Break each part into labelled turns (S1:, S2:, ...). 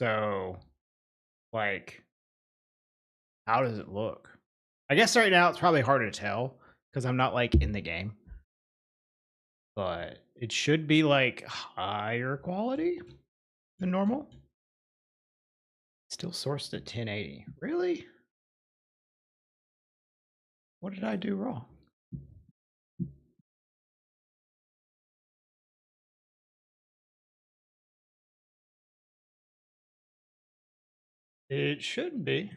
S1: So, like, how does it look? I guess right now it's probably hard to tell because I'm not like in the game. But it should be like higher quality than normal. Still sourced at 1080. Really? What did I do wrong? It shouldn't be.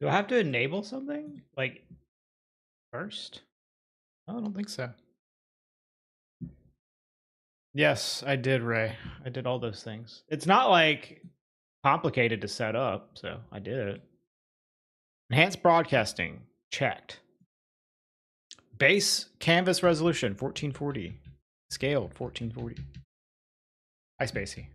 S1: Do I have to enable something like first? No, I don't think so. Yes, I did, Ray. I did all those things. It's not like complicated to set up, so I did it. Enhanced broadcasting checked. Base canvas resolution 1440. Scaled 1440. Hi, Spacey.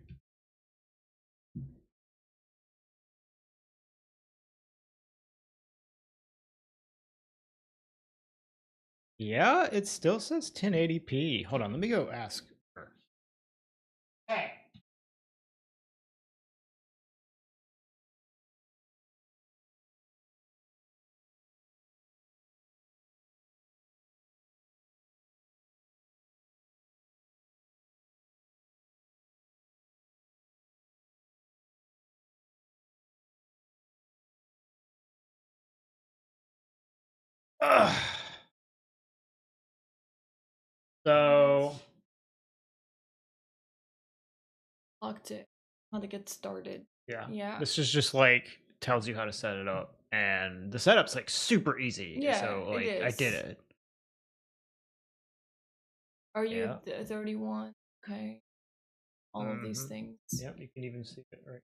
S1: Yeah, it still says 1080p. Hold on, let me go ask her. Hey. Ugh. So
S2: Locked it. How to get started.
S1: Yeah. This is just like tells you how to set it up, and the setup's like super easy.
S2: Yeah,
S1: so like
S2: it is.
S1: I did it.
S2: Are you 31? Okay. All of these things.
S1: Yep, you can even see it right.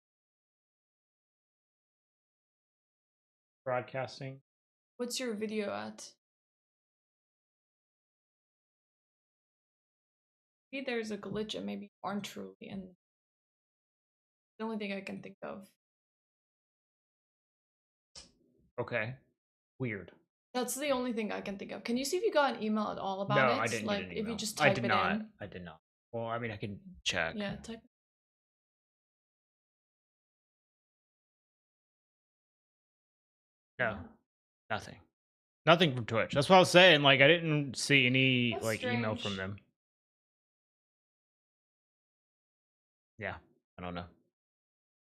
S1: Broadcasting.
S2: What's your video at? Maybe there's a glitch and maybe you aren't truly in. The only thing I can think of.
S1: Okay. Weird.
S2: That's the only thing I can think of. Can you see if you got an email at all about it?
S1: No, I didn't
S2: like
S1: get an email.
S2: if you just type it in.
S1: I did not. Well, I mean, I can check.
S2: Yeah, type it.
S1: No, nothing. Nothing from Twitch. That's what I was saying. Like, I didn't see any
S2: That's
S1: like email
S2: strange.
S1: from them. Yeah, I don't know.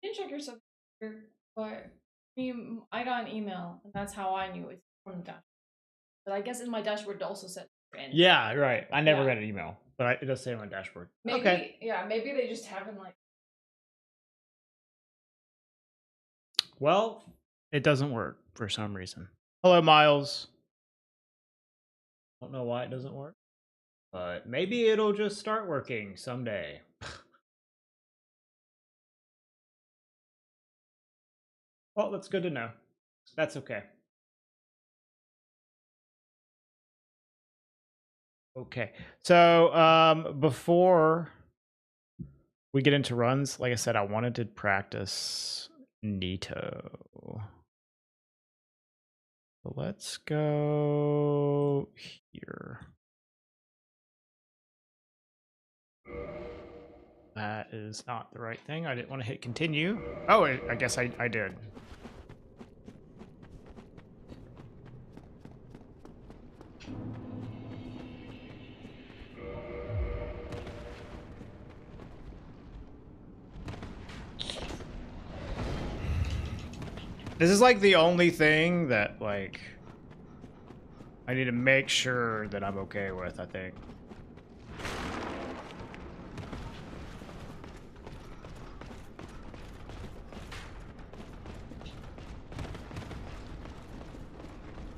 S2: You can check your subject, but I mean, I got an email, and that's how I knew it's from the dashboard. But I guess in my dashboard it also said in.
S1: Yeah, right. I never got an email, but it does say on my dashboard.
S2: Maybe,
S1: okay.
S2: Yeah, maybe they just haven't like.
S1: Well, it doesn't work for some reason. Hello, Miles. Don't know why it doesn't work, but maybe it'll just start working someday. Well, that's good to know. That's okay. Okay. So, before we get into runs, like I said, I wanted to practice Nito. So let's go here. That is not the right thing. I didn't want to hit continue. Oh, I guess I did. This is like the only thing that like I need to make sure that I'm okay with, I think.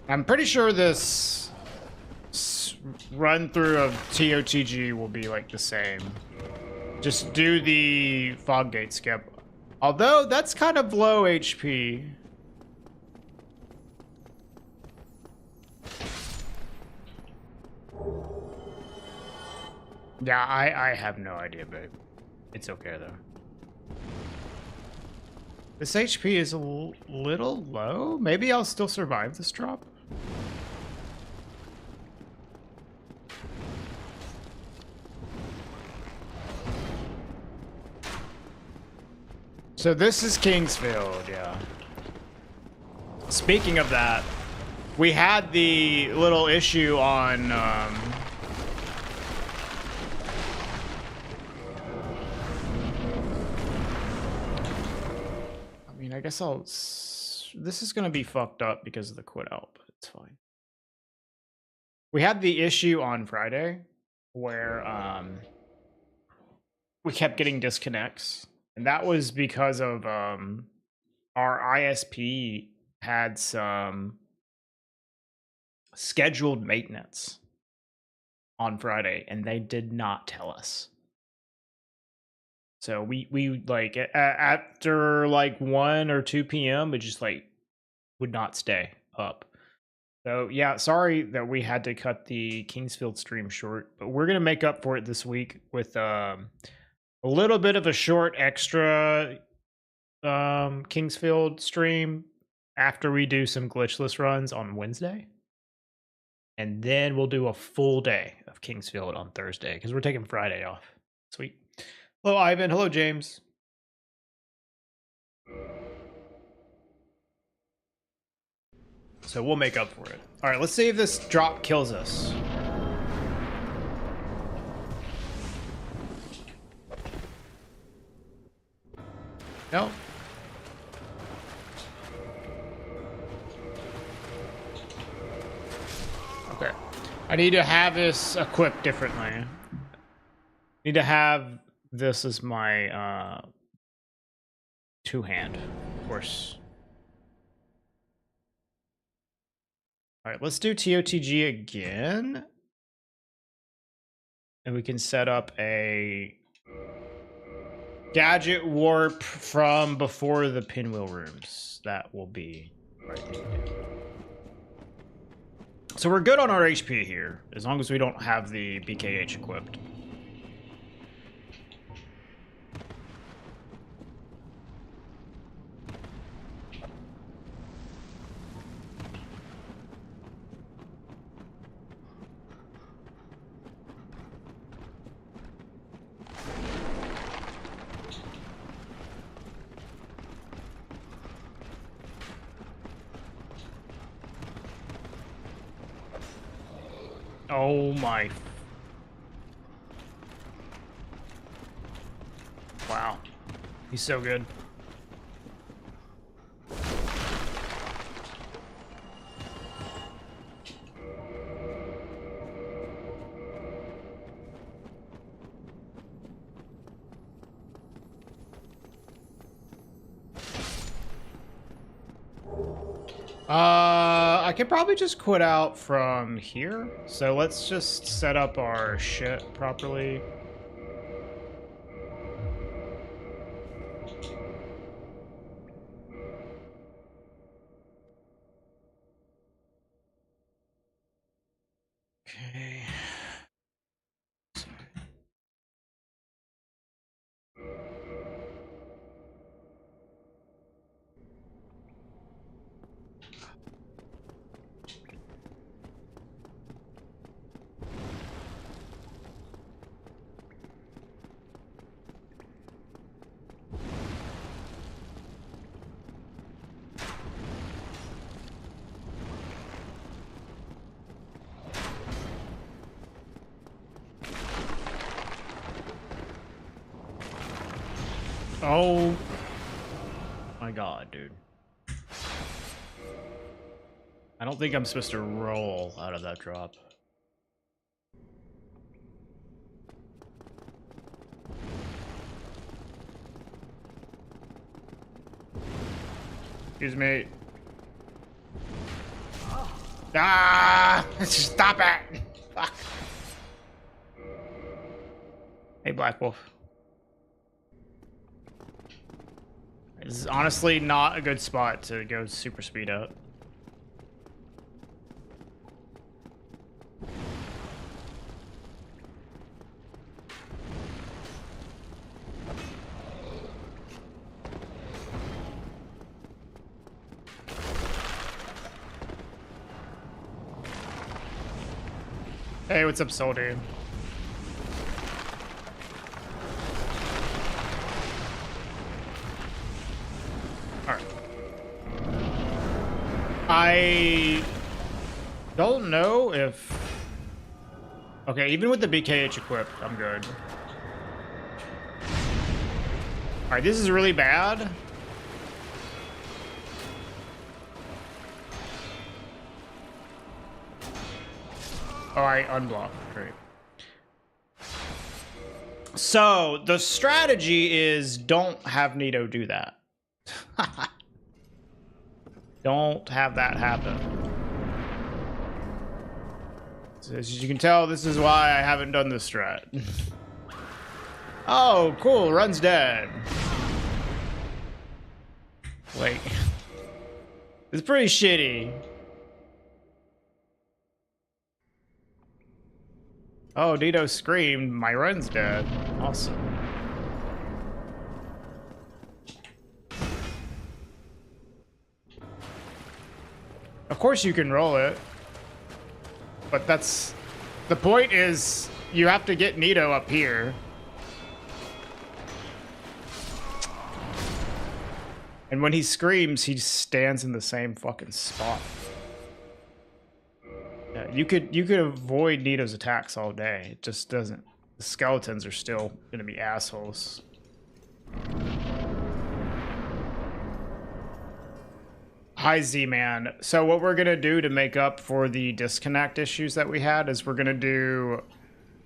S1: I'm pretty sure this run through of TOTG will be like the same. Just do the fog gate skip. Although that's kind of low HP. Yeah, I have no idea, babe. It's okay though. This HP is a little low. Maybe I'll still survive this drop. So this is Kingsfield, yeah. Speaking of that, we had the little issue on I mean, I guess this is gonna be fucked up because of the quit out, but it's fine. We had the issue on Friday where we kept getting disconnects, and that was because of our ISP had some scheduled maintenance on Friday, and they did not tell us. So we like after like 1 or 2 p.m. it just like would not stay up. So yeah, sorry that we had to cut the Kingsfield stream short, but we're gonna make up for it this week with a little bit of a short extra Kingsfield stream after we do some glitchless runs on Wednesday. And then we'll do a full day of Kingsfield on Thursday because we're taking Friday off. Sweet. Hello, Ivan. Hello, James. So we'll make up for it. All right, let's see if this drop kills us. No. Okay. I need to have this equipped differently. Need to have this as my two-hand, of course. All right, let's do TOTG again. And we can set up a gadget warp from before the pinwheel rooms. That will be the right thing to do. So we're good on our HP here, as long as we don't have the BKH equipped. Oh my. Wow. He's so good. I could probably just quit out from here. So let's just set up our shit properly. Okay. Oh my god, dude. I don't think I'm supposed to roll out of that drop. Excuse me. Ah! Stop it! Fuck. Hey, Black Wolf. This is honestly not a good spot to go super speed up. Hey, what's up, Soldier? I don't know if... Okay, even with the BKH equipped, I'm good. Alright, this is really bad. Alright, unblock. Great. So, the strategy is don't have Nito do that. Don't have that happen. So, as you can tell, this is why I haven't done this strat. Oh, cool. Run's dead. Like, it's pretty shitty. Oh, Nito screamed, my run's dead. Awesome. Of course you can roll it. But that's... The point is, you have to get Nito up here. And when he screams, he stands in the same fucking spot. Yeah, you could avoid Nito's attacks all day. It just doesn't. The skeletons are still gonna be assholes. Hi Z-Man. So what we're gonna do to make up for the disconnect issues that we had is we're gonna do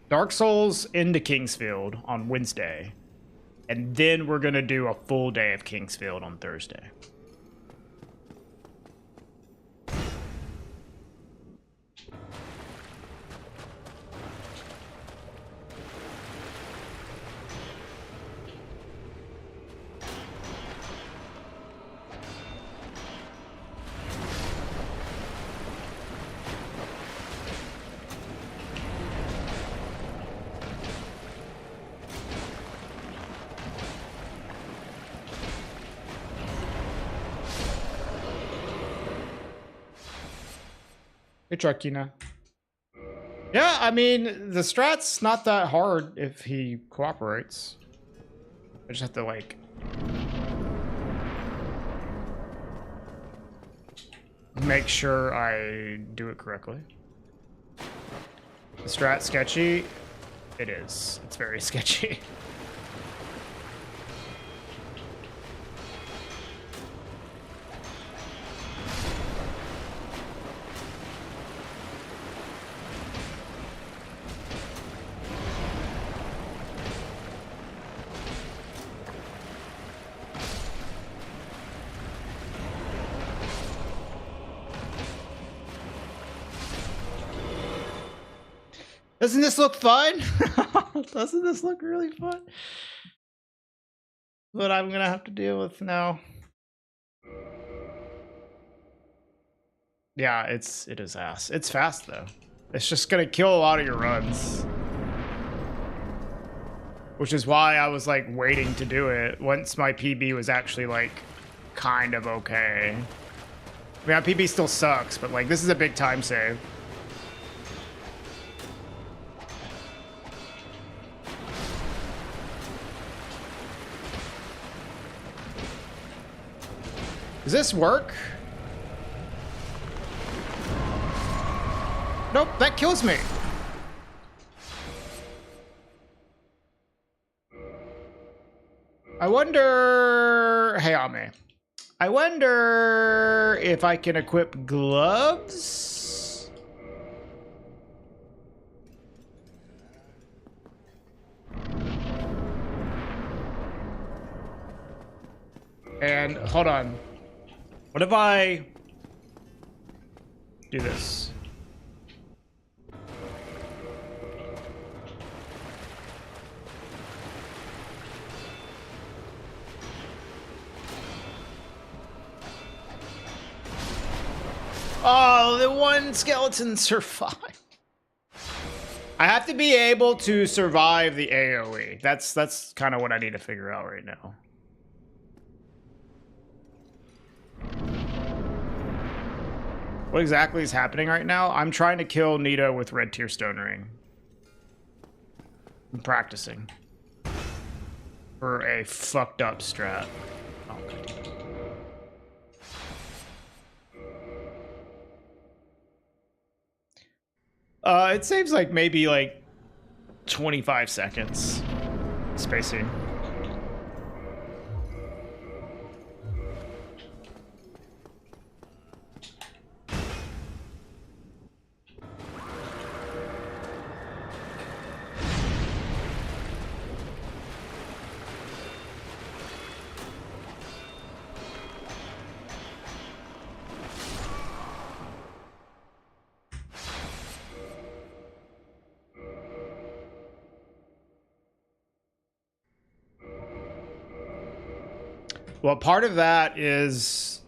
S1: Dark Souls into Kingsfield on Wednesday. And then we're gonna do a full day of Kingsfield on Thursday. Good try, Kina. Yeah, I mean, the strat's not that hard if he cooperates. I just have to, like... make sure I do it correctly. The strat sketchy? It is. It's very sketchy. Doesn't this look fun? Doesn't this look really fun? What I'm gonna have to deal with now. Yeah, it is ass. It's fast though. It's just gonna kill a lot of your runs. Which is why I was like waiting to do it once my PB was actually like kind of okay. I mean, my PB still sucks, but like this is a big time save. Does this work? Nope, that kills me. I wonder... Hey, Ame. I wonder if I can equip gloves? And, hold on. What if I do this? Oh, the one skeleton survived. I have to be able to survive the AoE. That's kind of what I need to figure out right now. What exactly is happening right now? I'm trying to kill Nito with Red Tier Stone Ring. I'm practicing. For a fucked up strat. Oh, God. It seems like maybe like 25 seconds spacing. Well, part of that is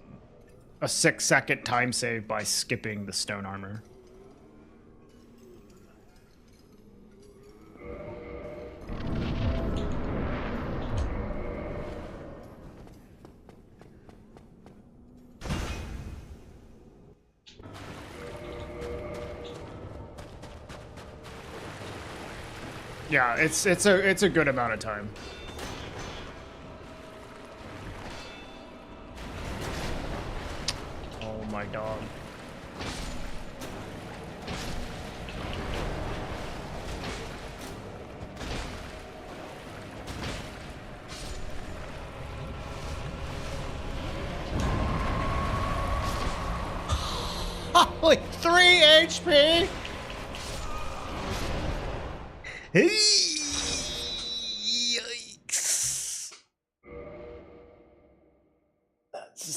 S1: a 6-second time save by skipping the stone armor. Yeah, it's a good amount of time. Oh my dog. Only 3 HP. Yikes.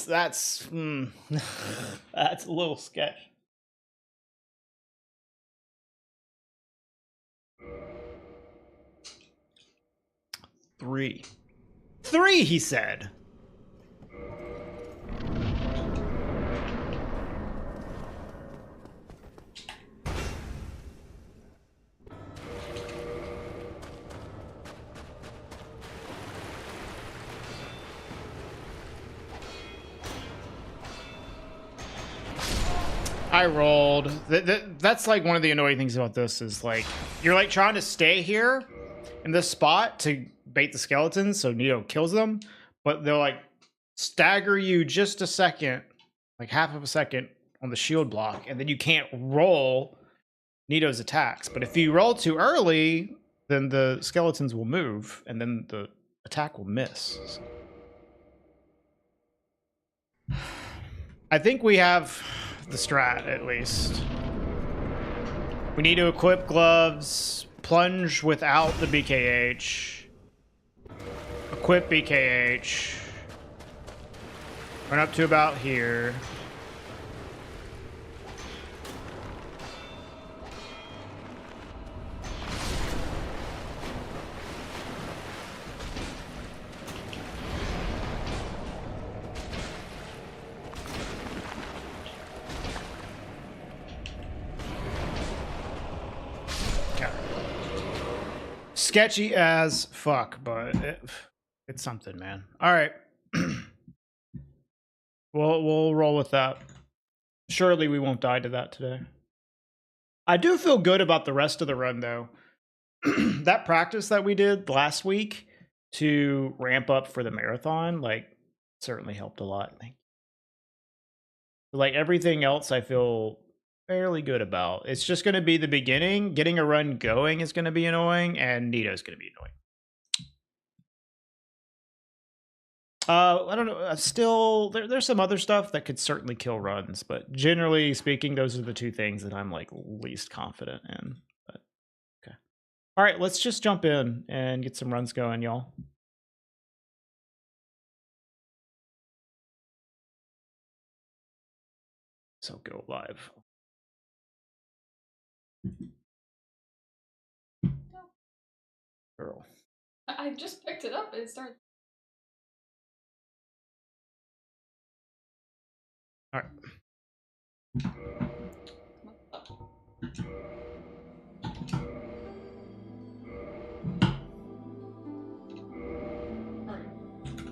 S1: That's that's a little sketch. Three, he said. I rolled. That's like one of the annoying things about this is like you're like trying to stay here in this spot to bait the skeletons so Nito kills them, but they'll like stagger you just a second, like half of a second on the shield block, and then you can't roll Nito's attacks. But if you roll too early, then the skeletons will move and then the attack will miss. I think we have the strat, at least. We need to equip gloves, plunge without the BKH, equip BKH, run up to about here. Sketchy as fuck, but it's something, man. All right. We'll roll with that. Surely we won't die to that today. I do feel good about the rest of the run, though. That practice that we did last week to ramp up for the marathon, like, certainly helped a lot. Thank you. Like, everything else I feel fairly good about. It's just going to be the beginning. Getting a run going is going to be annoying, and Nito's going to be annoying. I don't know. Still, there's some other stuff that could certainly kill runs, but generally speaking, those are the two things that I'm like least confident in. But okay. All right, let's just jump in and get some runs going, y'all. So go live. Girl.
S2: I just picked it up and it started.
S1: All right.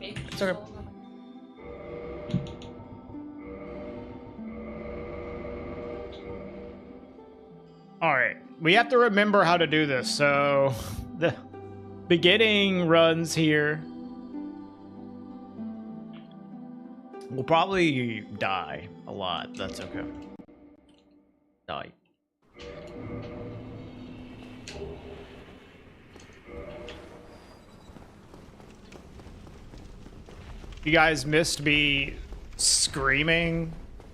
S1: It's okay. All right, we have to remember how to do this. So the beginning runs here. We'll probably die a lot. That's okay. Die. You guys missed me screaming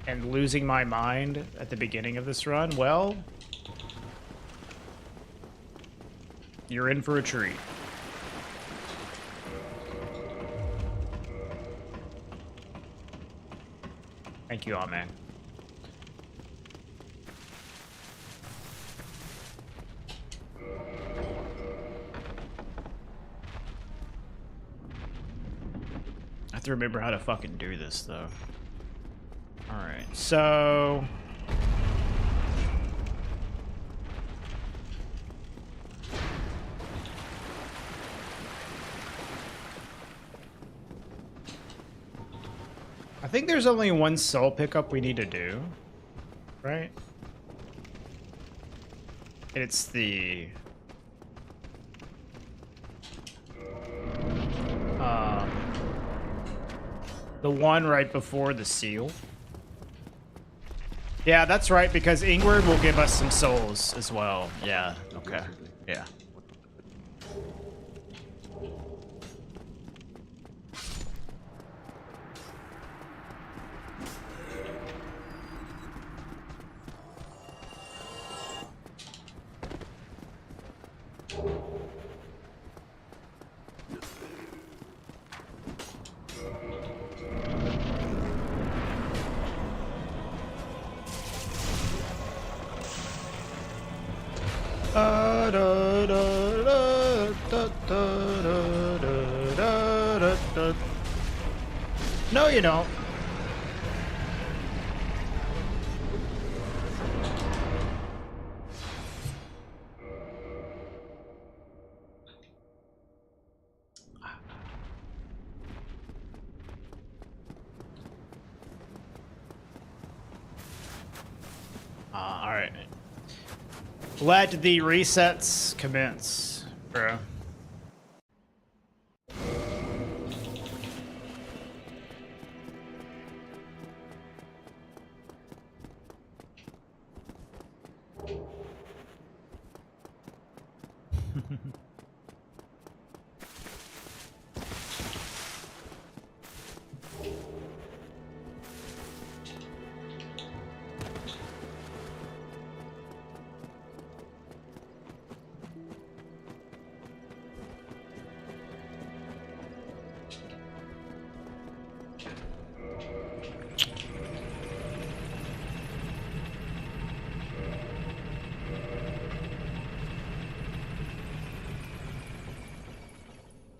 S1: and losing my mind at the beginning of this run. Well, you're in for a treat. Thank you, Amen. I have to remember how to fucking do this, though. Alright, so... I think there's only one soul pickup we need to do, right? And it's the... the one right before the seal. Yeah, that's right, because Ingward will give us some souls as well. Yeah, okay. Yeah. No, you don't. All right. Let the resets commence, bro.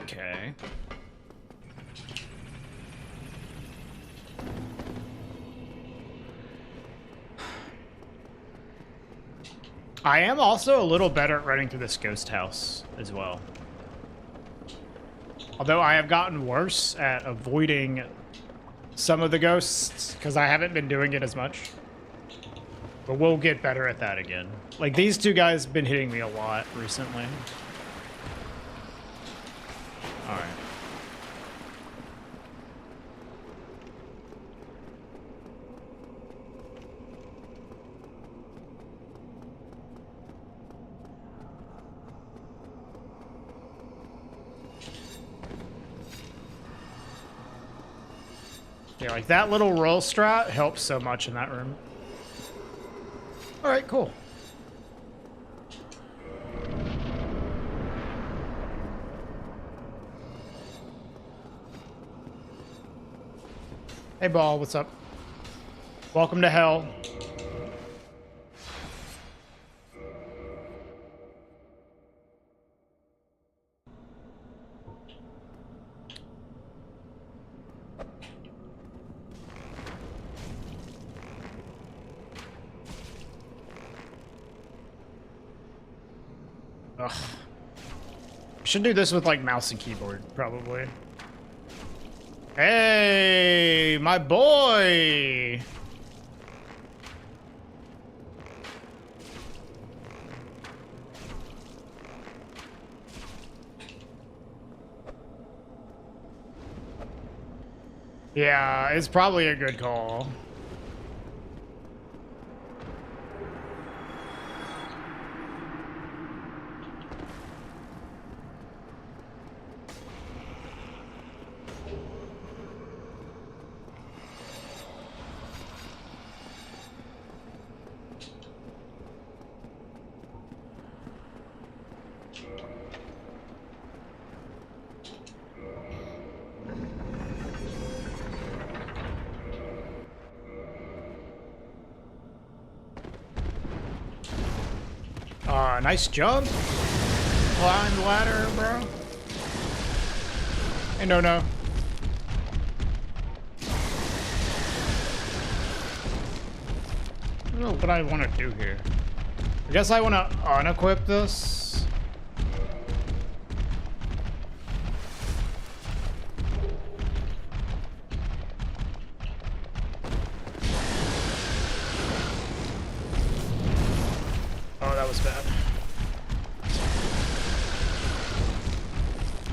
S1: Okay. I am also a little better at running through this ghost house as well. Although I have gotten worse at avoiding some of the ghosts because I haven't been doing it as much. But we'll get better at that again. Like, these two guys have been hitting me a lot recently. Alright. Yeah, like that little roll strat helps so much in that room. Alright, cool. Hey, Ball, what's up? Welcome to hell. Ugh. Should do this with like mouse and keyboard, probably. Hey, my boy! Yeah, it's probably a good call. Nice jump. Climb the ladder, bro. Hey, no. I don't know what I want to do here. I guess I want to unequip this. Oh, that was bad.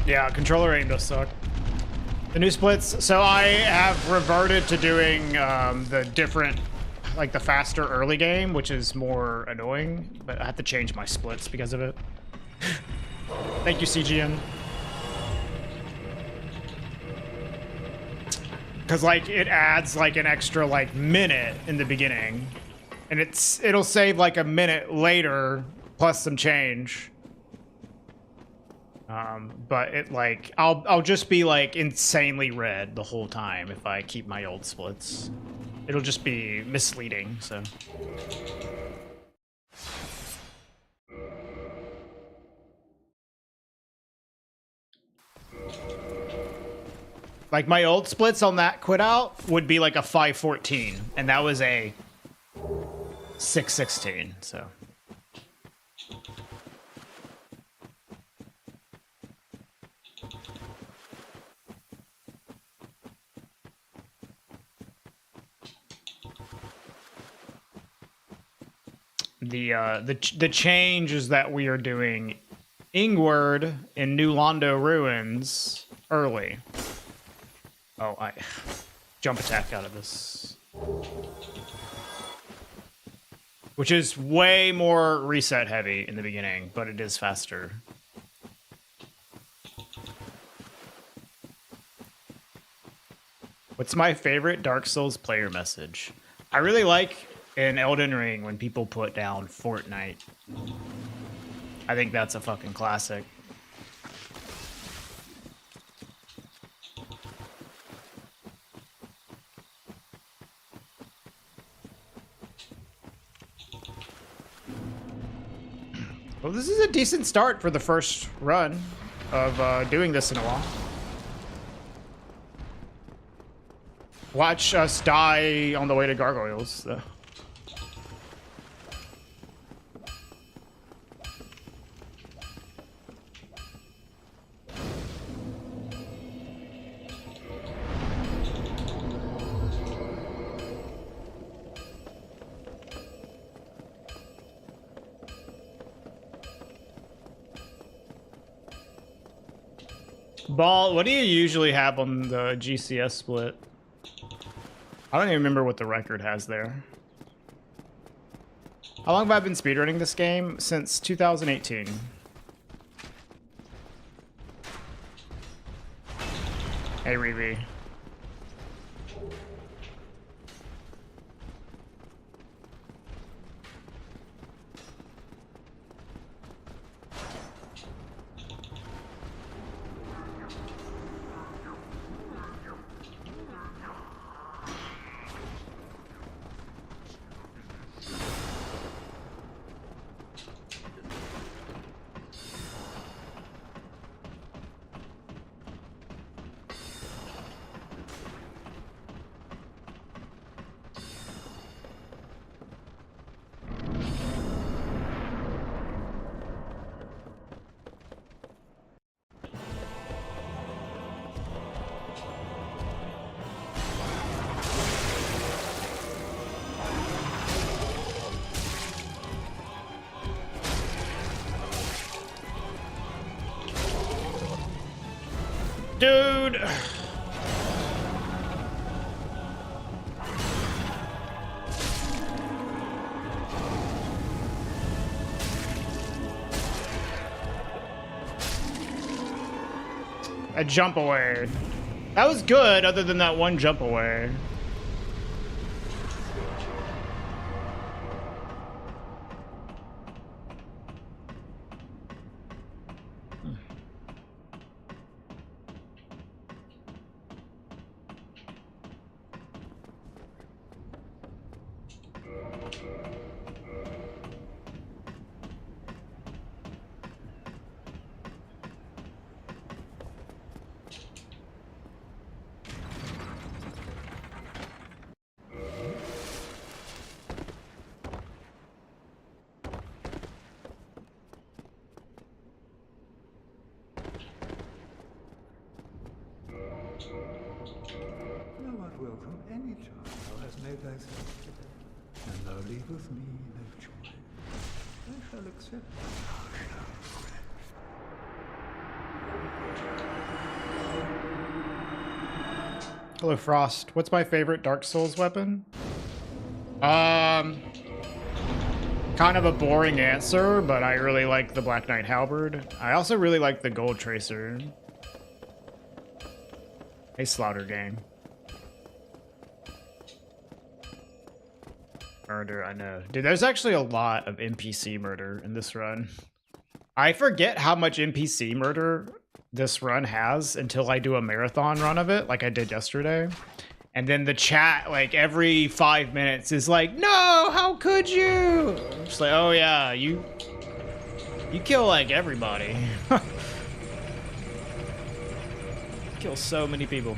S1: Yeah, controller aim does suck. The new splits. So I have reverted to doing the different, like the faster early game, which is more annoying, but I have to change my splits because of it. Thank you, CGN. Because like it adds like an extra like minute in the beginning, and it'll save like a minute later plus some change. But it like I'll just be like insanely red the whole time if I keep my old splits. It'll just be misleading, so. Like my old splits on that quit out would be like a 514, and that was a 616, so. The change is that we are doing Ingward in New Londo Ruins early. Oh, I jump attack out of this. Which is way more reset heavy in the beginning, but it is faster. What's my favorite Dark Souls player message? I really like in Elden Ring when people put down Fortnite. I think that's a fucking classic. Well, this is a decent start for the first run of doing this in a while. Watch us die on the way to gargoyles, though. Ball, what do you usually have on the GCS split? I don't even remember what the record has there. How long have I been speedrunning this game? Since 2018. Hey, Reeve. Dude. A jump away. That was good, other than that one jump away.
S3: welcome any time thou hast made thyself today, and thou leavest me no choice. I shall accept
S1: Hello, Frost. What's my favorite Dark Souls weapon? Kind of a boring answer, but I really like the Black Knight Halberd. I also really like the Gold Tracer. Hey, Slaughter Gang. Murder, I know. Dude, there's actually a lot of NPC murder in this run. I forget how much NPC murder this run has until I do a marathon run of it, like I did yesterday. And then the chat, like, every 5 minutes is like, no, how could you? I'm just like, oh yeah, you kill, like, everybody. Kill so many people.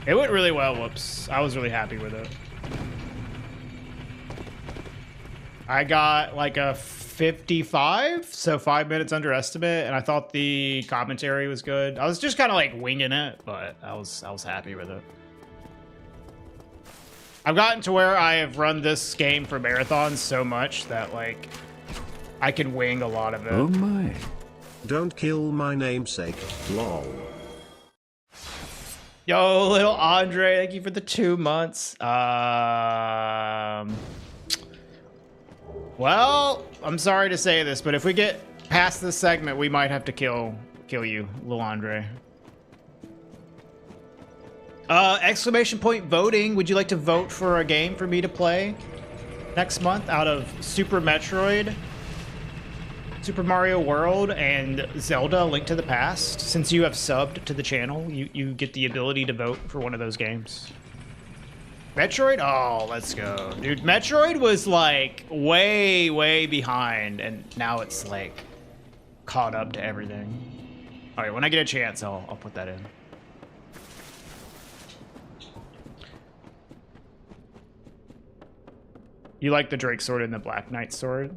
S1: It went really well, whoops. I was really happy with it. I got, like, a 55, so 5 minutes underestimate, and I thought the commentary was good. I was just kind of like winging it, but I was happy with it. I've gotten to where I have run this game for marathons so much that like I can wing a lot of it.
S4: Oh my. Don't kill my namesake, lol.
S1: Yo, little Andre, thank you for the 2 months. Well, I'm sorry to say this, but if we get past this segment, we might have to kill you, Lil Andre. Exclamation point voting. Would you like to vote for a game for me to play next month out of Super Metroid, Super Mario World, and Zelda: Link to the Past? Since you have subbed to the channel, you get the ability to vote for one of those games. Metroid? Oh, let's go. Dude, Metroid was like way, way behind, and now it's like caught up to everything. All right, when I get a chance, I'll put that in. You like the Drake sword and the Black Knight sword?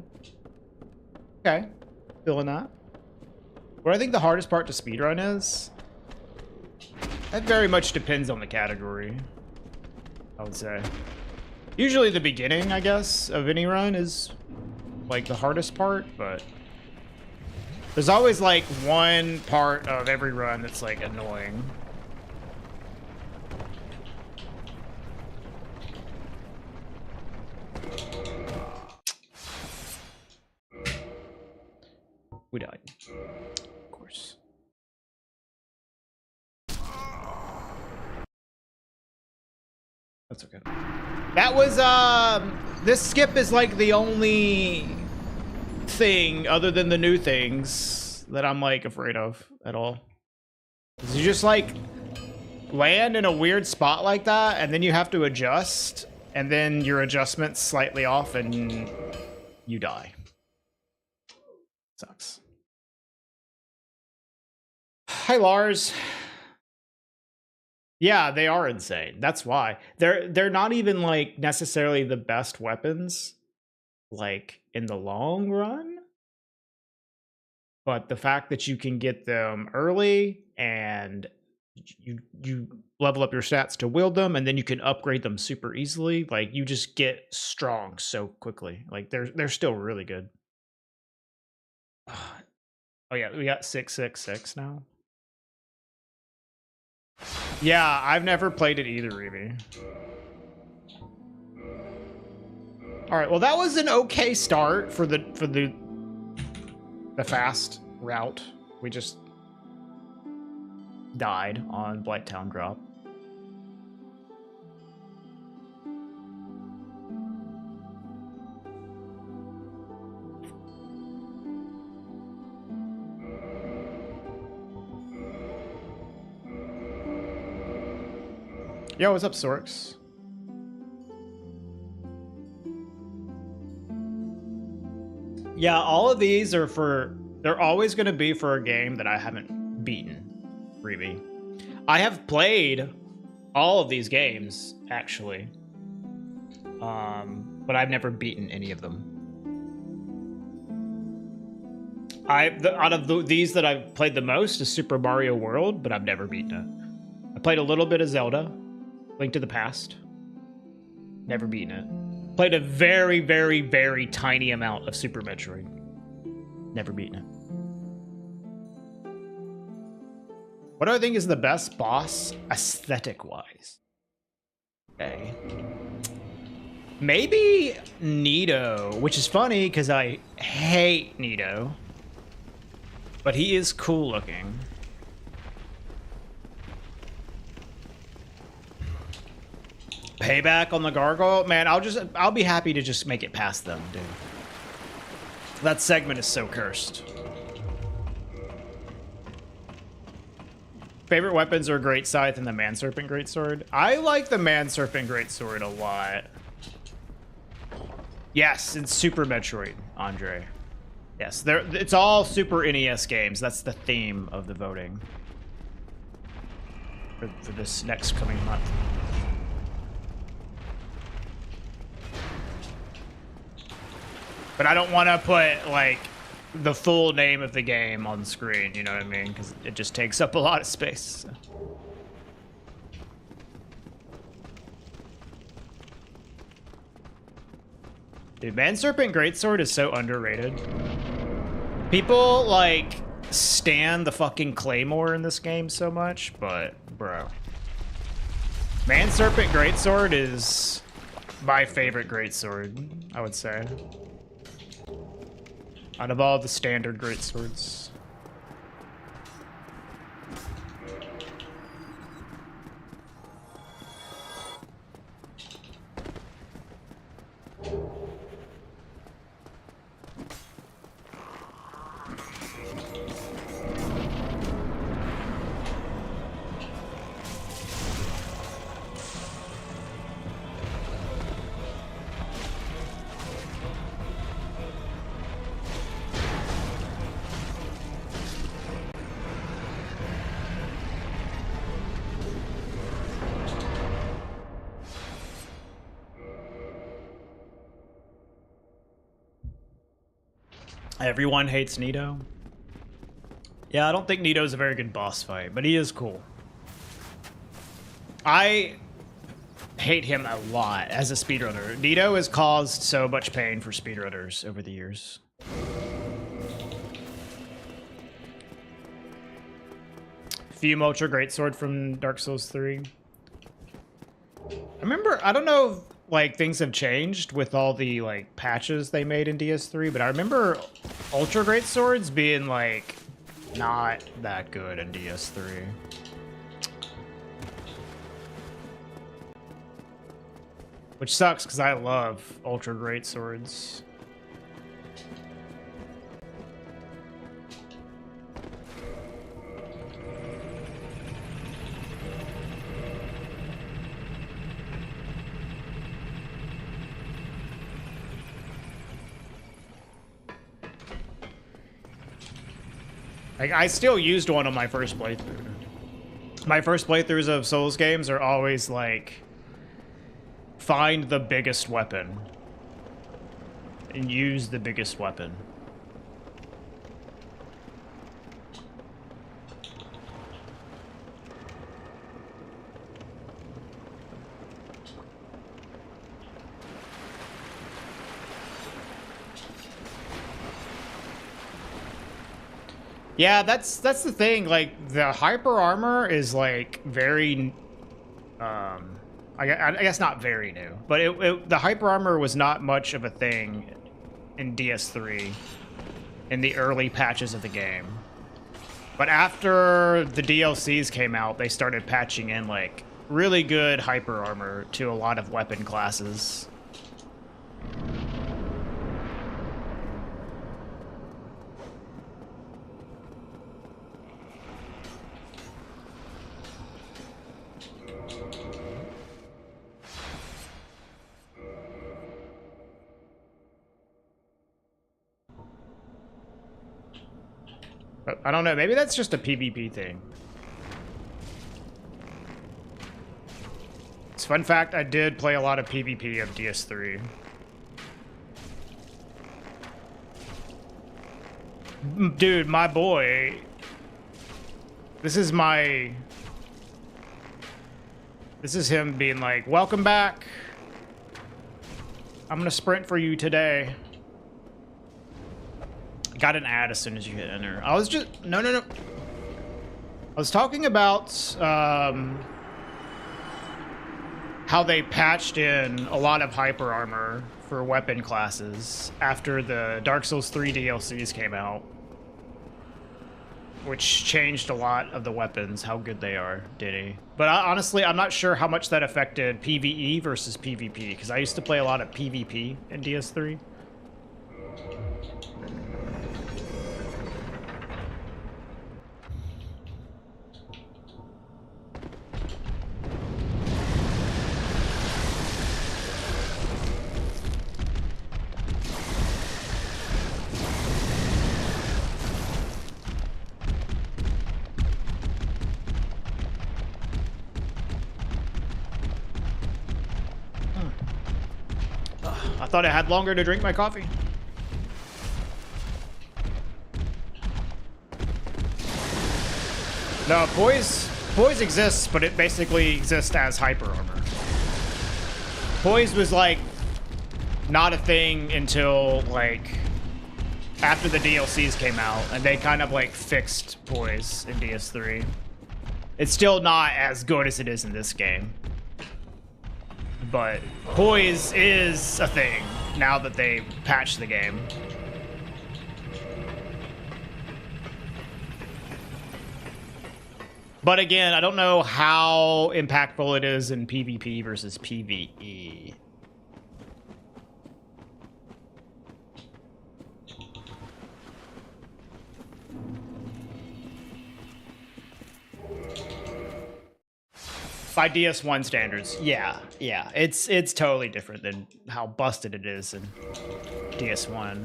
S1: Okay, feeling that. What I think the hardest part to speedrun is, that very much depends on the category. I would say. Usually the beginning, I guess, of any run is like the hardest part, but there's always like one part of every run that's like annoying. We died. Of course. That's okay. That was, this skip is like the only thing other than the new things that I'm like afraid of at all. You just like land in a weird spot like that and then you have to adjust and then your adjustment's slightly off and you die. Sucks. Hi, Lars. Yeah, they are insane. That's why. They're not even like necessarily the best weapons like in the long run. But the fact that you can get them early and you level up your stats to wield them and then you can upgrade them super easily, like you just get strong so quickly. Like they're still really good. Oh yeah, we got 666 now. Yeah, I've never played it either, Reeby. All right, well that was an okay start for the fast route. We just died on Blighttown drop. Yo, what's up, Sorks? Yeah, all of these are for... They're always going to be for a game that I haven't beaten, Reeby. I have played all of these games, actually. But I've never beaten any of them. Out of these that I've played the most is Super Mario World, but I've never beaten it. played a little bit of Zelda, Link to the Past. Never beaten it. Played a very, very, very tiny amount of Super Metroid. Never beaten it. What do I think is the best boss aesthetic-wise? Okay. Maybe Nito, which is funny because I hate Nito. But he is cool looking. Payback on the gargoyle? Man, I'll be happy to just make it past them, dude. That segment is so cursed. Favorite weapons are Great Scythe and the Man Serpent Greatsword. I like the Man Serpent Greatsword a lot. Yes, it's Super Metroid, Andre. Yes, it's all Super NES games. That's the theme of the voting for this next coming month. But I don't want to put, like, the full name of the game on the screen, you know what I mean? Because it just takes up a lot of space. So. Dude, Man Serpent Greatsword is so underrated. People, like, stan the fucking Claymore in this game so much, but, bro. Man Serpent Greatsword is my favorite Greatsword, I would say. Out of all the standard greatswords. Everyone hates Nito. Yeah, I don't think Nito's a very good boss fight, but he is cool. I hate him a lot as a speedrunner. Nito has caused so much pain for speedrunners over the years. Fume Ultra Greatsword from Dark Souls 3. I remember, I don't know if, like, things have changed with all the, like, patches they made in DS3, but I remember Ultra Greatswords being, like, not that good in DS3. Which sucks, because I love Ultra Greatswords. Like, I still used one on my first playthrough. My first playthroughs of Souls games are always like, find the biggest weapon and use the biggest weapon. Yeah, that's the thing. Like, the hyper armor is like very, I guess not very new, but the hyper armor was not much of a thing in DS3 in the early patches of the game. But after the DLCs came out, they started patching in like really good hyper armor to a lot of weapon classes. I don't know, maybe that's just a PvP thing. It's fun fact, I did play a lot of PvP of DS3. Dude, my boy. This is my This is him being like, welcome back. I'm gonna sprint for you today. Got an ad as soon as you hit enter. I was just, no. I was talking about how they patched in a lot of hyper armor for weapon classes after the Dark Souls 3 DLCs came out, which changed a lot of the weapons, how good they are, did he? But honestly, I'm not sure how much that affected PvE versus PvP, because I used to play a lot of PvP in DS3. I thought I had longer to drink my coffee. No, poise exists, but it basically exists as hyper armor. Poise was like not a thing until like after the DLCs came out, and they kind of like fixed poise in DS3. It's still not as good as it is in this game, but poise is a thing now that they patched the game. But again, I don't know how impactful it is in PvP versus PvE. By DS1 standards, yeah. It's totally different than how busted it is in DS1.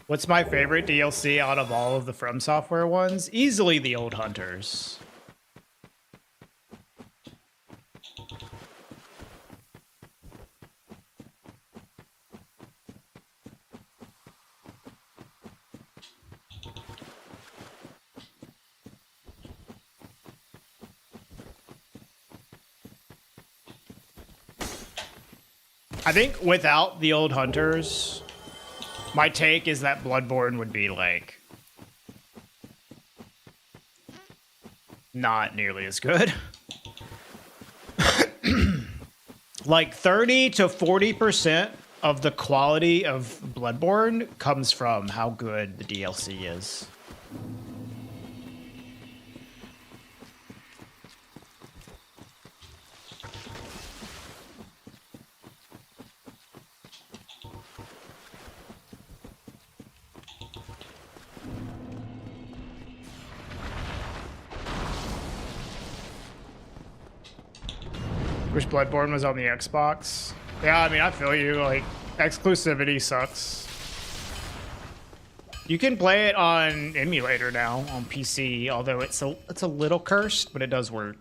S1: What's my favorite DLC out of all of the From Software ones? Easily the Old Hunters. I think without the Old Hunters, my take is that Bloodborne would be like not nearly as good. Like 30 to 40% of the quality of Bloodborne comes from how good the DLC is. Wish Bloodborne was on the Xbox. Yeah, I mean, I feel you. Like, exclusivity sucks. You can play it on emulator now on PC, although it's a little cursed, but it does work.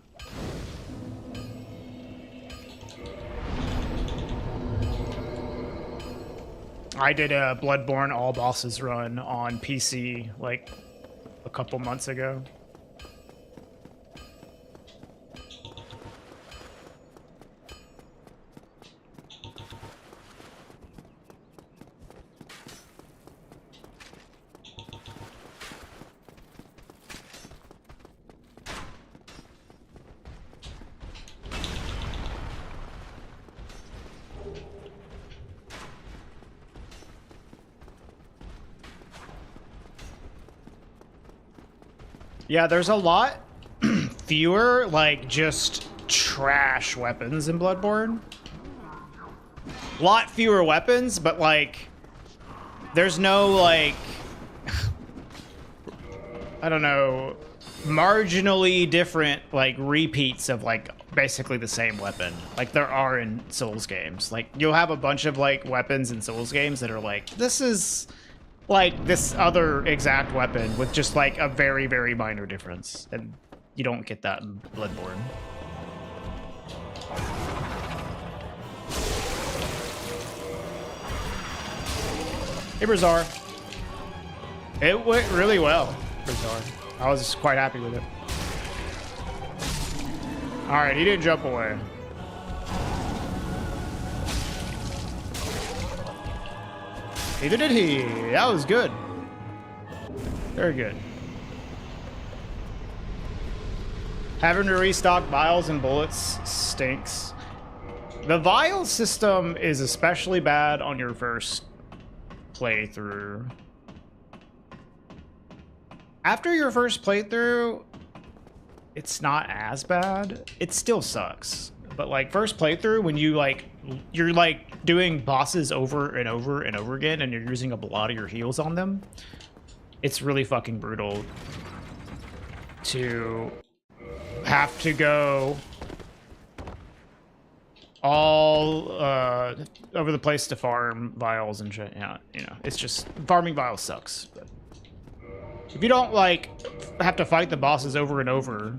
S1: I did a Bloodborne all bosses run on PC like a couple months ago. Yeah, there's a lot fewer, like, just trash weapons in Bloodborne. A lot fewer weapons, but, like, there's no, like, I don't know, marginally different, like, repeats of, like, basically the same weapon. Like, there are in Souls games. Like, you'll have a bunch of, like, weapons in Souls games that are like, this is like this other exact weapon with just like a very, very minor difference. And you don't get that in Bloodborne. Hey, Brazar. It went really well, Brazar. I was quite happy with it. All right, he didn't jump away. Neither did he. That was good. Very good. Having to restock vials and bullets stinks. The vial system is especially bad on your first playthrough. After your first playthrough, it's not as bad. It still sucks. But like first playthrough, when you're like doing bosses over and over and over again and you're using up a lot of your heals on them, it's really fucking brutal to have to go all over the place to farm vials and shit. Yeah, you know, it's just farming vials sucks. But if you don't like have to fight the bosses over and over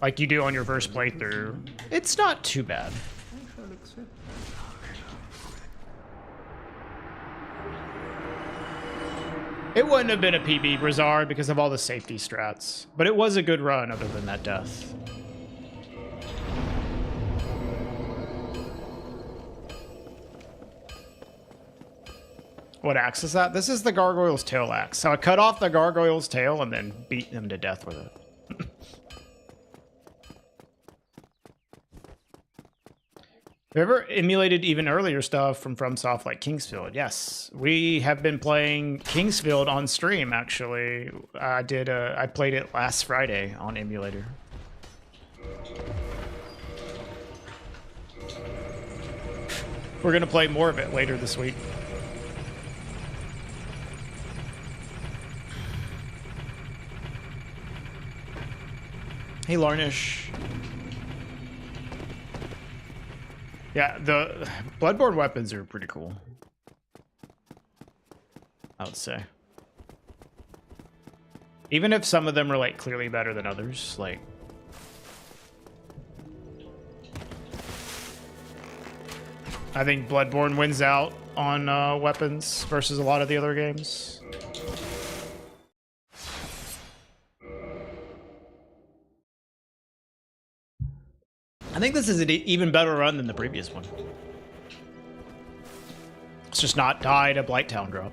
S1: like you do on your first playthrough, it's not too bad. It wouldn't have been a PB Brizard because of all the safety strats, but it was a good run other than that death. What axe is that? This is the gargoyle's tail axe. So I cut off the gargoyle's tail and then beat him to death with it. Have you ever emulated even earlier stuff from FromSoft like Kingsfield? Yes, we have been playing Kingsfield on stream. Actually, I played it last Friday on emulator. We're gonna play more of it later this week. Hey, Larnish. Yeah, the Bloodborne weapons are pretty cool, I would say. Even if some of them are like clearly better than others, like I think Bloodborne wins out on weapons versus a lot of the other games. I think this is an even better run than the previous one. It's just not died a Blighttown drop.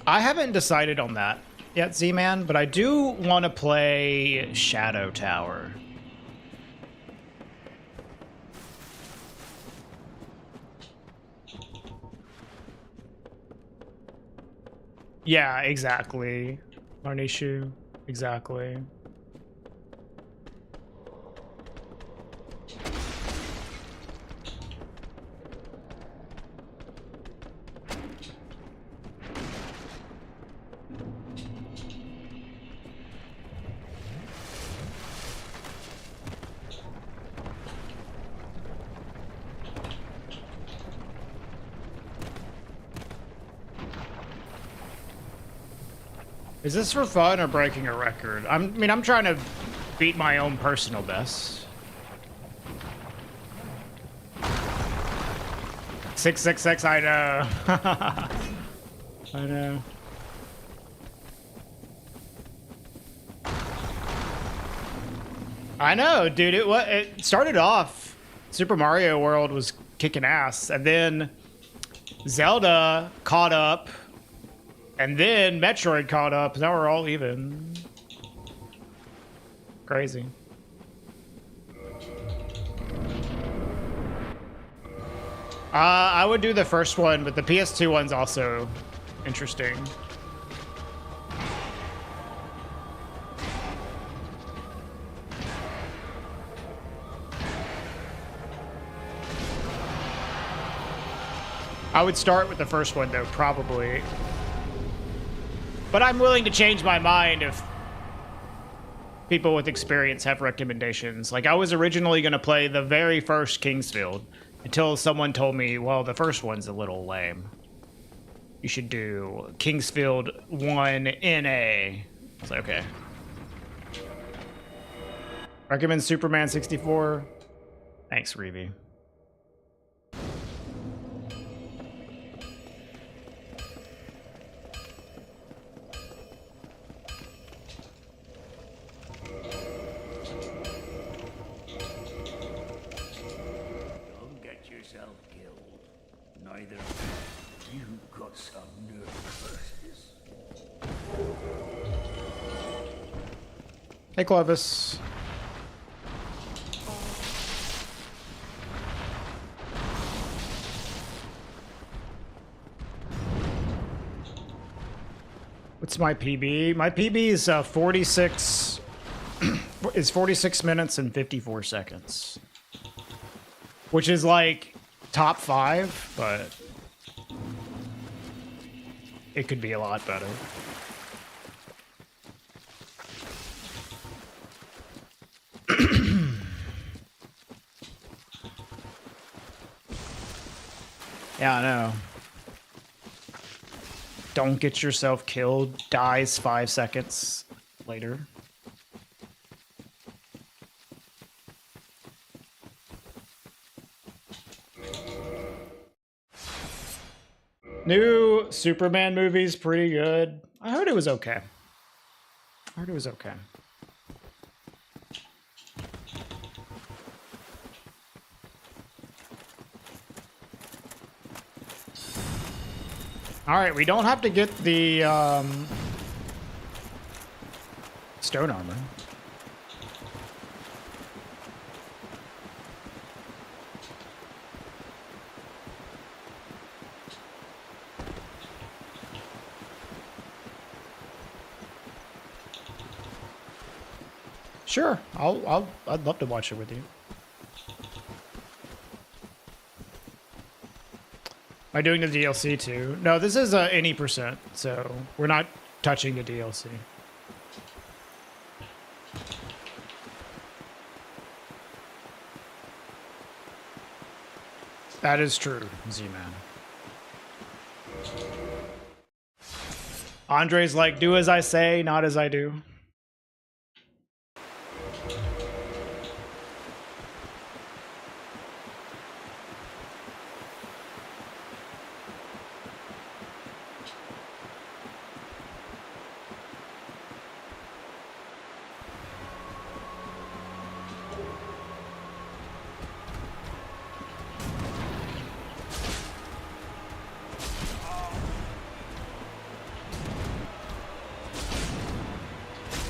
S1: I haven't decided on that yet, Z-Man, but I do want to play Shadow Tower. Yeah, exactly. Marnishu, exactly. Is this for fun or breaking a record? I mean, I'm trying to beat my own personal best. 666, I know. I know. I know, dude. It started off, Super Mario World was kicking ass, and then Zelda caught up. And then Metroid caught up. Now we're all even. Crazy. I would do the first one, but the PS2 one's also interesting. I would start with the first one, though, probably. But I'm willing to change my mind if people with experience have recommendations. Like, I was originally going to play the very first Kingsfield until someone told me, well, the first one's a little lame. You should do Kingsfield 1 NA. I was like, okay. Recommend Superman 64. Thanks, Reevy.
S5: Don't get yourself killed. Neither. You've got some nerve versus.
S1: Hey, Clovis. What's my PB? My PB is 46 is 46 minutes and 54 seconds. Which is like top 5, but it could be a lot better. Yeah, I know. Don't get yourself killed. Dies 5 seconds later. New Superman movie's pretty good. I heard it was okay. I heard it was okay. All right, we don't have to get the stone armor. Sure, I'd love to watch it with you. Am I doing the DLC too? No, this is any percent, so we're not touching the DLC. That is true, Z-Man. Andre's like, do as I say, not as I do.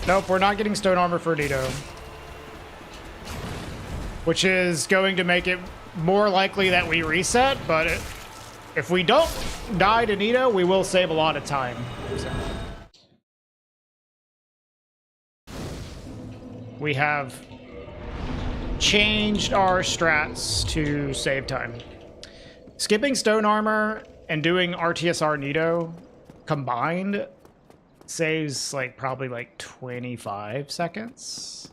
S1: Nope, we're not getting stone armor for Nito. Which is going to make it more likely that we reset, but if we don't die to Nito, we will save a lot of time. So. We have changed our strats to save time. Skipping stone armor and doing RTSR Nito combined saves like probably like 25 seconds.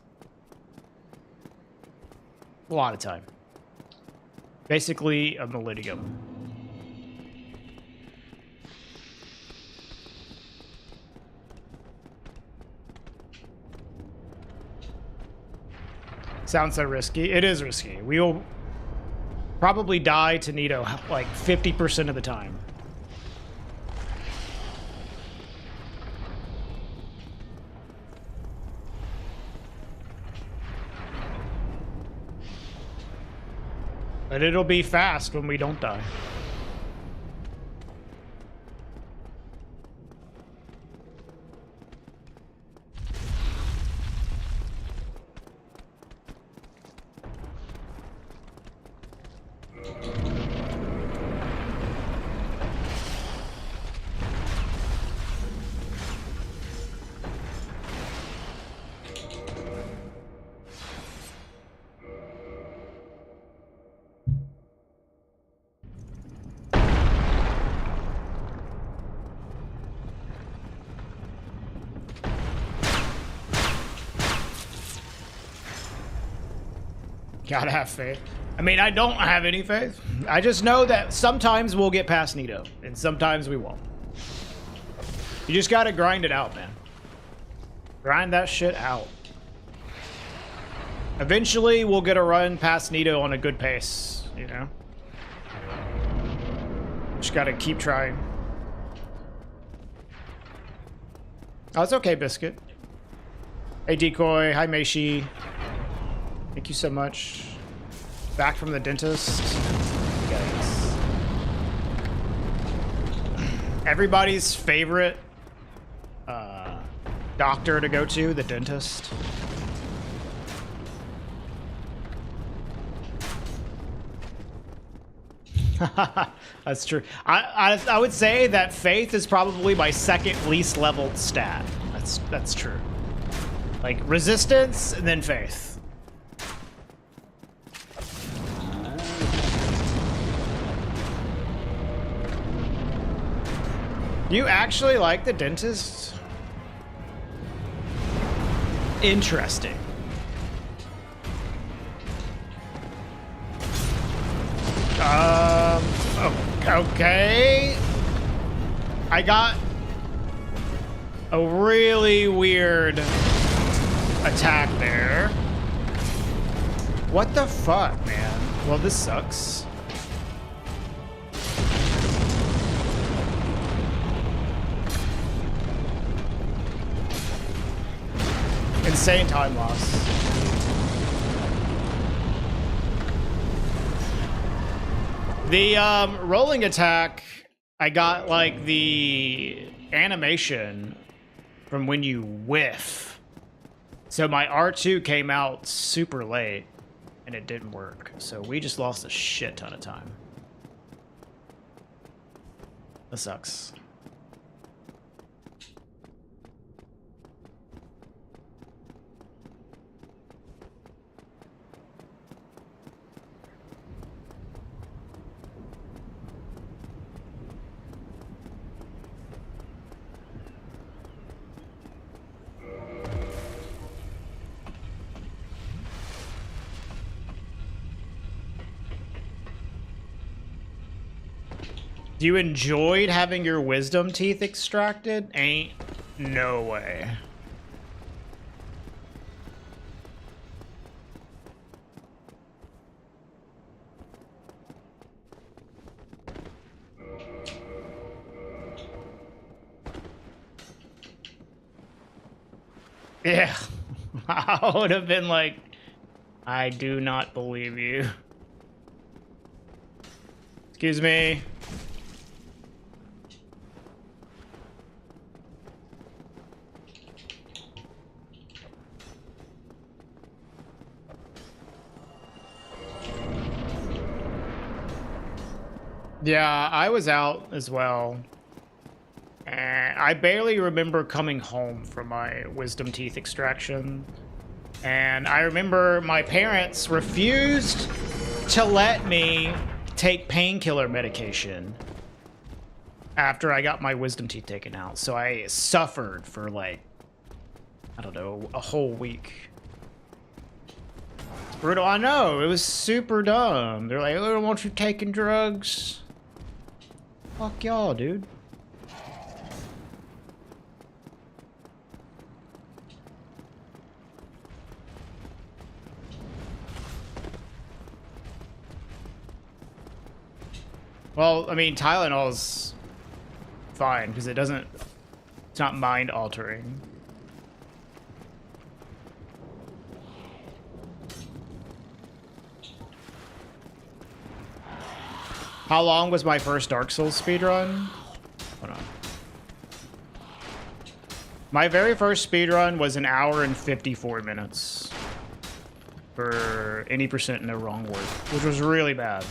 S1: A lot of time. Basically a millennium. Sounds so risky. It is risky. We will probably die to Nito like 50% of the time. But it'll be fast when we don't die. Gotta have faith. I mean, I don't have any faith. I just know that sometimes we'll get past Nito, and sometimes we won't. You just gotta grind it out, man. Grind that shit out. Eventually, we'll get a run past Nito on a good pace, you know? Just gotta keep trying. Oh, it's okay, Biscuit. Hey, Decoy. Hi, Meishi. Thank you so much. Back from the dentist. Yikes. Everybody's favorite doctor to go to, the dentist. That's true. I would say that faith is probably my second least leveled stat. That's true. Like resistance and then faith. You actually like the dentist? Interesting. Okay. I got a really weird attack there. What the fuck, man? Well, this sucks. Insane time loss. The rolling attack, I got like the animation from when you whiff. So my R2 came out super late and it didn't work. So we just lost a shit ton of time. That sucks. You enjoyed having your wisdom teeth extracted? Ain't no way. Yeah, I would have been like, I do not believe you. Excuse me. Yeah, I was out as well. And I barely remember coming home from my wisdom teeth extraction. And I remember my parents refused to let me take painkiller medication after I got my wisdom teeth taken out. So I suffered for like, I don't know, a whole week. It's brutal. I know, it was super dumb. They're like, oh, I don't want you taking drugs. Fuck y'all, dude. Well, I mean, Tylenol's fine because it's not mind altering. How long was my first Dark Souls speedrun? Hold on. My very first speedrun was 1 hour and 54 minutes. For any percent no wrong word, which was really bad.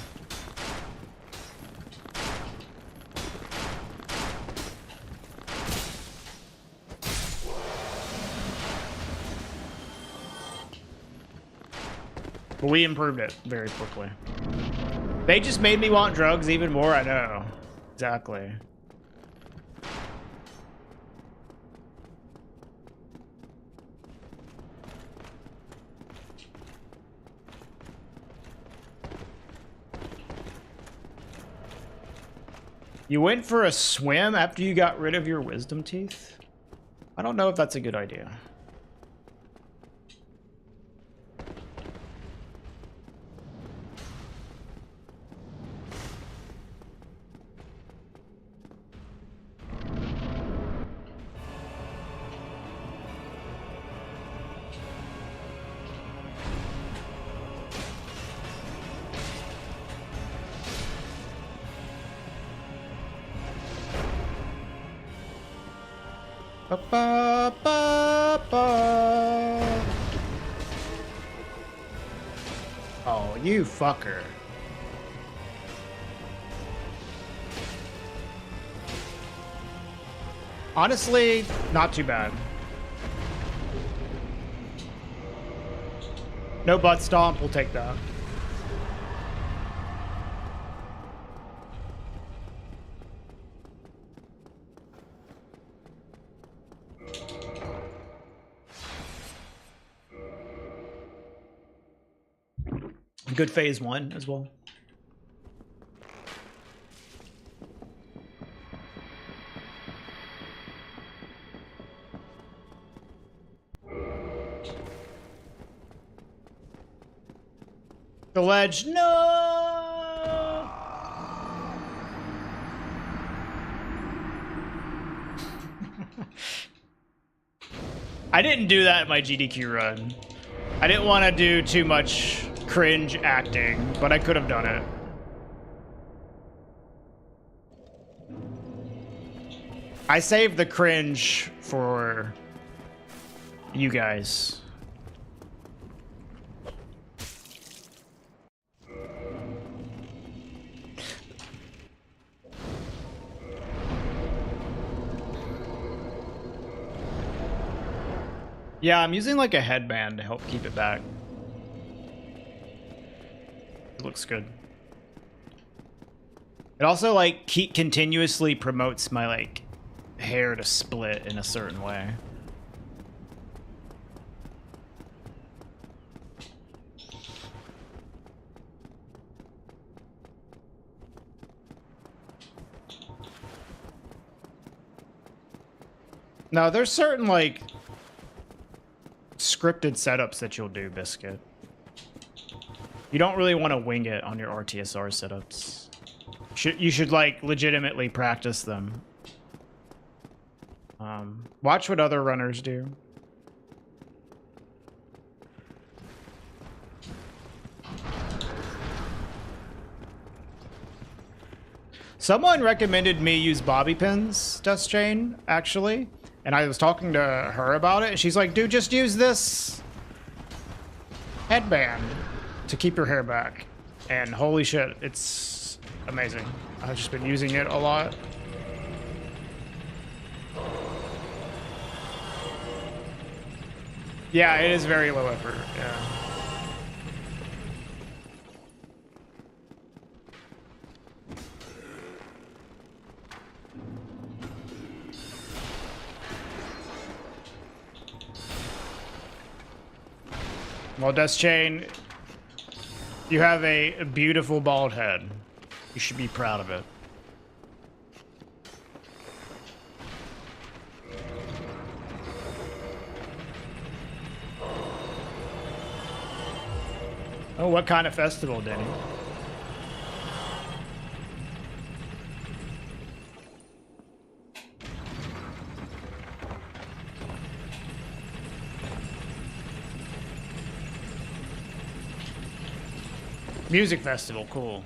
S1: But we improved it very quickly. They just made me want drugs even more, I know. Exactly. You went for a swim after you got rid of your wisdom teeth? I don't know if that's a good idea. Ba-ba-ba-ba. Oh, you fucker. Honestly, not too bad. No butt stomp, we'll take that. Good phase 1 as well. The ledge, no! I didn't do that in my GDQ run. I didn't want to do too much cringe acting, but I could have done it. I saved the cringe for you guys. Yeah, I'm using like a headband to help keep it back. It looks good. It also like continuously promotes my like hair to split in a certain way. No, there's certain like scripted setups that you'll do, Biscuit. You don't really want to wing it on your RTSR setups. You should like legitimately practice them. Watch what other runners do. Someone recommended me use bobby pins, Dust Chain, actually. And I was talking to her about it. And she's like, dude, just use this headband to keep your hair back. And holy shit, it's amazing. I've just been using it a lot. Yeah, it is very low effort, yeah. Well, Dust Chain, you have a beautiful bald head. You should be proud of it. Oh, what kind of festival, Denny? Music festival, cool.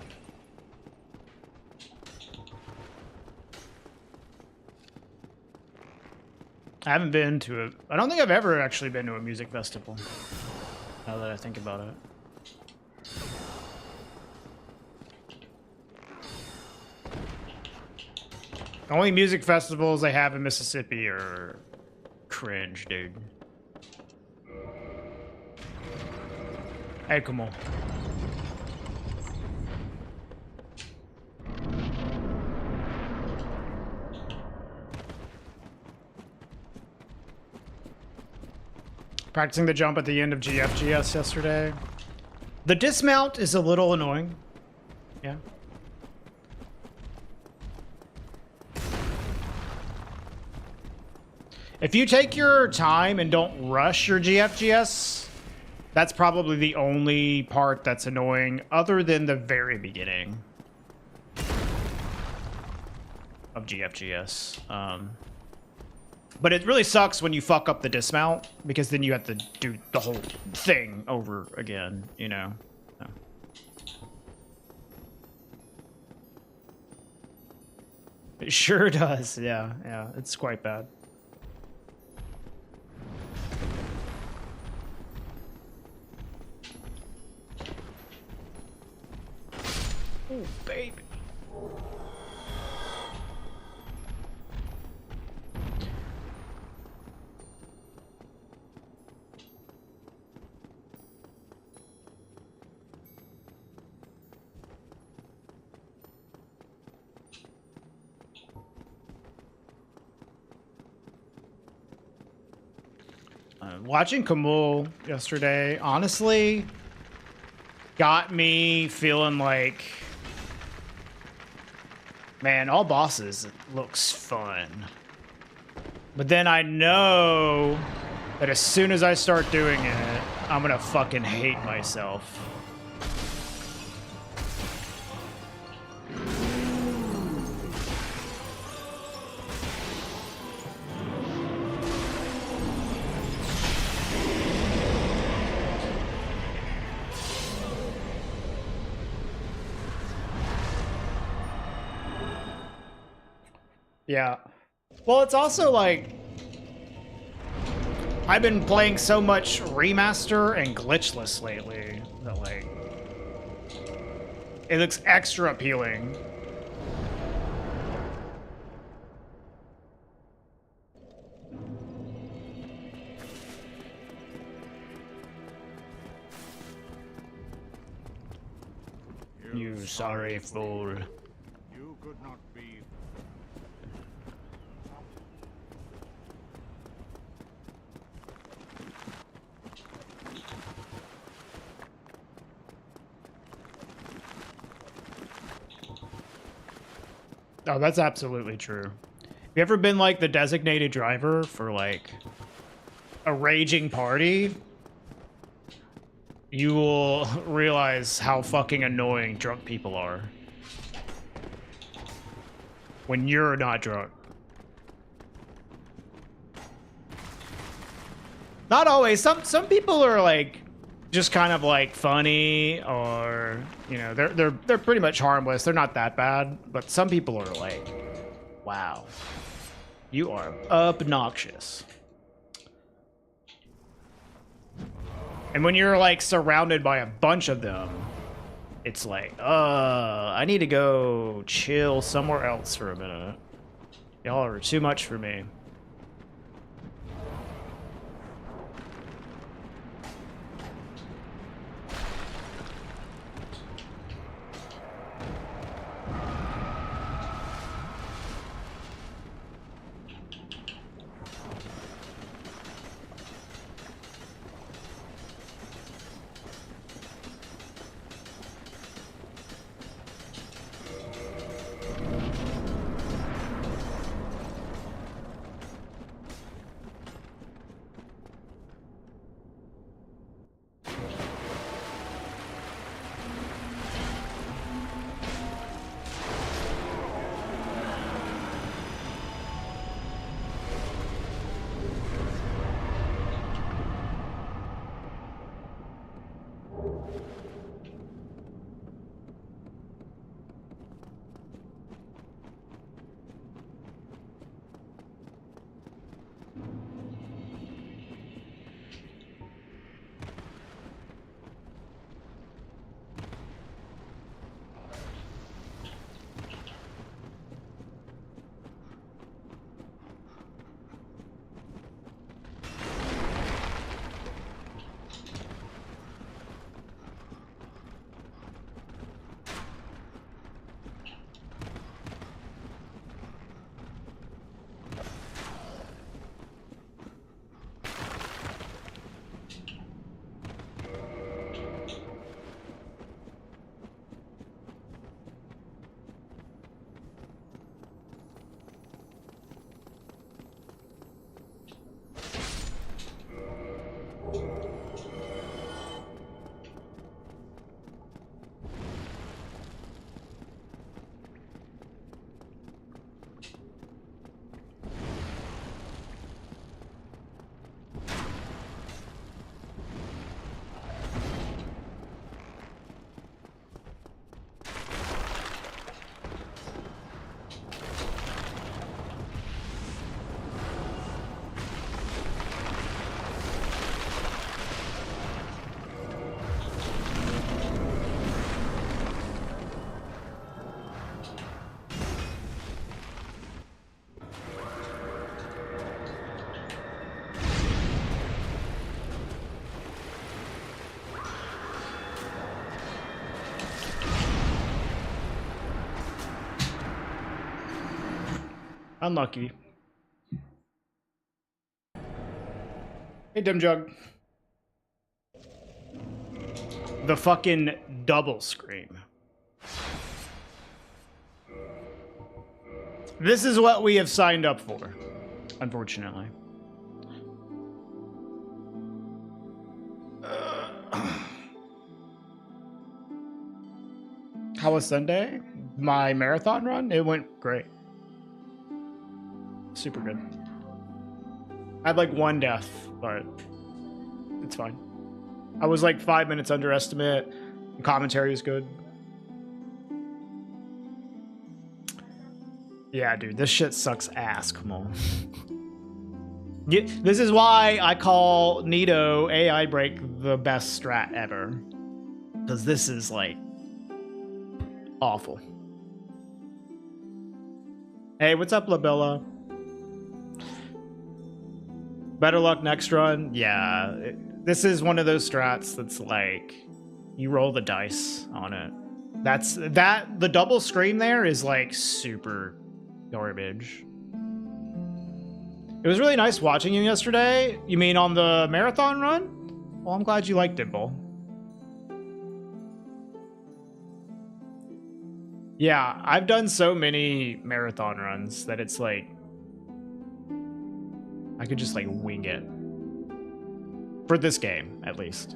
S1: I haven't been to I don't think I've ever actually been to a music festival, now that I think about it. The only music festivals they have in Mississippi are cringe, dude. Hey, come on. Practicing the jump at the end of GFGS yesterday. The dismount is a little annoying. Yeah. If you take your time and don't rush your GFGS, that's probably the only part that's annoying other than the very beginning of GFGS. But it really sucks when you fuck up the dismount, because then you have to do the whole thing over again, you know? So. It sure does, yeah, it's quite bad. Oh, baby. Watching Kamul yesterday, honestly, got me feeling like, man, all bosses looks fun. But then I know that as soon as I start doing it, I'm gonna fucking hate myself. Yeah. Well, it's also like, I've been playing so much remaster and glitchless lately that like, it looks extra appealing. You sorry fool.
S6: You could not be.
S1: Oh, that's absolutely true. Have you ever been like the designated driver for like a raging party? You will realize how fucking annoying drunk people are when you're not drunk. Not always. Some people are like just kind of like funny, or you know, they're pretty much harmless. They're not that bad, but some people are like, wow, you are obnoxious. And when you're like surrounded by a bunch of them, it's like, I need to go chill somewhere else for a minute. Y'all are too much for me. Unlucky. Hey, Dim Jug. The fucking double scream. This is what we have signed up for, unfortunately. How was Sunday? My marathon run? It went great. Super good. I had like 1 death, but it's fine. I was like 5 minutes under estimate. The commentary was good. Yeah, dude, this shit sucks ass. Come on. Yeah, this is why I call Nito AI Break the best strat ever. Because this is like awful. Hey, what's up, Labella? Better luck next run. Yeah, this is one of those strats that's like you roll the dice on it. The double scream there is like super garbage. It was really nice watching you yesterday. You mean on the marathon run? Well, I'm glad you liked it, Bull. Yeah, I've done so many marathon runs that it's like I could just like wing it. For this game, at least.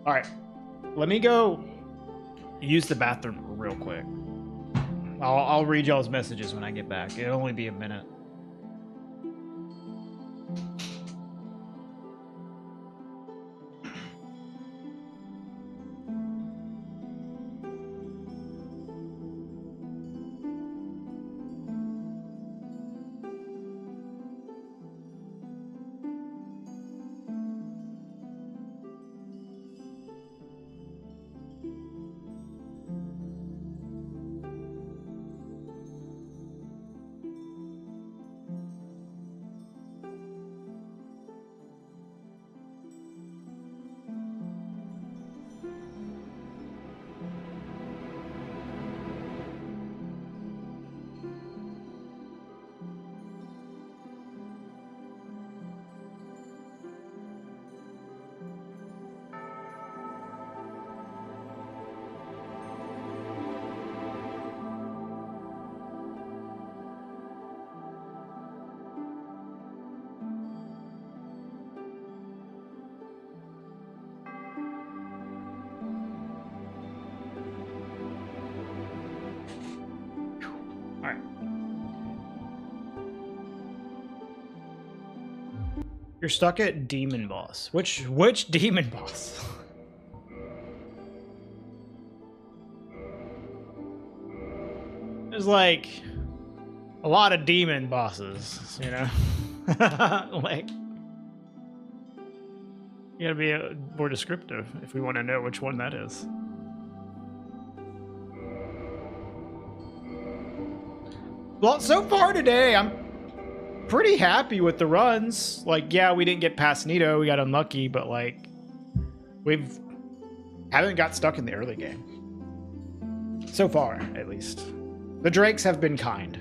S1: All right, let me go use the bathroom real quick. I'll read y'all's messages when I get back. It'll only be a minute. You're stuck at demon boss. Which demon boss? There's like a lot of demon bosses, you know? Like, you gotta be more descriptive if we want to know which one that is. Well, so far today, I'm pretty happy with the runs. Like, yeah, we didn't get past Nito. We got unlucky, but like, haven't got stuck in the early game. So far, at least. The Drakes have been kind.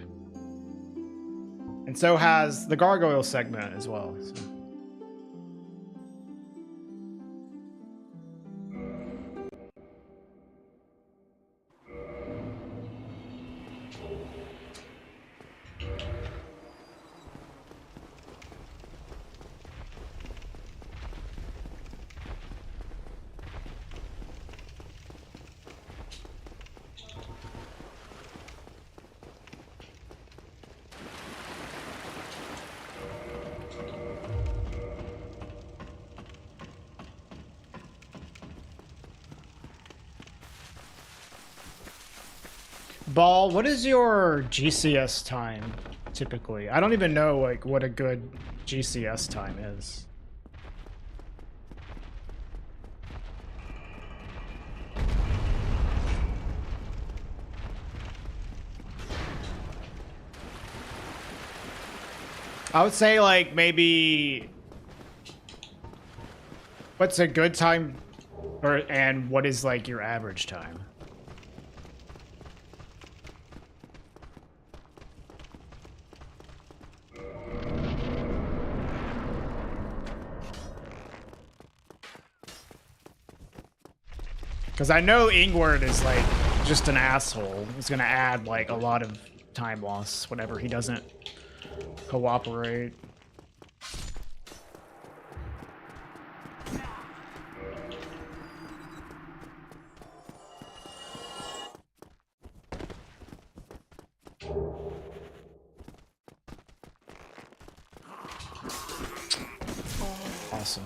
S1: And so has the Gargoyle segment as well. So. Ball, what is your GCS time typically? I don't even know like what a good GCS time is. I would say like maybe what's a good time and what is like your average time? Because I know Ingward is like just an asshole. He's gonna add like a lot of time loss whenever he doesn't cooperate. Awesome.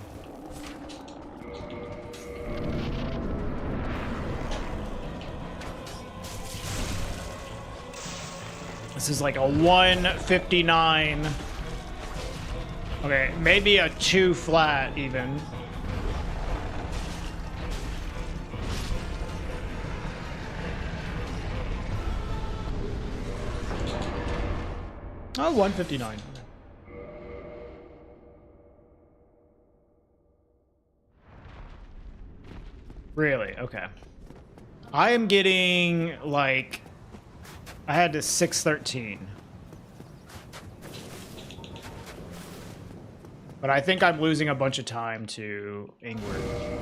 S1: This is like a 159. Okay, maybe a 2 flat even. Oh, 159. Really? Okay. I am getting like I had to 613. But I think I'm losing a bunch of time to Ingward.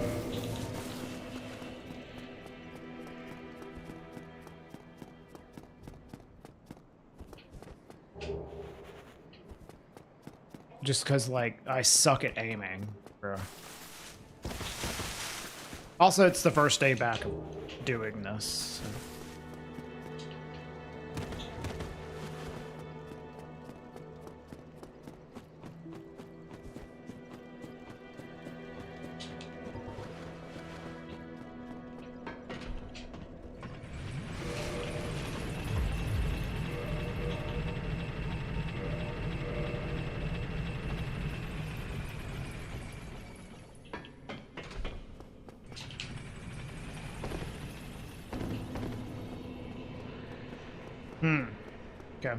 S1: Just because, like, I suck at aiming, bro. Also, it's the first day back of doing this. So. Okay.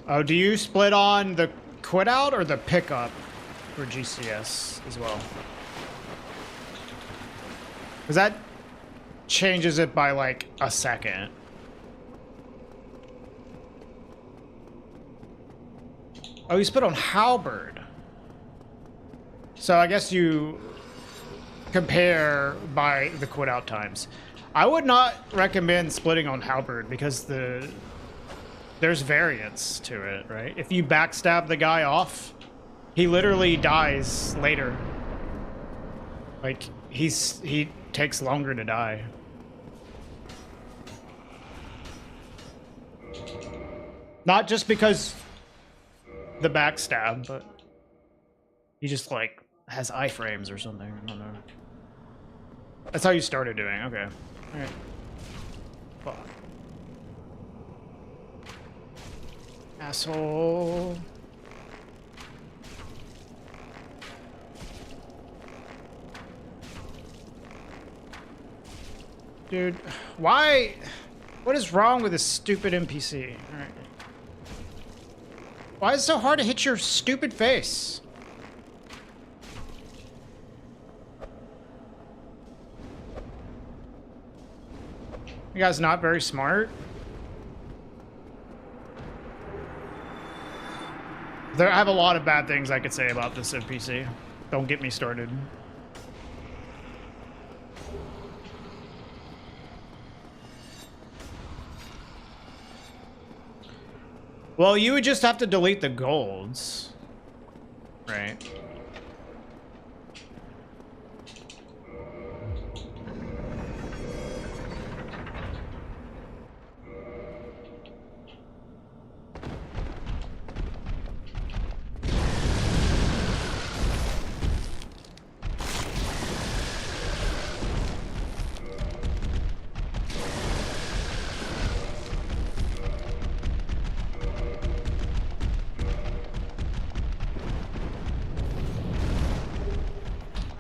S1: Oh, do you split on the quit out or the pickup for GCS as well? Because that changes it by like a second. Oh, you split on halberd. So I guess you compare by the quit out times. I would not recommend splitting on halberd because there's variance to it, right? If you backstab the guy off, he literally dies later. Like he takes longer to die. Not just because the backstab, but he just like has iframes or something. I don't know. That's how you started doing. Okay. All right. Fuck. Asshole. Dude, why? What is wrong with this stupid NPC? All right. Why is it so hard to hit your stupid face? You guys not very smart? I have a lot of bad things I could say about this NPC. Don't get me started. Well, you would just have to delete the golds, right?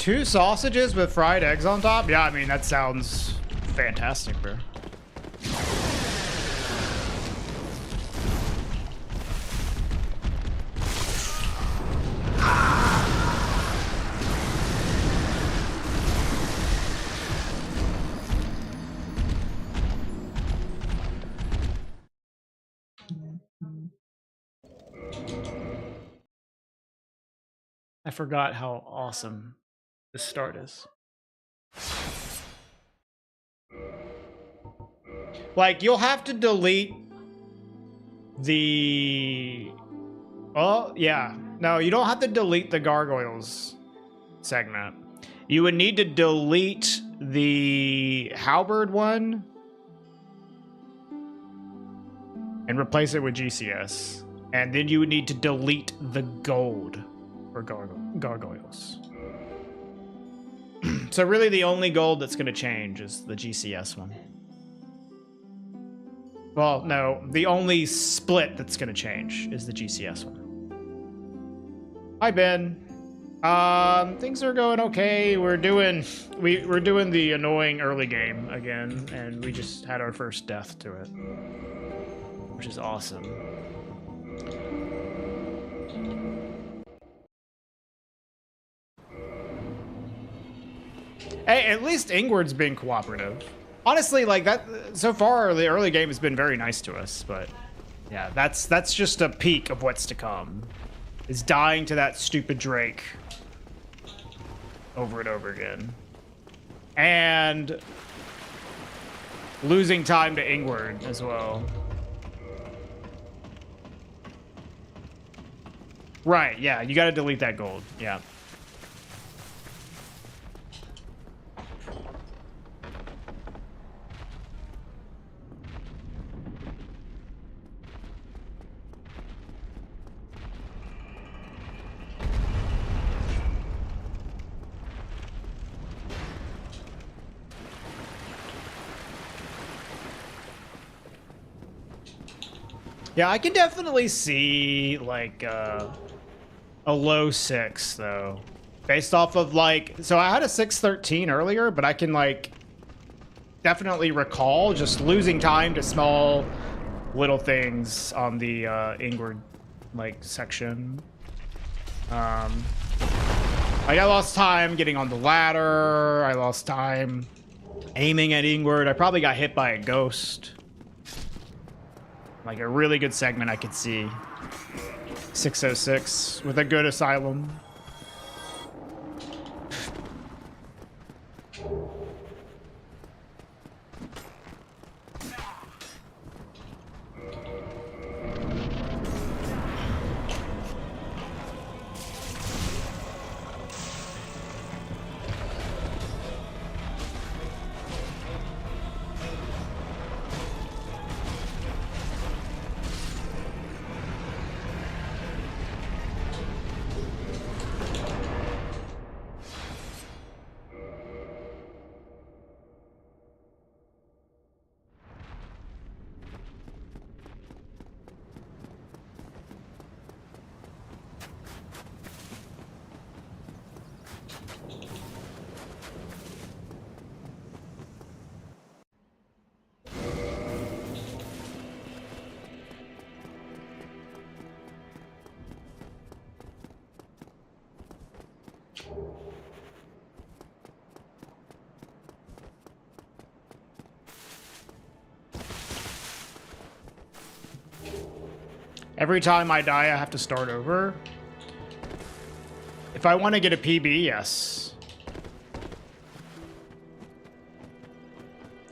S1: 2 sausages with fried eggs on top? Yeah, I mean, that sounds fantastic, bro. I forgot how awesome this start is. Like, you'll have to delete the... Oh, yeah. No, you don't have to delete the gargoyles segment. You would need to delete the halberd one and replace it with GCS. And then you would need to delete the gold for gargoyles. So really the only gold that's going to change is the GCS one. Well, no, the only split that's going to change is the GCS one. Hi, Ben. Things are going okay. We're doing the annoying early game again, and we just had our first death to it, which is awesome. Hey, at least Ingward's been cooperative. Honestly, like that, so far the early game has been very nice to us, but yeah, that's just a peek of what's to come. Is dying to that stupid Drake over and over again. And losing time to Ingward as well. Right, yeah, you gotta delete that gold, yeah. Yeah, I can definitely see, like, a low 6, though. Based off of, like... So I had a 613 earlier, but I can, like, definitely recall just losing time to small little things on the Ingward, like, section. Like, I lost time getting on the ladder. I lost time aiming at Ingward. I probably got hit by a ghost. Like a really good segment I could see. 606 with a good asylum. Every time I die, I have to start over. If I want to get a PB, yes.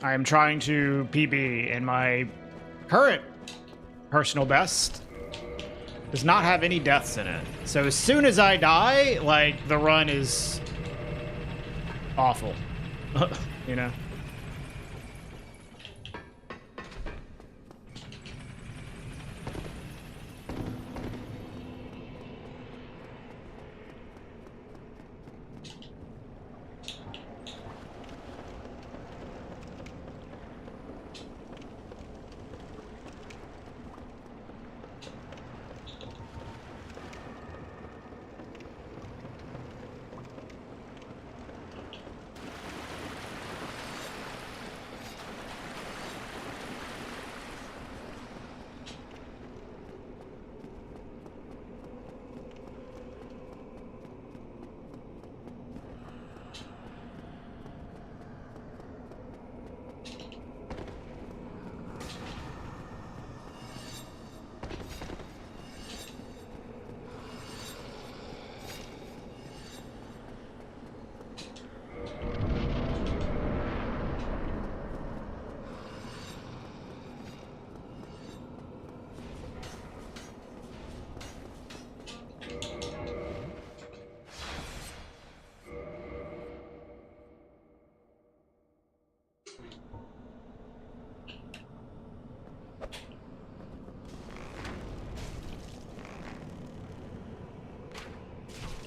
S1: I am trying to PB, and my current personal best does not have any deaths in it. So as soon as I die, like, the run is awful. You know?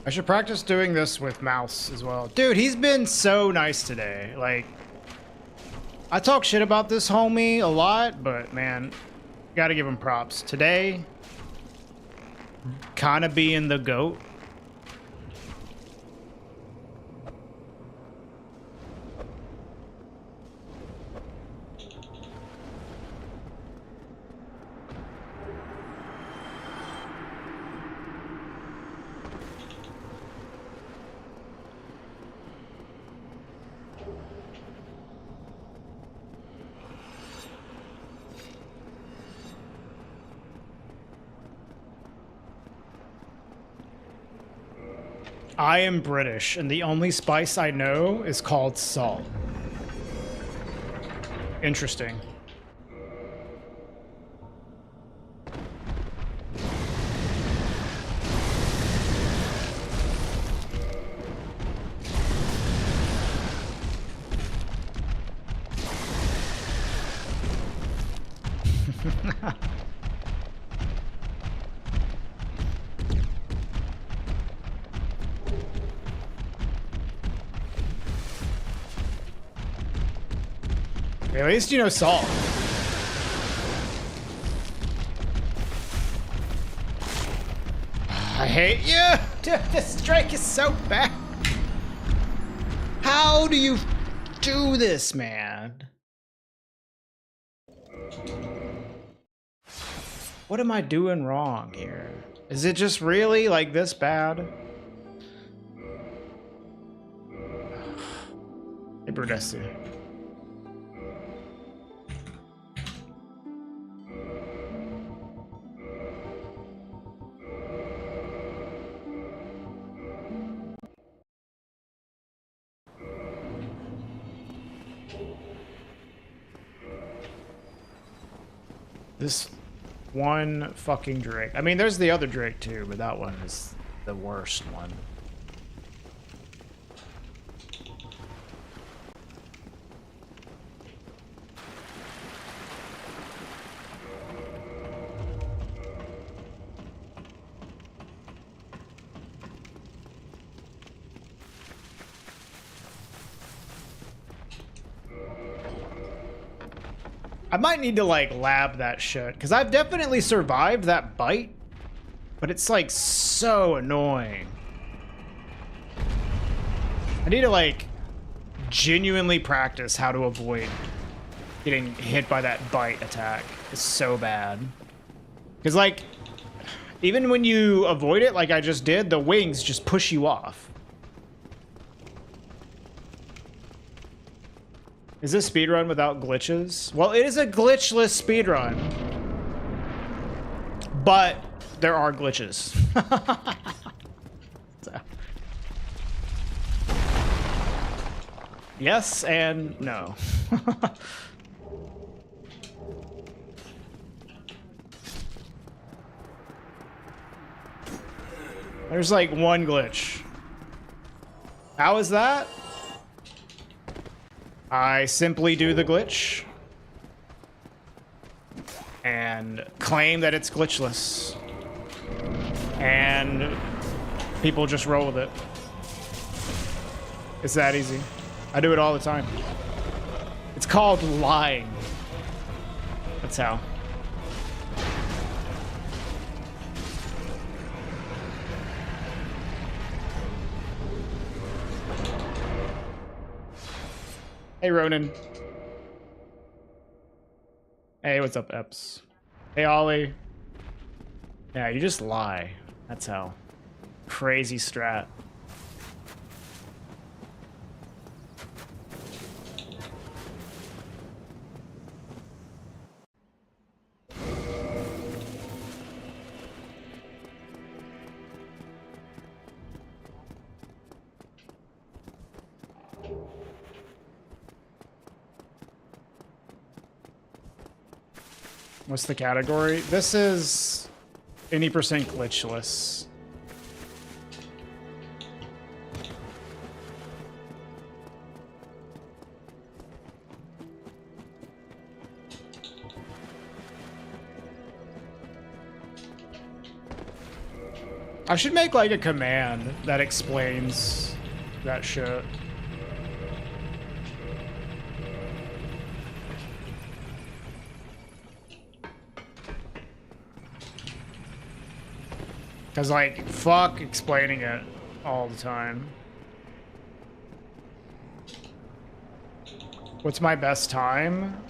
S1: I should practice doing this with mouse as well. Dude, he's been so nice today. Like, I talk shit about this homie a lot, but man, gotta give him props. Today, kind of being the GOAT. I am British, and the only spice I know is called salt. Interesting. At least you know salt. I hate you! Dude, this strike is so bad. How do you do this, man? What am I doing wrong here? Is it just really like this bad? Hey, Burdessi. This one fucking Drake. I mean, there's the other Drake too, but that one is the worst one. I might need to like lab that shit because I've definitely survived that bite, but it's like so annoying. I need to like genuinely practice how to avoid getting hit by that bite attack. It's so bad. Because like, even when you avoid it like I just did, the wings just push you off. Is this speedrun without glitches? Well, it is a glitchless speedrun. But there are glitches. So. Yes and no. There's like one glitch. How is that? I simply do the glitch and claim that it's glitchless, and people just roll with it. It's that easy. I do it all the time. It's called lying. That's how. Hey, Ronan. Hey, what's up, Eps? Hey, Ollie. Yeah, you just lie. That's how. Crazy strat. What's the category? This is any percent glitchless. I should make like a command that explains that shit. Cause like, fuck explaining it all the time. What's my best time?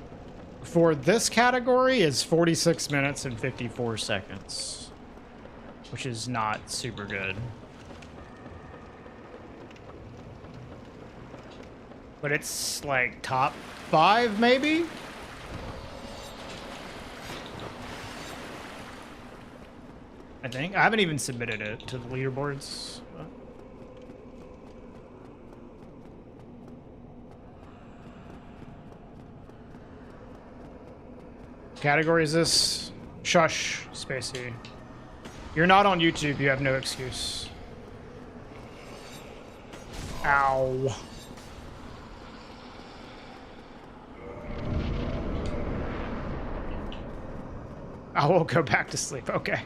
S1: For this category is 46 minutes and 54 seconds. Which is not super good. But it's like top 5 maybe? I think. I haven't even submitted it to the leaderboards. But... category is this? Shush, Spacey. You're not on YouTube, you have no excuse. Ow. I will go back to sleep, okay.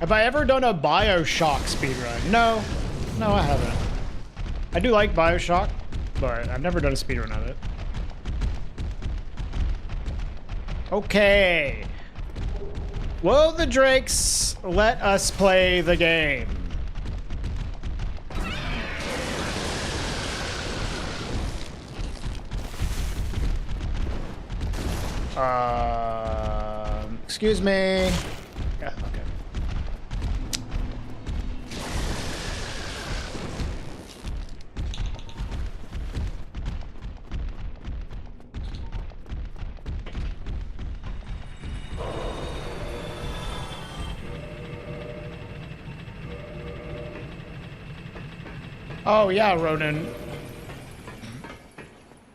S1: Have I ever done a BioShock speedrun? No. No, I haven't. I do like BioShock, but I've never done a speedrun of it. Okay. Will the Drakes let us play the game? Excuse me. Yeah, okay. Oh yeah, Ronan.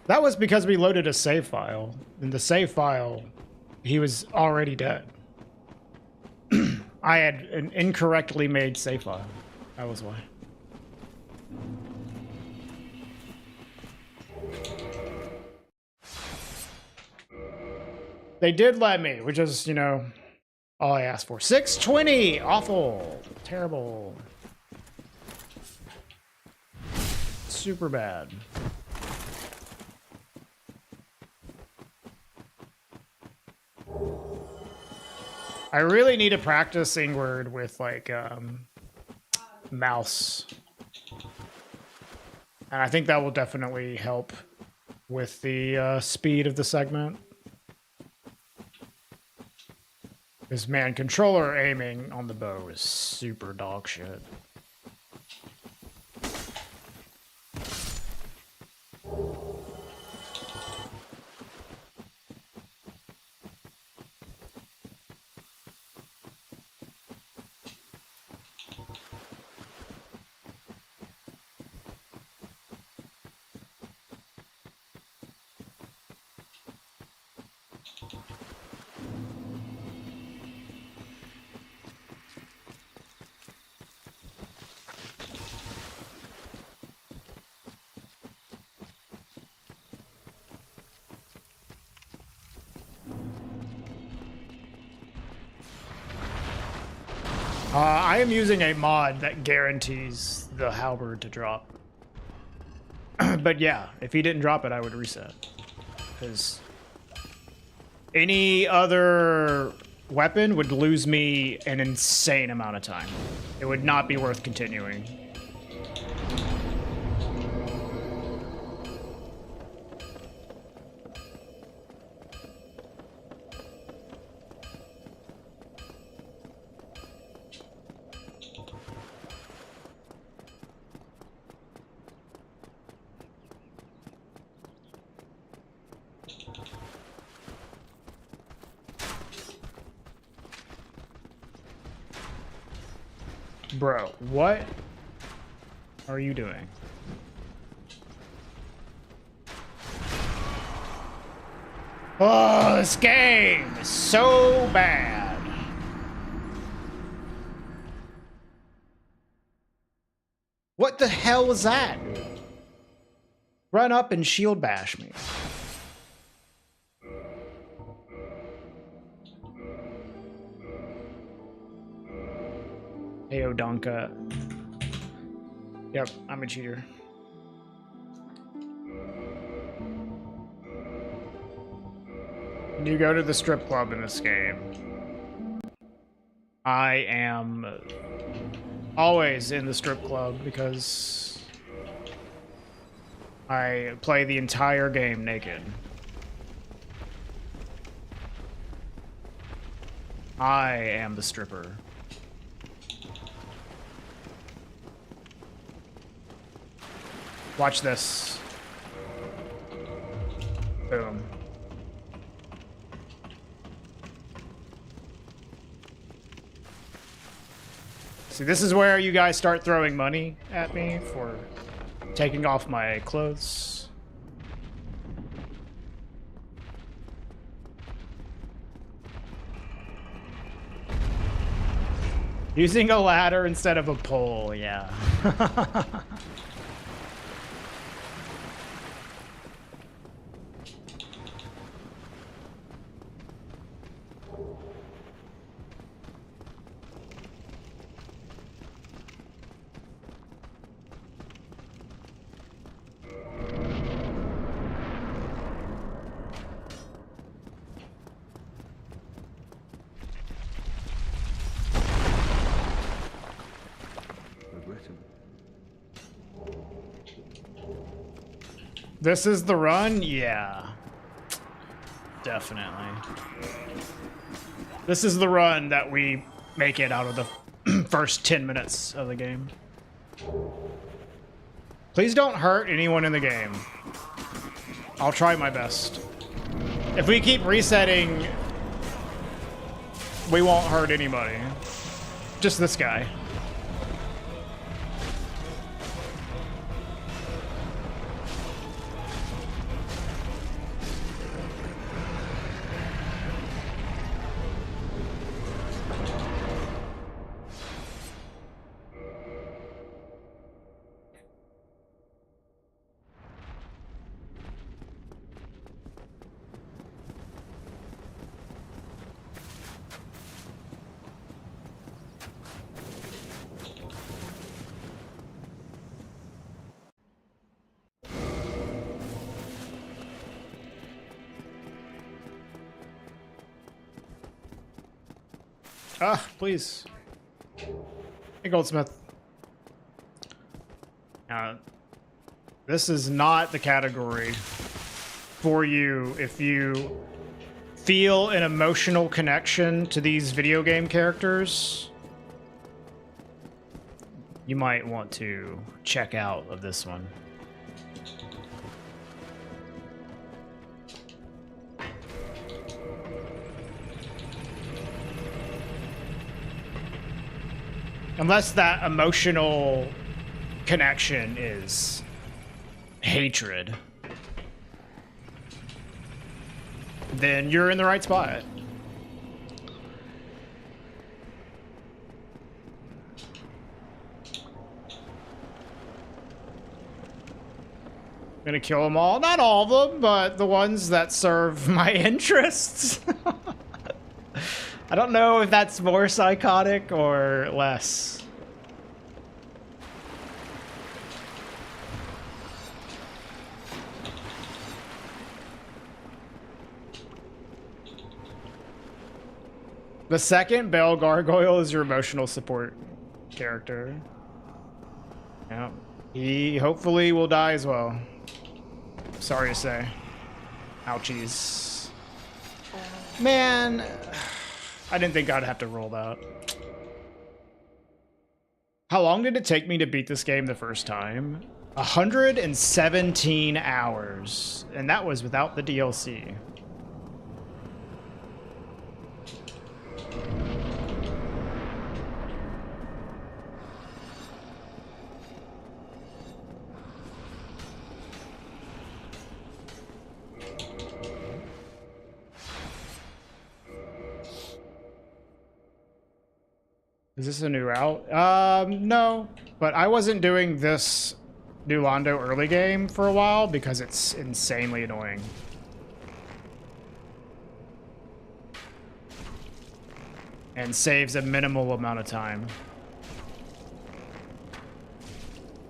S1: That was because we loaded a save file. In the save file, he was already dead. I had an incorrectly made save file. That was why. They did let me, which is, you know, all I asked for. 620! Awful. Terrible. Super bad. I really need to practice Ingward with like mouse. And I think that will definitely help with the speed of the segment. Because man, controller aiming on the bow is super dog shit. I am using a mod that guarantees the halberd to drop. But yeah, if he didn't drop it, I would reset. Because any other weapon would lose me an insane amount of time. It would not be worth continuing. Bro, what are you doing? Oh, this game is so bad. What the hell was that? Run up and shield bash me. Heyo, Donka. Yep, I'm a cheater. You go to the strip club in this game. I am always in the strip club because I play the entire game naked. I am the stripper. Watch this. Boom. See, this is where you guys start throwing money at me for taking off my clothes. Using a ladder instead of a pole, yeah. This is the run? Yeah. Definitely. This is the run that we make it out of the first 10 minutes of the game. Please don't hurt anyone in the game. I'll try my best. If we keep resetting, we won't hurt anybody. Just this guy. Ah, please. Hey, Goldsmith. This is not the category for you if you feel an emotional connection to these video game characters. You might want to check out of this one. Unless that emotional connection is hatred, then you're in the right spot. I'm gonna kill them all. Not all of them, but the ones that serve my interests. I don't know if that's more psychotic or less. The second Bell Gargoyle is your emotional support character. Yeah. He hopefully will die as well. Sorry to say. Ouchies. Man, I didn't think I'd have to roll that. How long did it take me to beat this game the first time? 117 hours. And that was without the DLC. Is this a new route? No, but I wasn't doing this New Londo early game for a while because it's insanely annoying. And saves a minimal amount of time.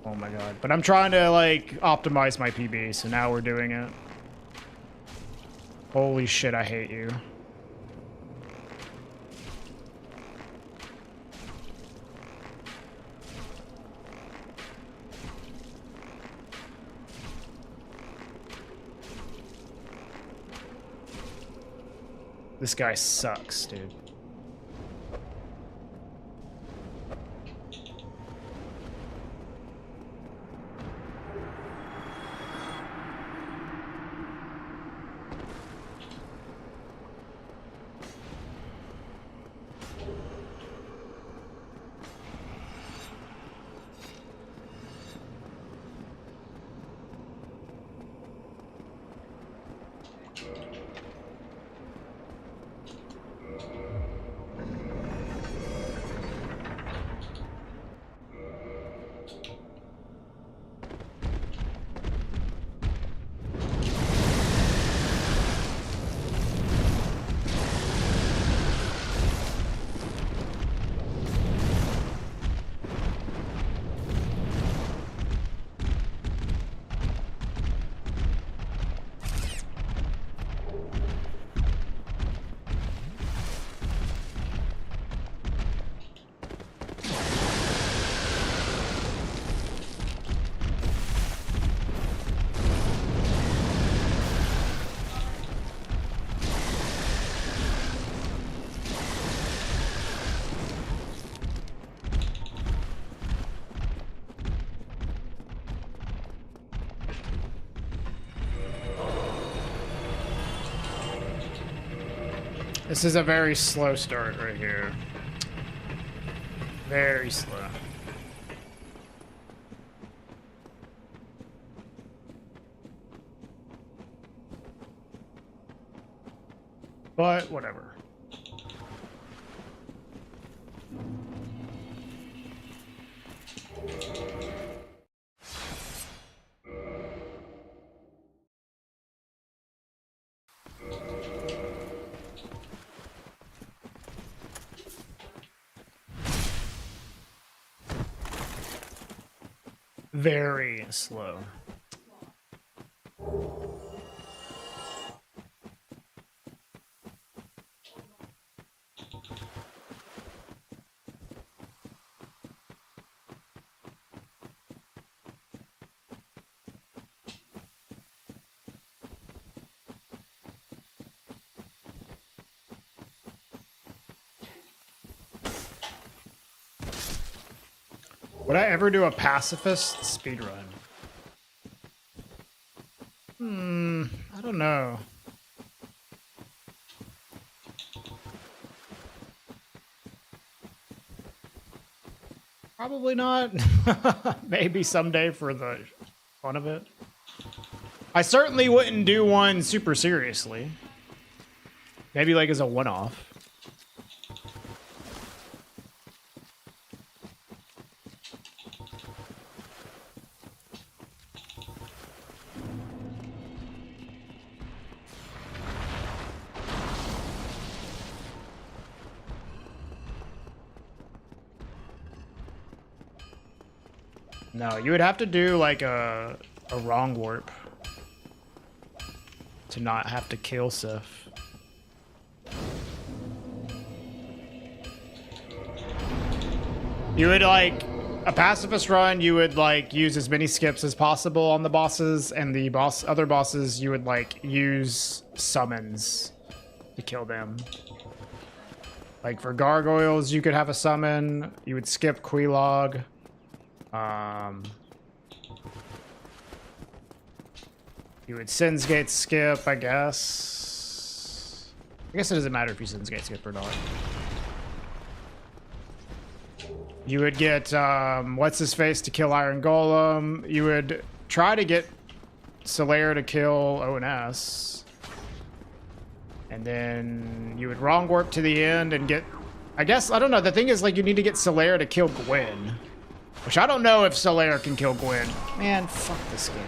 S1: Oh my god. But I'm trying to, like, optimize my PB, so now we're doing it. Holy shit, I hate you. This guy sucks, dude. This is a very slow start right here. Very slow. But whatever. Very slow. Would I ever do a pacifist speedrun? I don't know. Probably not. Maybe someday for the fun of it. I certainly wouldn't do one super seriously. Maybe like as a one-off. No, you would have to do like a wrong warp to not have to kill Sif. You would like a pacifist run, you would like use as many skips as possible on the bosses, and the other bosses you would like use summons to kill them. Like for gargoyles, you could have a summon. You would skip Quilog. You would Sin's Gate skip, I guess. I guess it doesn't matter if you Sin's Gate skip or not. You would get what's his face to kill Iron Golem. You would try to get Solaire to kill ONS. And then you would wrong warp to the end and get, I guess, I don't know. The thing is, like, you need to get Solaire to kill Gwen. Which I don't know if Solaire can kill Gwen. Man, fuck this game.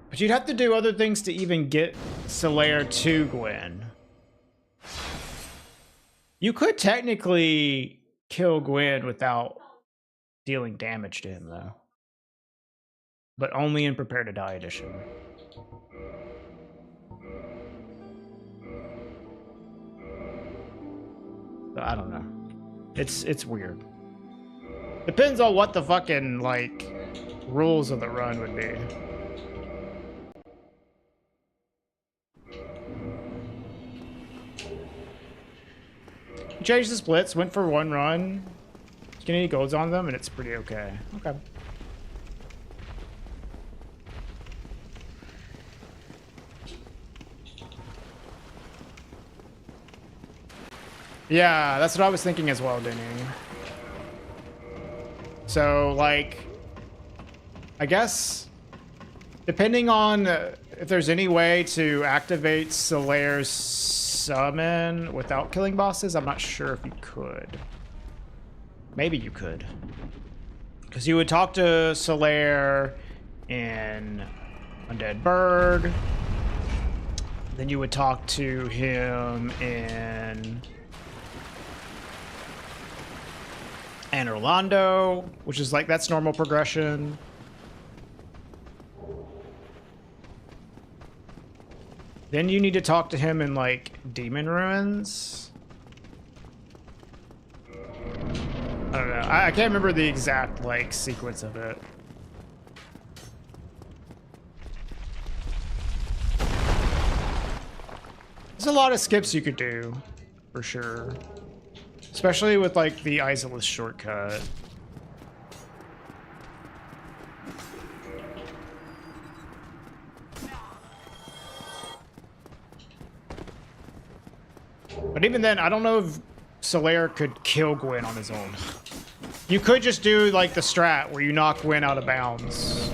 S1: But you'd have to do other things to even get Solaire to Gwen. You could technically kill Gwen without dealing damage to him, though. But only in Prepare to Die edition. So I don't know. It's weird. Depends on what the fucking, like, rules of the run would be. Changed the splits, went for one run. Get any golds on them, and it's pretty okay. Okay. Yeah, that's what I was thinking as well, Denny. So, like, I guess, depending on if there's any way to activate Solaire's summon without killing bosses, I'm not sure if you could. Maybe you could. Because you would talk to Solaire in Undead Burg. Then you would talk to him in Anne Orlando, which is like, that's normal progression. Then you need to talk to him in like Demon Ruins. I don't know. I can't remember the exact like sequence of it. There's a lot of skips you could do, for sure. Especially with like the Isolus shortcut. But even then, I don't know if Solaire could kill Gwen on his own. You could just do like the strat where you knock Gwen out of bounds.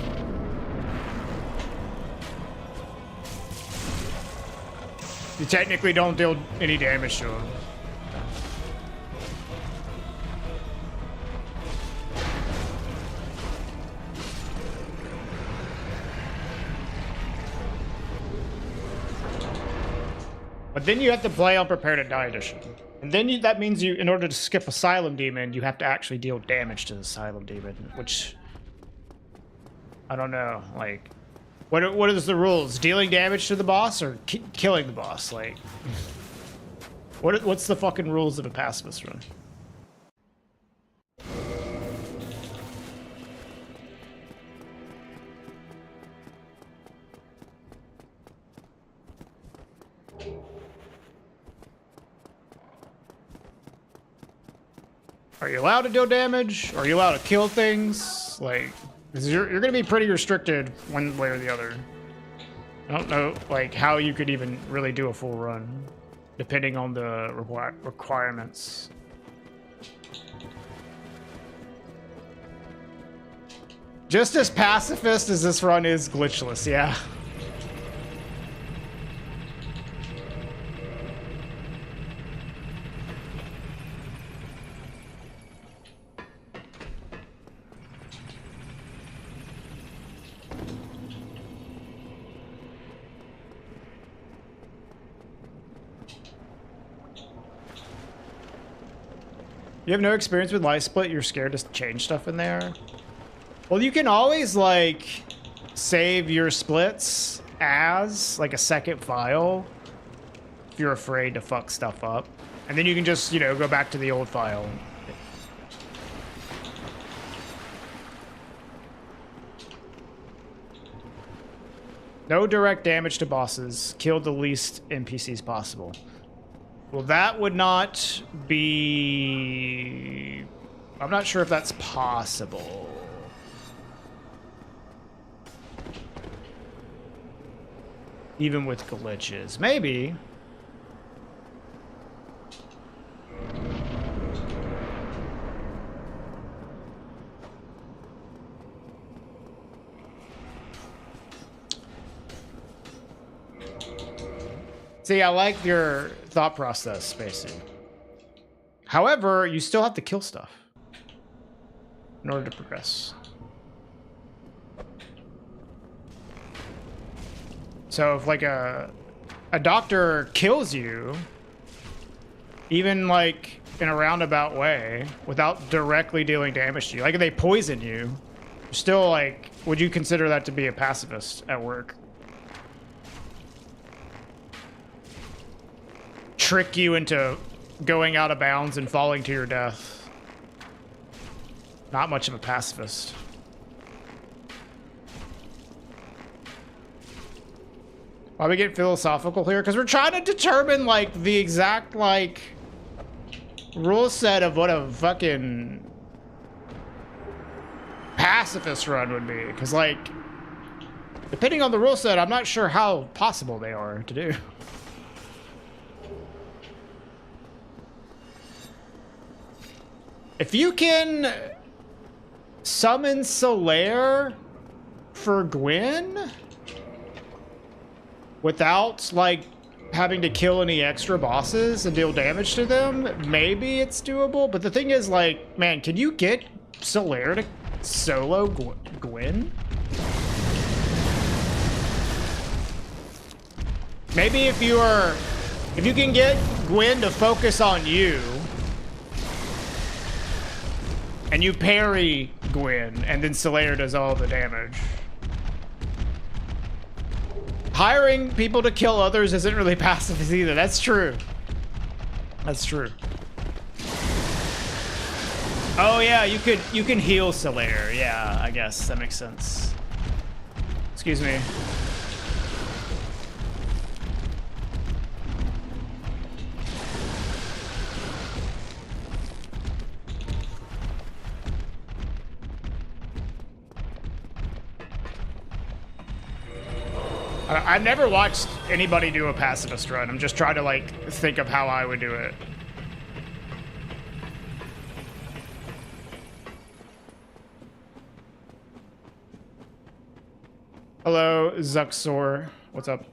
S1: You technically don't deal any damage to him. But then you have to play on Prepare to Die edition. And then that means you, in order to skip Asylum Demon, you have to actually deal damage to the Asylum Demon, which I don't know. Like, what is the rules? Dealing damage to the boss or killing the boss? Like, what's the fucking rules of a pacifist run? Are you allowed to deal damage? Are you allowed to kill things? Like, 'cause you're gonna be pretty restricted one way or the other. I don't know, like, how you could even really do a full run, depending on the requirements. Just as pacifist as this run is glitchless, yeah. You have no experience with life split, you're scared to change stuff in there? Well, you can always, like, save your splits as, like, a second file if you're afraid to fuck stuff up. And then you can just, you know, go back to the old file. No direct damage to bosses. Kill the least NPCs possible. Well, that would not be... I'm not sure if that's possible. Even with glitches. Maybe. See, I like your thought process, Spacey. However, you still have to kill stuff in order to progress. So if like a doctor kills you, even like in a roundabout way, without directly dealing damage to you, like if they poison you, you're still like, would you consider that to be a pacifist at work? Trick you into going out of bounds and falling to your death. Not much of a pacifist. Why we get philosophical here? Because we're trying to determine like the exact like rule set of what a fucking pacifist run would be. Because like, depending on the rule set, I'm not sure how possible they are to do. If you can summon Solaire for Gwen without like having to kill any extra bosses and deal damage to them, maybe it's doable. But the thing is, like, man, can you get Solaire to solo Gwen? Maybe if you can get Gwen to focus on you, and you parry Gwen, and then Solaire does all the damage. Hiring people to kill others isn't really pacifist either. That's true. That's true. Oh yeah, you can heal Solaire. Yeah, I guess that makes sense. Excuse me. I've never watched anybody do a pacifist run. I'm just trying to like think of how I would do it. Hello, Zuxor. What's up?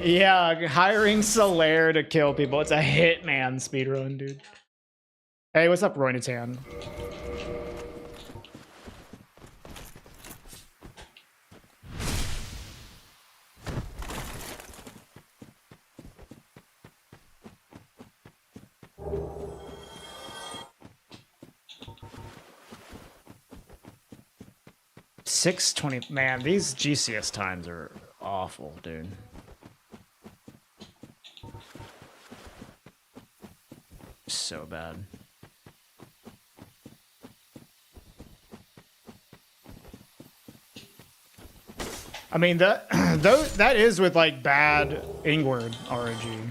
S1: Yeah, hiring Solaire to kill people. It's a hitman speedrun, dude. Hey, what's up, Roy Natan? $6:20. Man, these GCS times are awful, dude. So bad. I mean, that is with like bad Ingward RNG.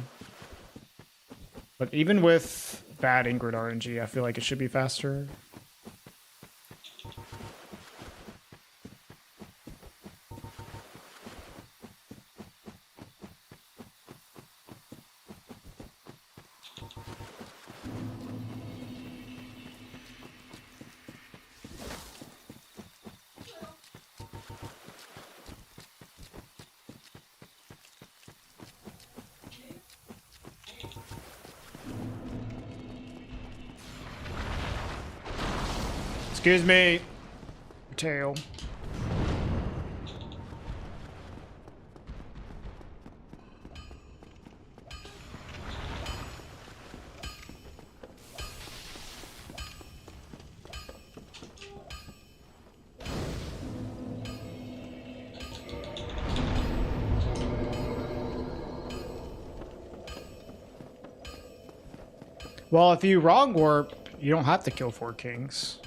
S1: But even with bad Ingward RNG, I feel like it should be faster. Excuse me. Tail. Well, if you wrong warp, you don't have to kill 4 kings.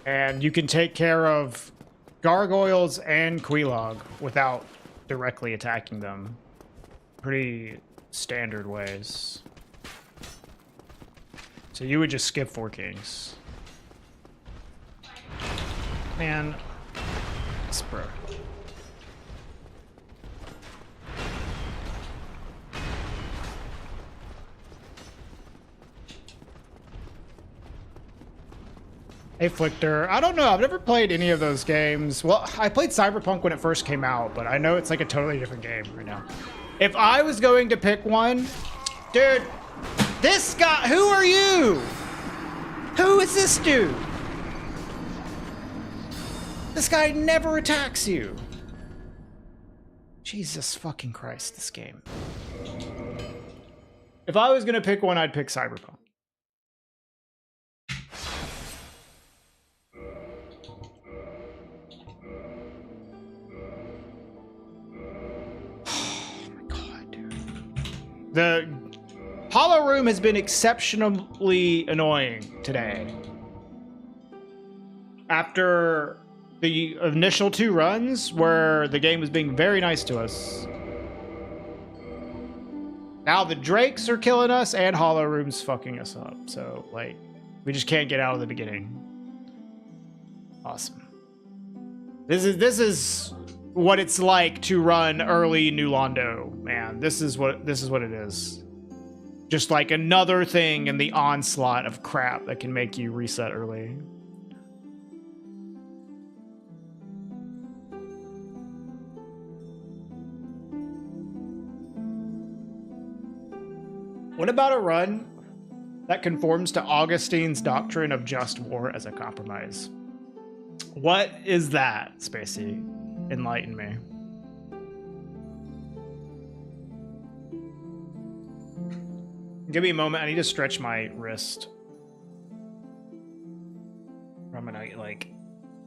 S1: And you can take care of gargoyles and Quelaag without directly attacking them. Pretty standard ways. So you would just skip 4 kings. Man, this bro. Hey, Flichter. I don't know. I've never played any of those games. Well, I played Cyberpunk when it first came out, but I know it's like a totally different game right now. If I was going to pick one, dude, this guy, who are you? Who is this dude? This guy never attacks you. Jesus fucking Christ, this game. If I was going to pick one, I'd pick Cyberpunk. The Hollow Room has been exceptionally annoying today. After the initial 2 runs where the game was being very nice to us. Now the Drakes are killing us and Hollow Room's fucking us up. So, like, we just can't get out of the beginning. Awesome. This is what it's like to run early New Londo, man. This is what it is. Just like another thing in the onslaught of crap that can make you reset early. What about a run that conforms to Augustine's doctrine of just war as a compromise? What is that, Spacey? Enlighten me. Give me a moment. I need to stretch my wrist. I'm gonna, like,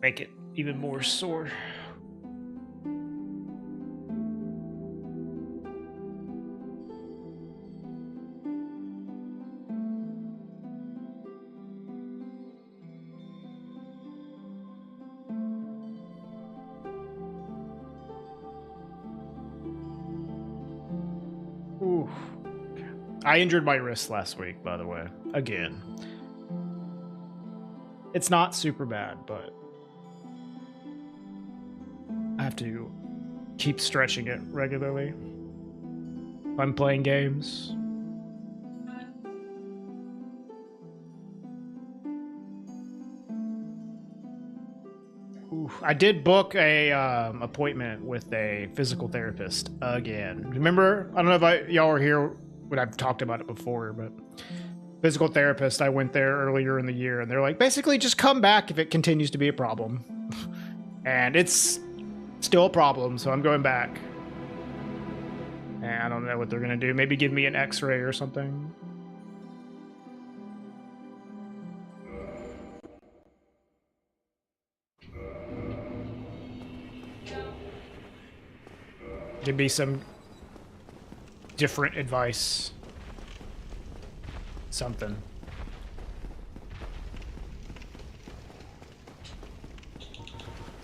S1: make it even more sore. I injured my wrist last week, by the way. Again. It's not super bad, but I have to keep stretching it regularly if I'm playing games. I did book a appointment with a physical therapist again. Remember? I don't know if y'all were here when I've talked about it before, but physical therapist, I went there earlier in the year, and they're like, basically just come back if it continues to be a problem. And it's still a problem, so I'm going back. And I don't know what they're gonna do. Maybe give me an x-ray or something. Give me some different advice. Something.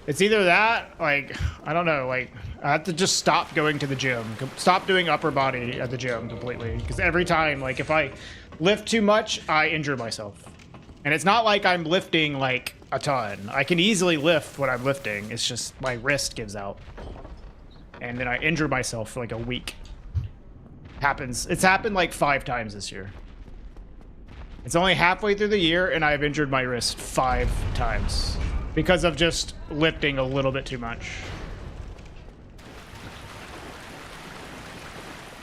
S1: It's either that, like, I don't know, like, I have to just stop going to the gym. Stop doing upper body at the gym completely. Because every time, like, if I lift too much, I injure myself. And it's not like I'm lifting, like, a ton. I can easily lift what I'm lifting. It's just my wrist gives out. And then I injure myself for, like, a week. It's happened like 5 times this year. It's only halfway through the year and I've injured my wrist 5 times because of just lifting a little bit too much.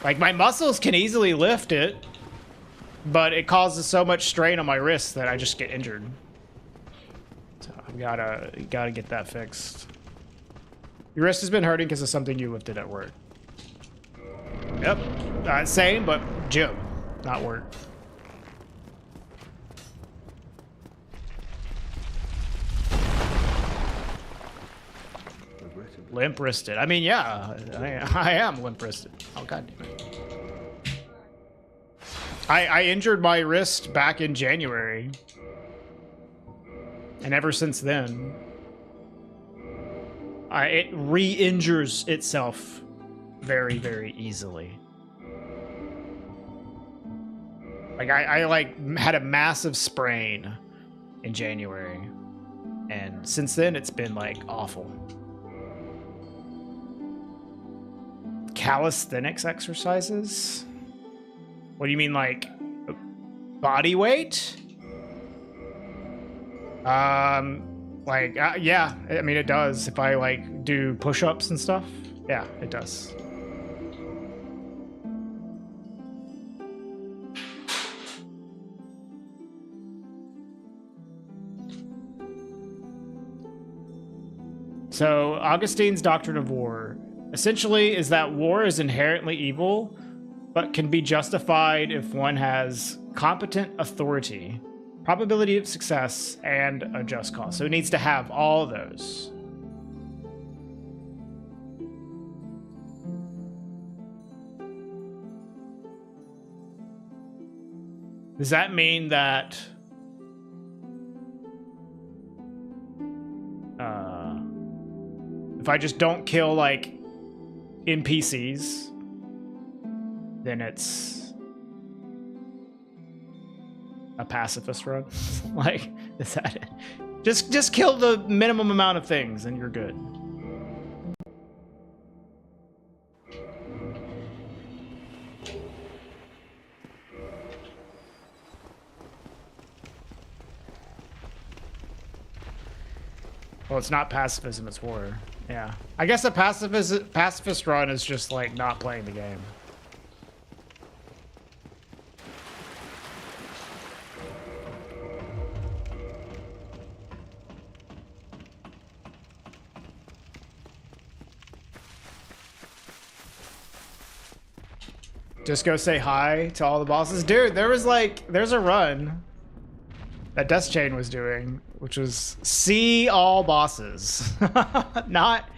S1: Like, my muscles can easily lift it, but it causes so much strain on my wrist that I just get injured. So I've gotta get that fixed. Your wrist has been hurting because of something you lifted at work. Yep. Same, but gym, not work. Limp-wristed. I mean, yeah, I am limp-wristed. Oh, god damn it. I injured my wrist back in January. And ever since then, it re-injures itself very, very easily. Like, I like had a massive sprain in January. And since then, it's been, like, awful. Calisthenics exercises? What do you mean, like, body weight? Yeah, I mean, it does. If I, like, do push-ups and stuff, yeah, it does. So, Augustine's doctrine of war essentially is that war is inherently evil, but can be justified if one has competent authority, probability of success, and a just cause. So it needs to have all those. Does that mean that if I just don't kill, like, NPCs, then it's a pacifist run? Like, is that it? Just kill the minimum amount of things and you're good. Well, it's not pacifism, it's war. Yeah. I guess a pacifist run is just, like, not playing the game. Just go say hi to all the bosses. Dude, there's a run that Death Chain was doing, which was see all bosses. not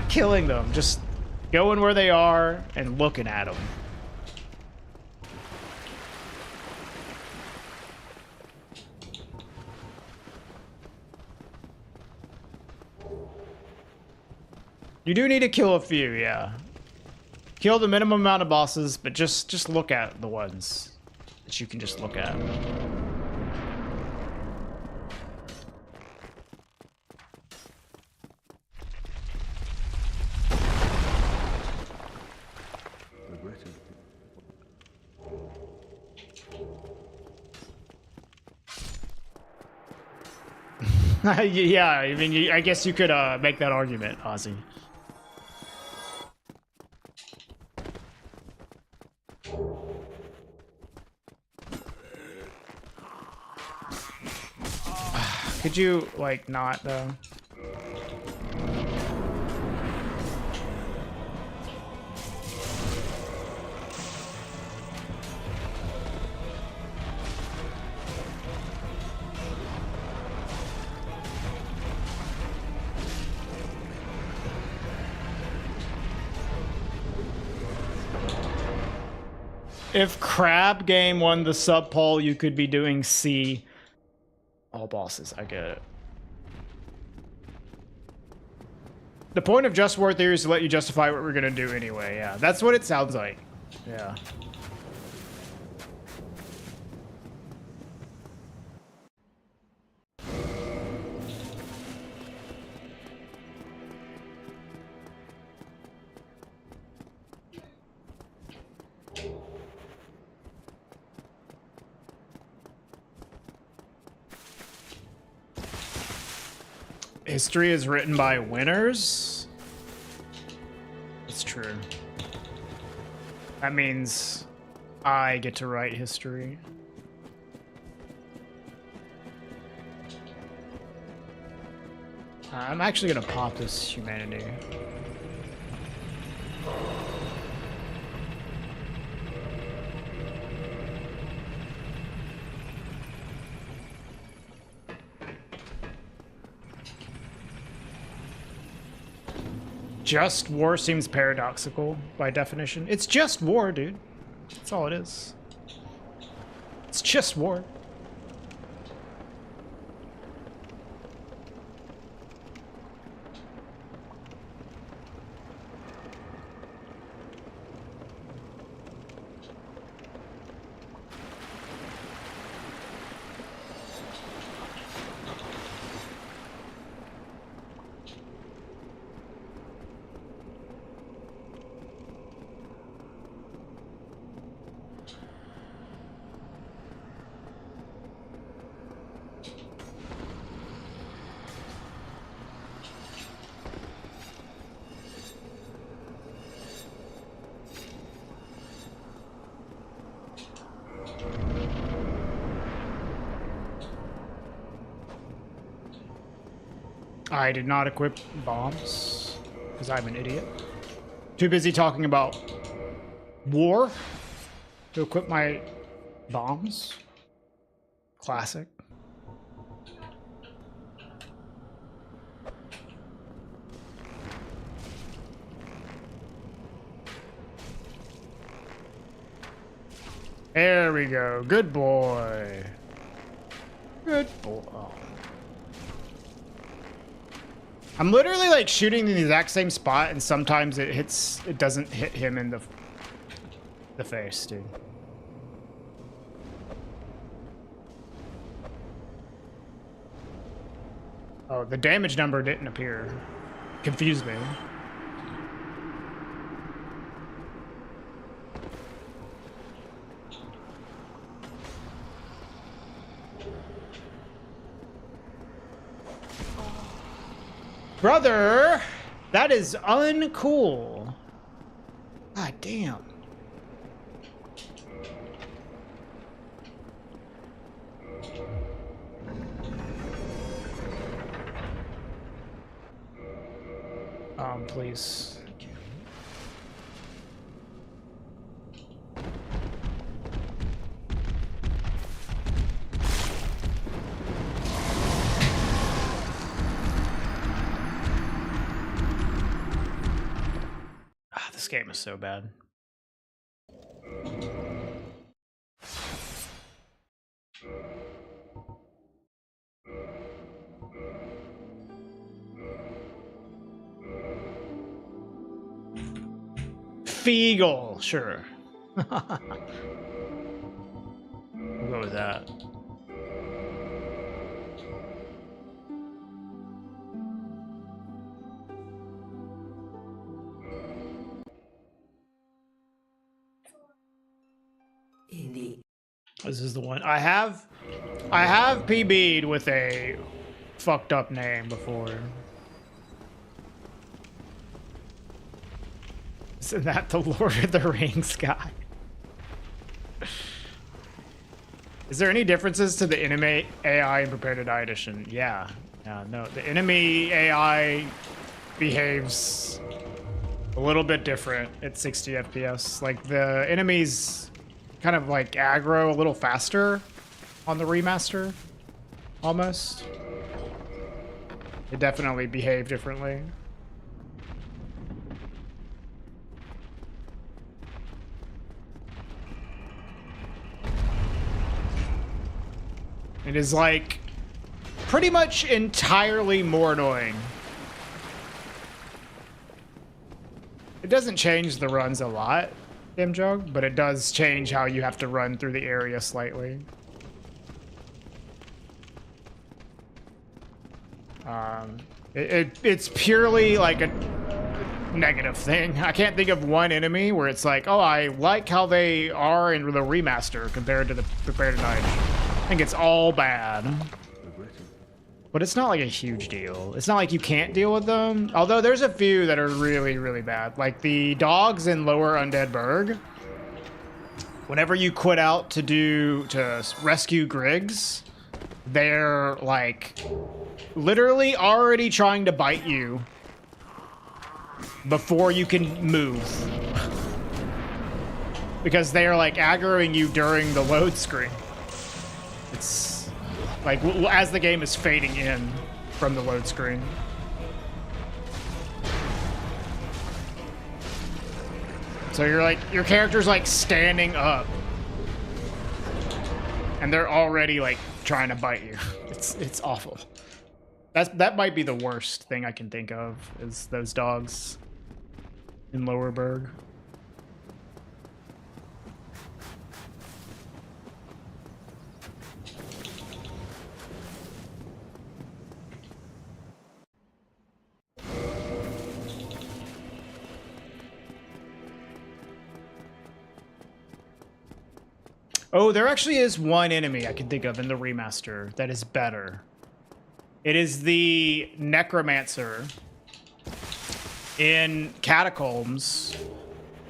S1: killing them, just going where they are and looking at them. You do need to kill a few, yeah. Kill the minimum amount of bosses, but just look at the ones that you can just look at. Yeah, I mean, I guess you could make that argument, Ozzy. Could you, like, not, though? If Crab Game won the sub poll, you could be doing C. All bosses, I get it. The point of Just War Theory is to let you justify what we're gonna do anyway, yeah. That's what it sounds like. Yeah. History is written by winners? It's true. That means I get to write history. I'm actually gonna pop this humanity. Just war seems paradoxical by definition. It's just war, dude. That's all it is. just war. I did not equip bombs because I'm an idiot. Too busy talking about war to equip my bombs. Classic. There we go. Good boy. Good boy. Oh. I'm literally like shooting in the exact same spot, and sometimes it doesn't hit him in the face, dude. Oh, the damage number didn't appear. Confused me. Brother, that is uncool. God damn. Please. This game is so bad. Feagle, sure. We'll go with that. This is the one. I have PB'd with a fucked up name before. Isn't that the Lord of the Rings guy? Is there any differences to the enemy AI in Prepare to Die edition? Yeah. No, the enemy AI behaves a little bit different at 60 FPS. Like the enemies kind of like aggro a little faster on the remaster, almost. They definitely behave differently. It is like pretty much entirely more annoying. It doesn't change the runs a lot, Jug, but it does change how you have to run through the area slightly. It's purely like a negative thing. I can't think of one enemy where it's like, oh, I like how they are in the remaster compared to the Prepare to Die. I think it's all bad. But it's not like a huge deal. It's not like you can't deal with them. Although there's a few that are really, really bad. Like the dogs in Lower Undead Burg. Whenever you quit out to rescue Griggs, they're like literally already trying to bite you before you can move. Because they're like aggroing you during the load screen. It's like as the game is fading in from the load screen. So you're like, your character's like standing up and they're already like trying to bite you. It's awful. That might be the worst thing I can think of, is those dogs in Lower Berg. Oh, there actually is one enemy I can think of in the remaster that is better. It is the Necromancer in Catacombs.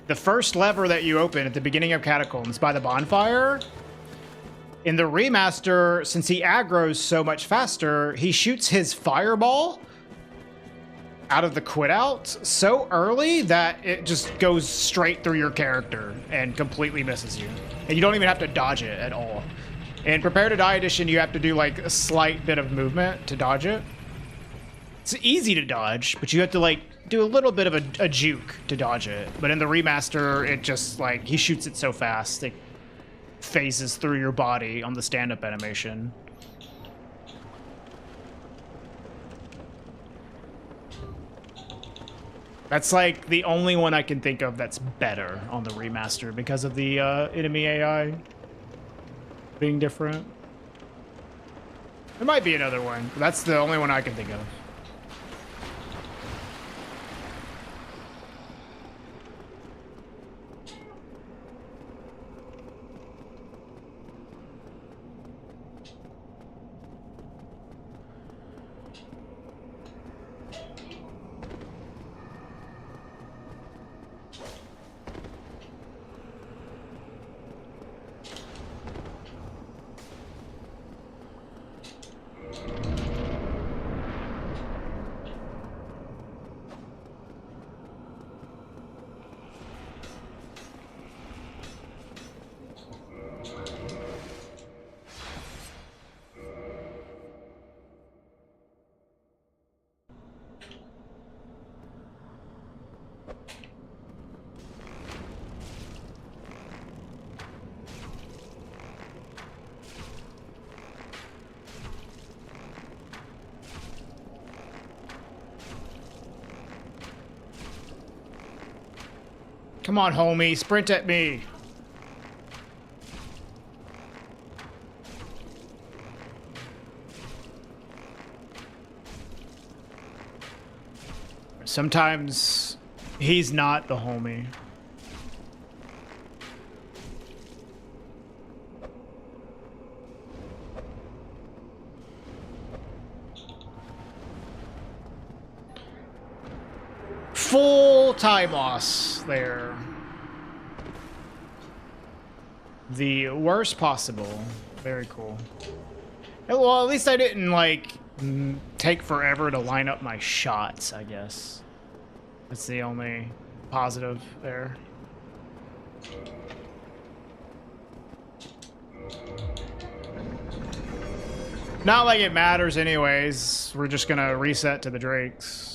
S1: The first lever that you open at the beginning of Catacombs by the bonfire. In the remaster, since he aggroes so much faster, he shoots his fireball out of the quit out so early that it just goes straight through your character and completely misses you. And you don't even have to dodge it at all. In Prepare to Die edition, you have to do like a slight bit of movement to dodge it. It's easy to dodge, but you have to like do a little bit of a juke to dodge it. But in the remaster, it just like, he shoots it so fast, it phases through your body on the stand-up animation. That's like the only one I can think of that's better on the remaster because of the enemy AI being different. There might be another one, but that's the only one I can think of. Come on, homie, sprint at me. Sometimes he's not the homie. Full time loss there. The worst possible. Very cool. Well, at least I didn't like take forever to line up my shots, I guess. That's the only positive there. Not like it matters anyways. We're just gonna reset to the Drakes.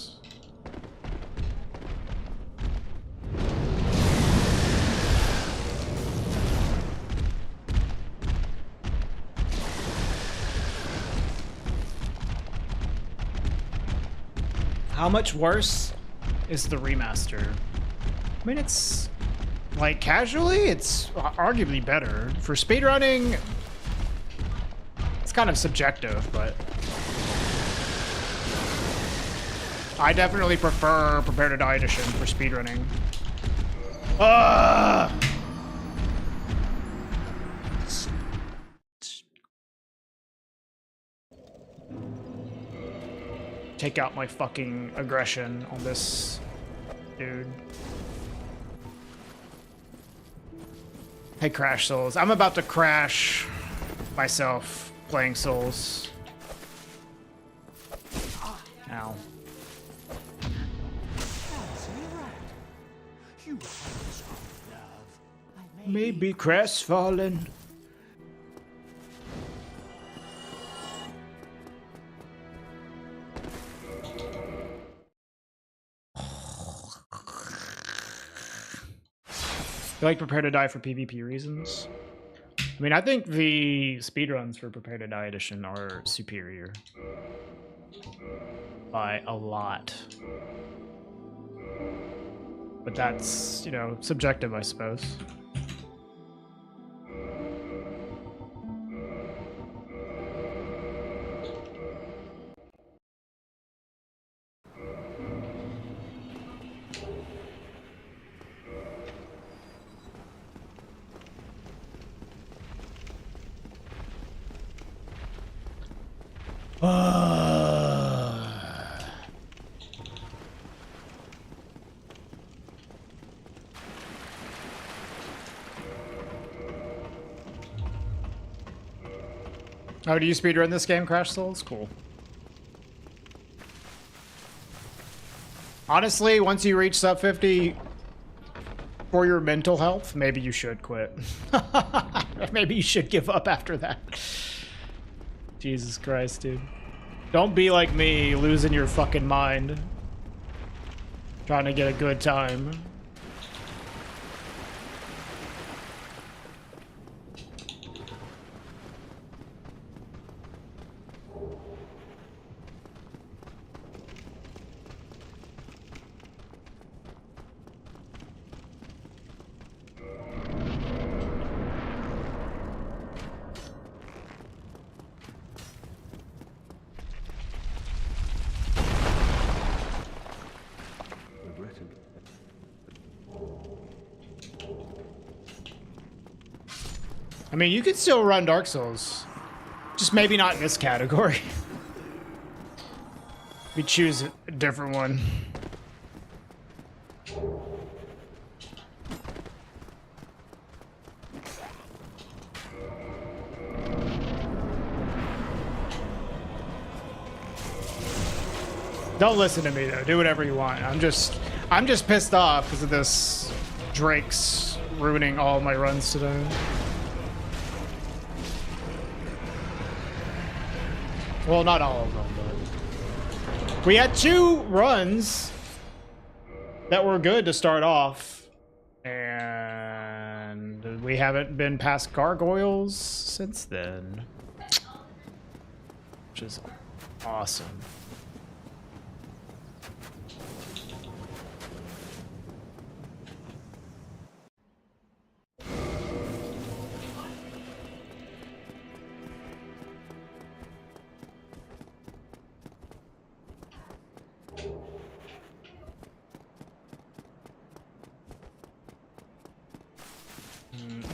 S1: How much worse is the remaster? I mean, it's like casually, it's arguably better. For speedrunning, it's kind of subjective, but I definitely prefer Prepare to Die edition for speedrunning. Take out my fucking aggression on this dude. Hey, Crash Souls. I'm about to crash myself playing Souls. Ow. Maybe crestfallen. You like Prepare to Die for PvP reasons? I mean, I think the speedruns for Prepare to Die Edition are superior by a lot. But that's, you know, subjective, I suppose. Oh, do you speedrun this game, Crash Souls? Cool. Honestly, once you reach sub 50, for your mental health, maybe you should quit. Maybe you should give up after that. Jesus Christ, dude. Don't be like me, losing your fucking mind. Trying to get a good time. I mean, you could still run Dark Souls. Just maybe not in this category. We choose a different one. Don't listen to me though. Do whatever you want. I'm just pissed off because of this Drake's ruining all my runs today. Well, not all of them, but we had 2 runs that were good to start off, and we haven't been past gargoyles since then, which is awesome.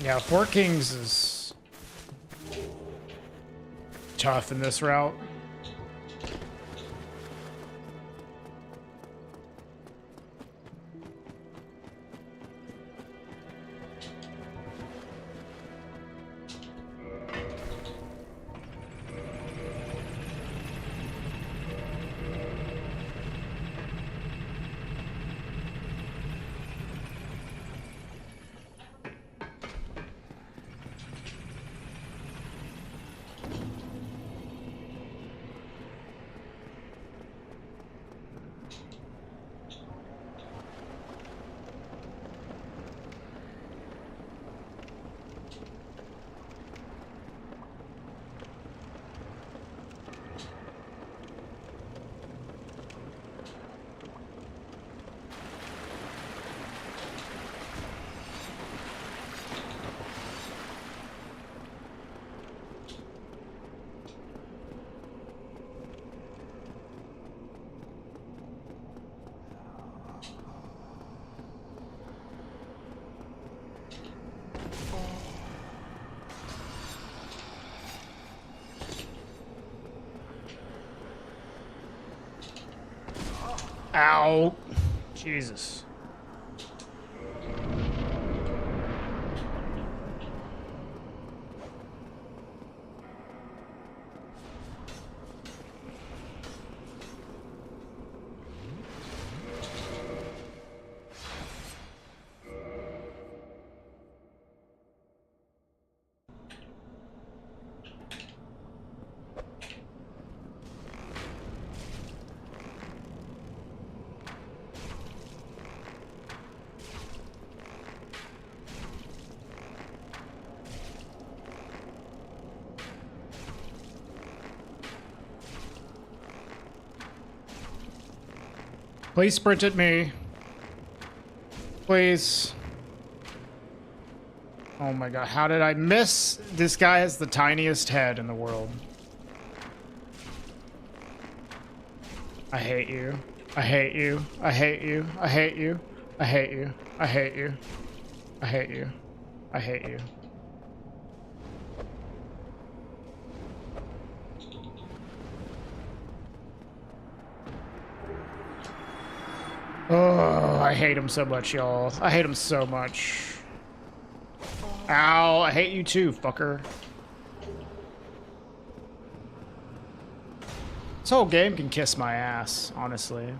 S1: Yeah, Four Kings is tough in this route. Ow. Jesus. Please sprint at me. Please. Oh my god, how did I miss? This guy has the tiniest head in the world. I hate you. I hate you. I hate you. I hate you. I hate you. I hate you. I hate you. I hate you. Oh, I hate him so much, y'all. I hate him so much. Ow, I hate you too, fucker. This whole game can kiss my ass, honestly.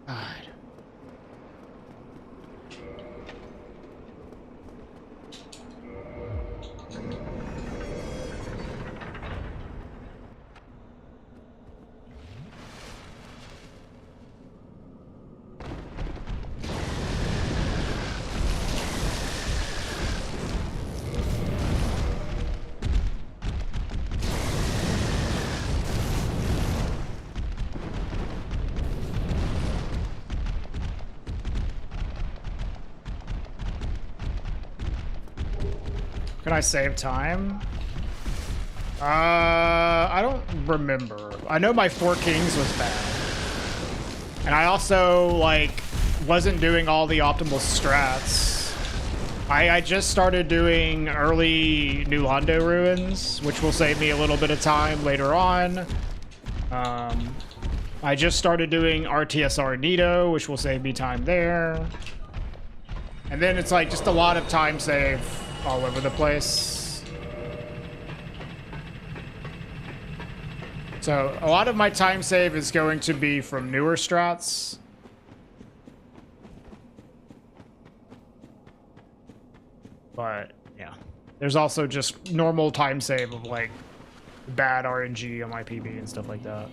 S1: God. Can I save time? I don't remember. I know my Four Kings was bad. And I also, like, wasn't doing all the optimal strats. I just started doing early New Hondo ruins, which will save me a little bit of time later on. I just started doing RTSR Nito, which will save me time there. And then it's like just a lot of time save all over the place. So a lot of my time save is going to be from newer strats. But yeah, there's also just normal time save of like bad RNG on my PB and stuff like that.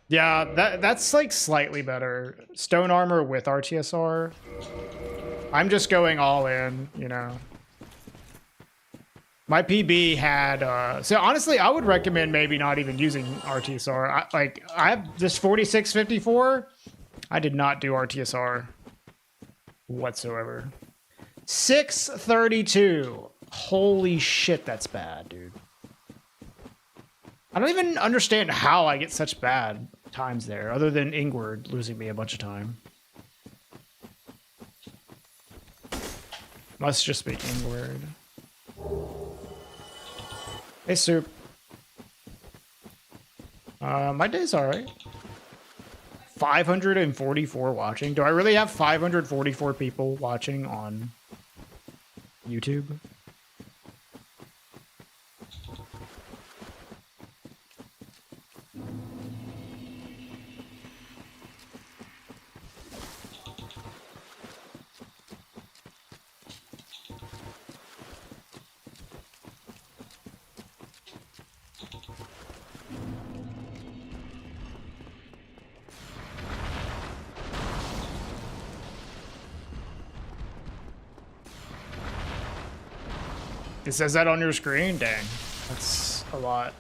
S1: Yeah, that's like slightly better. Stone armor with RTSR. I'm just going all in, you know. My PB had, so honestly, I would recommend maybe not even using RTSR. I have this 4654. I did not do RTSR whatsoever. 632. Holy shit, that's bad, dude. I don't even understand how I get such bad times there, other than Ingward losing me a bunch of time. Must just be Ingward. Hey, Soup. My day's alright. 544 watching. Do I really have 544 people watching on YouTube? It says that on your screen? Dang. That's a lot.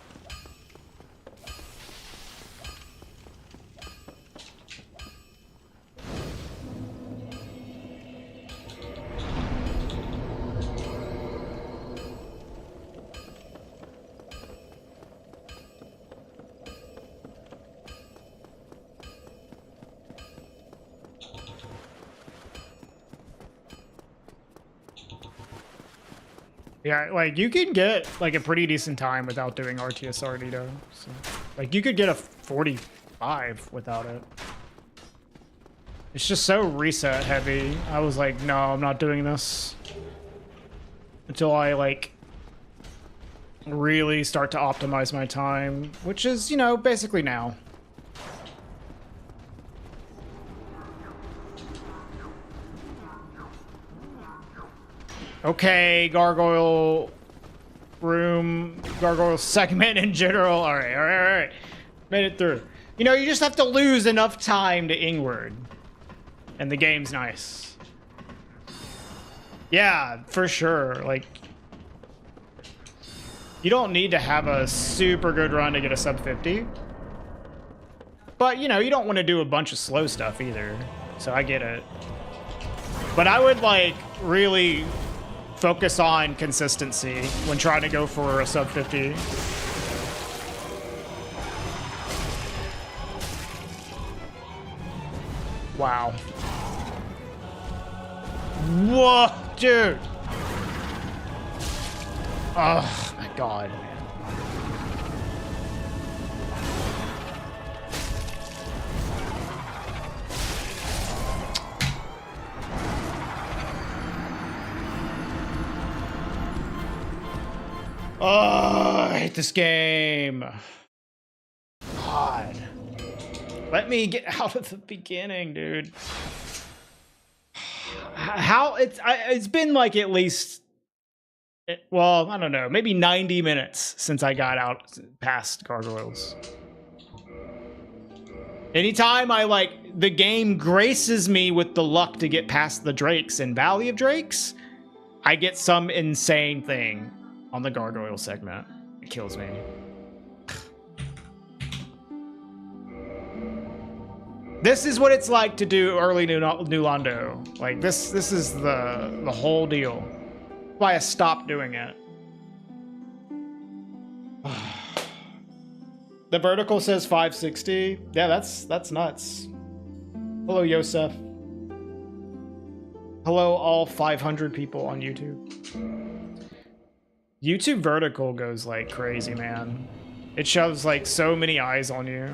S1: Yeah, like, you can get, like, a pretty decent time without doing RTSR Nito. So, like, you could get a 45 without it. It's just so reset heavy. I was like, no, I'm not doing this. Until I, like, really start to optimize my time. Which is, you know, basically now. Okay, gargoyle room, gargoyle segment in general. All right. Made it through. You know, you just have to lose enough time to Ingward. And the game's nice. Yeah, for sure. Like, You don't need to have a super good run to get a sub 50. But, you know, you don't want to do a bunch of slow stuff either. So I get it. But I would, like, really focus on consistency when trying to go for a sub 50. Wow. Whoa, dude. Oh, my God, man. Oh, I hate this game. God. Let me get out of the beginning, dude. How it's been like at least, well, I don't know, maybe 90 minutes since I got out past gargoyles. Anytime I like, the game graces me with the luck to get past the drakes in Valley of Drakes, I get some insane thing on the gargoyle segment. It kills me. This is what it's like to do early New Londo. Like this is the whole deal. That's why I stopped doing it. The vertical says 560. Yeah, that's nuts. Hello, Yosef. Hello, all 500 people on YouTube. YouTube vertical goes like crazy, man. It shoves like so many eyes on you.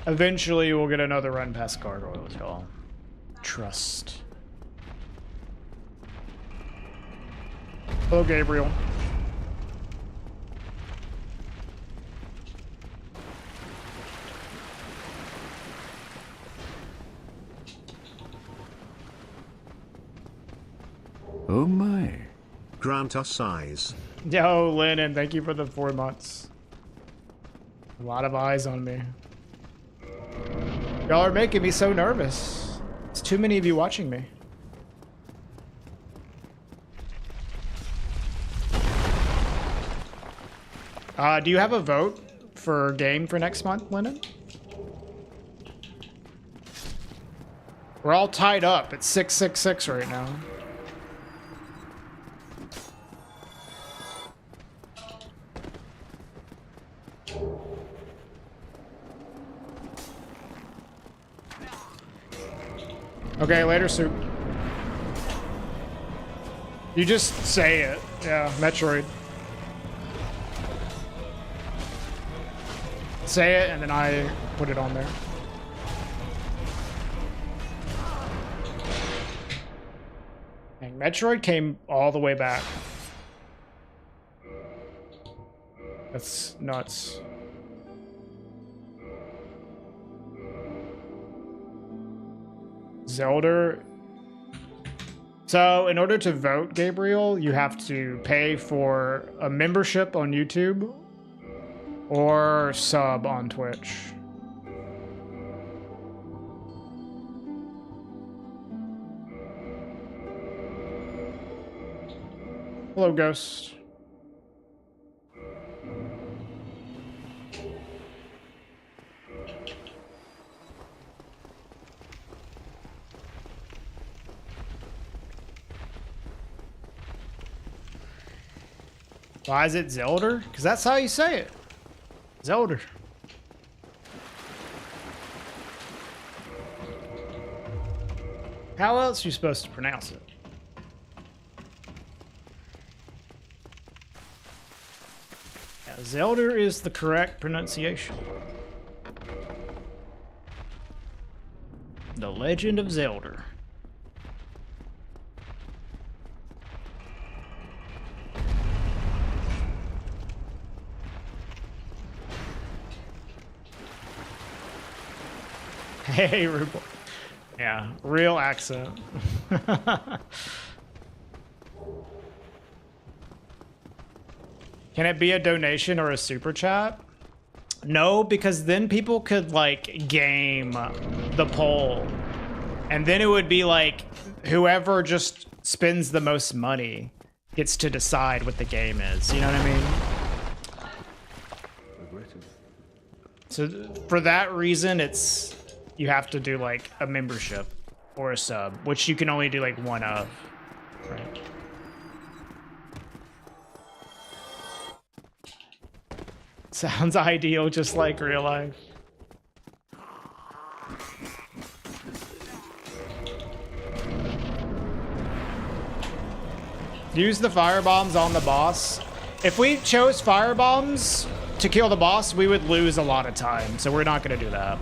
S1: Eventually, we'll get another run past gargoyles, y'all. Trust. Hello, Gabriel.
S5: Oh my.
S4: Grant us eyes.
S1: Yo, Lennon, thank you for the 4 months. A lot of eyes on me. Y'all are making me so nervous. It's too many of you watching me. Do you have a vote for game for next month, Lennon? We're all tied up. It's 666 right now. Okay, later, Soup. You just say it. Yeah, Metroid. Say it, and then I put it on there. Dang, Metroid came all the way back. That's nuts. Zelda. So in order to vote, Gabriel, you have to pay for a membership on YouTube or sub on Twitch. Hello, Ghost. Why is it Zelda? Because that's how you say it. Zelda. How else are you supposed to pronounce it? Yeah, Zelda is the correct pronunciation. The Legend of Zelda. Hey, Ruble. Yeah, real accent. Can it be a donation or a super chat? No, because then people could like game the poll. And then it would be like whoever just spends the most money gets to decide what the game is. You know what I mean? So for that reason, it's you have to do like a membership or a sub, which you can only do like one of. Right? Sounds ideal, just like real life. Use the firebombs on the boss. If we chose firebombs to kill the boss, we would lose a lot of time, so we're not going to do that.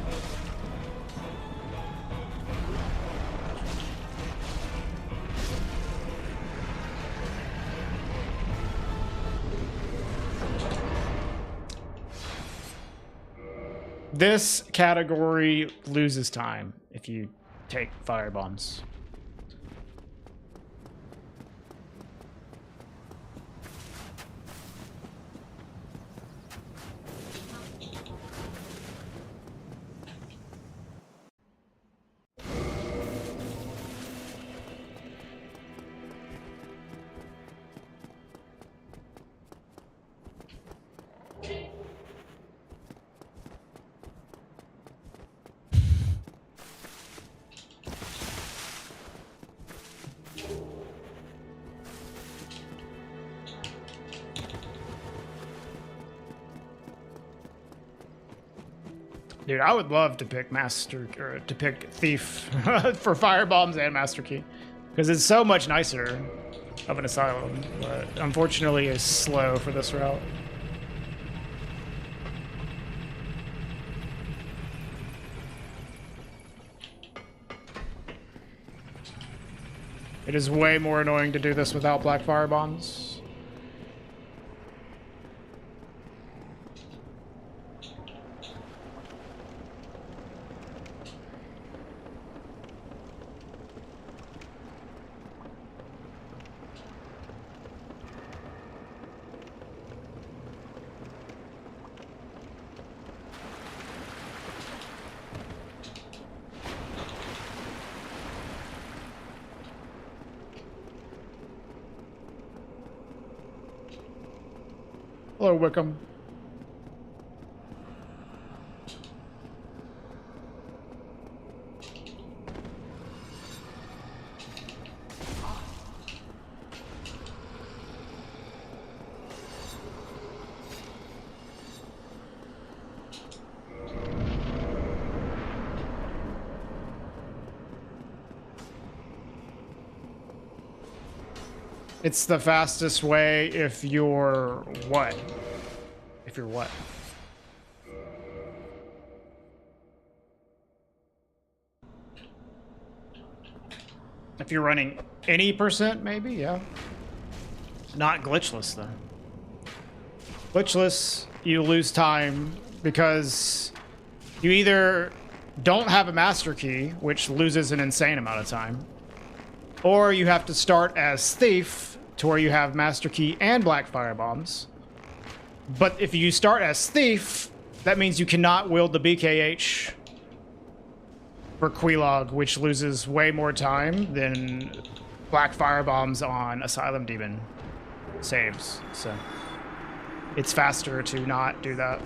S1: This category loses time if you take firebombs. Dude, I would love to pick Thief for firebombs and Master Key, because it's so much nicer of an asylum, but unfortunately is slow for this route. It is way more annoying to do this without black firebombs. Hello, Wickham. It's the fastest way if you're what? If you're what? If you're running any percent, maybe, yeah. Not glitchless, though. Glitchless, you lose time because you either don't have a master key, which loses an insane amount of time, or you have to start as Thief, to where you have Master Key and Black Firebombs. But if you start as Thief, that means you cannot wield the BKH for Quelaag, which loses way more time than Black Firebombs on Asylum Demon saves. So it's faster to not do that.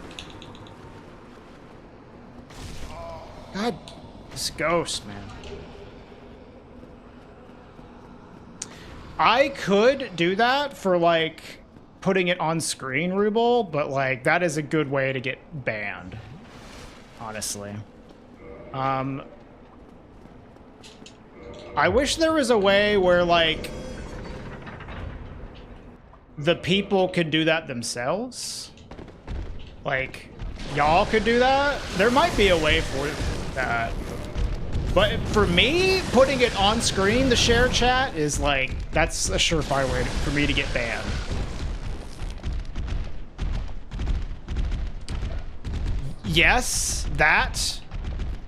S1: God, this ghost, man. I could do that for, like, putting it on screen, Ruble, but, like, that is a good way to get banned, honestly. I wish there was a way where, like, the people could do that themselves. Like, y'all could do that. There might be a way for that. But for me, putting it on screen, the share chat, is like, that's a surefire way for me to get banned. Yes, that.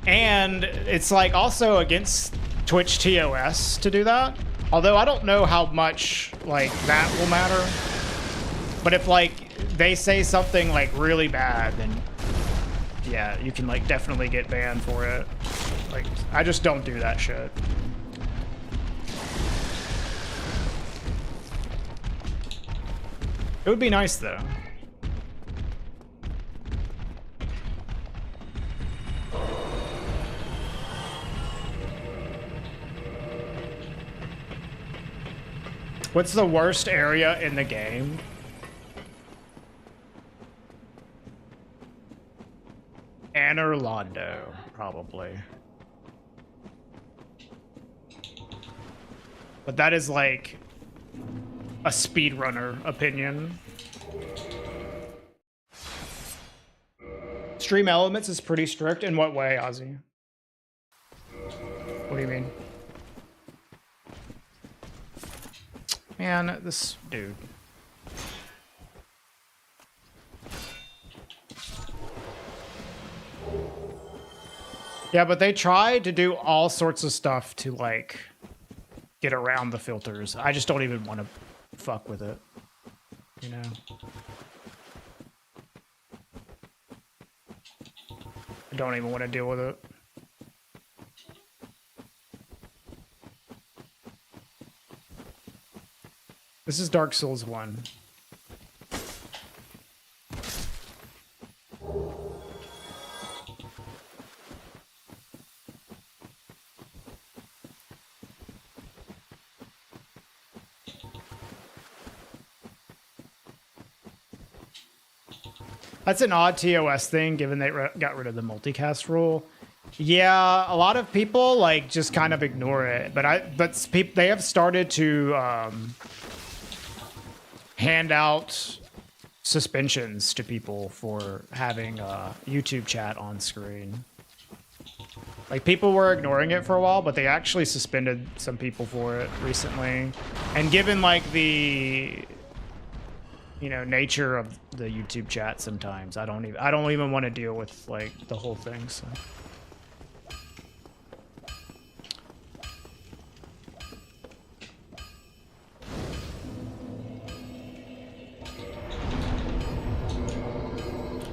S1: And it's like also against Twitch TOS to do that. Although I don't know how much like that will matter. But if like they say something like really bad, then yeah, you can like definitely get banned for it. Like I just don't do that shit. It would be nice though. What's the worst area in the game? Anorlando, probably. But that is like a speedrunner opinion. Stream Elements is pretty strict. In what way, Ozzy? What do you mean? Man, this dude. Yeah, but they try to do all sorts of stuff to like get around the filters. I just don't even want to fuck with it, you know? I don't even want to deal with it. This is Dark Souls 1. That's an odd TOS thing, given they got rid of the multicast rule. Yeah, a lot of people like just kind of ignore it, but they have started to hand out suspensions to people for having YouTube chat on screen. Like people were ignoring it for a while, but they actually suspended some people for it recently. And given like the nature of the YouTube chat, sometimes I don't even want to deal with like the whole thing. So.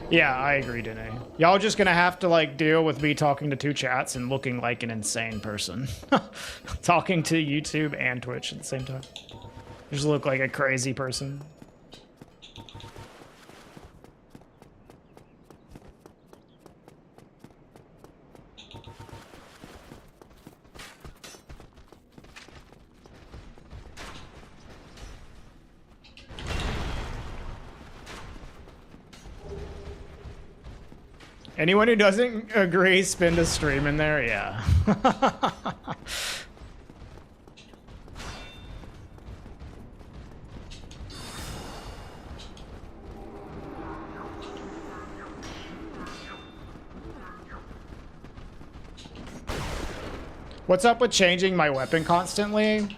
S1: Yeah, I agree, Danae. Y'all just gonna have to like deal with me talking to two chats and looking like an insane person. Talking to YouTube and Twitch at the same time. Just look like a crazy person. Anyone who doesn't agree, spend a stream in there? Yeah. What's up with changing my weapon constantly?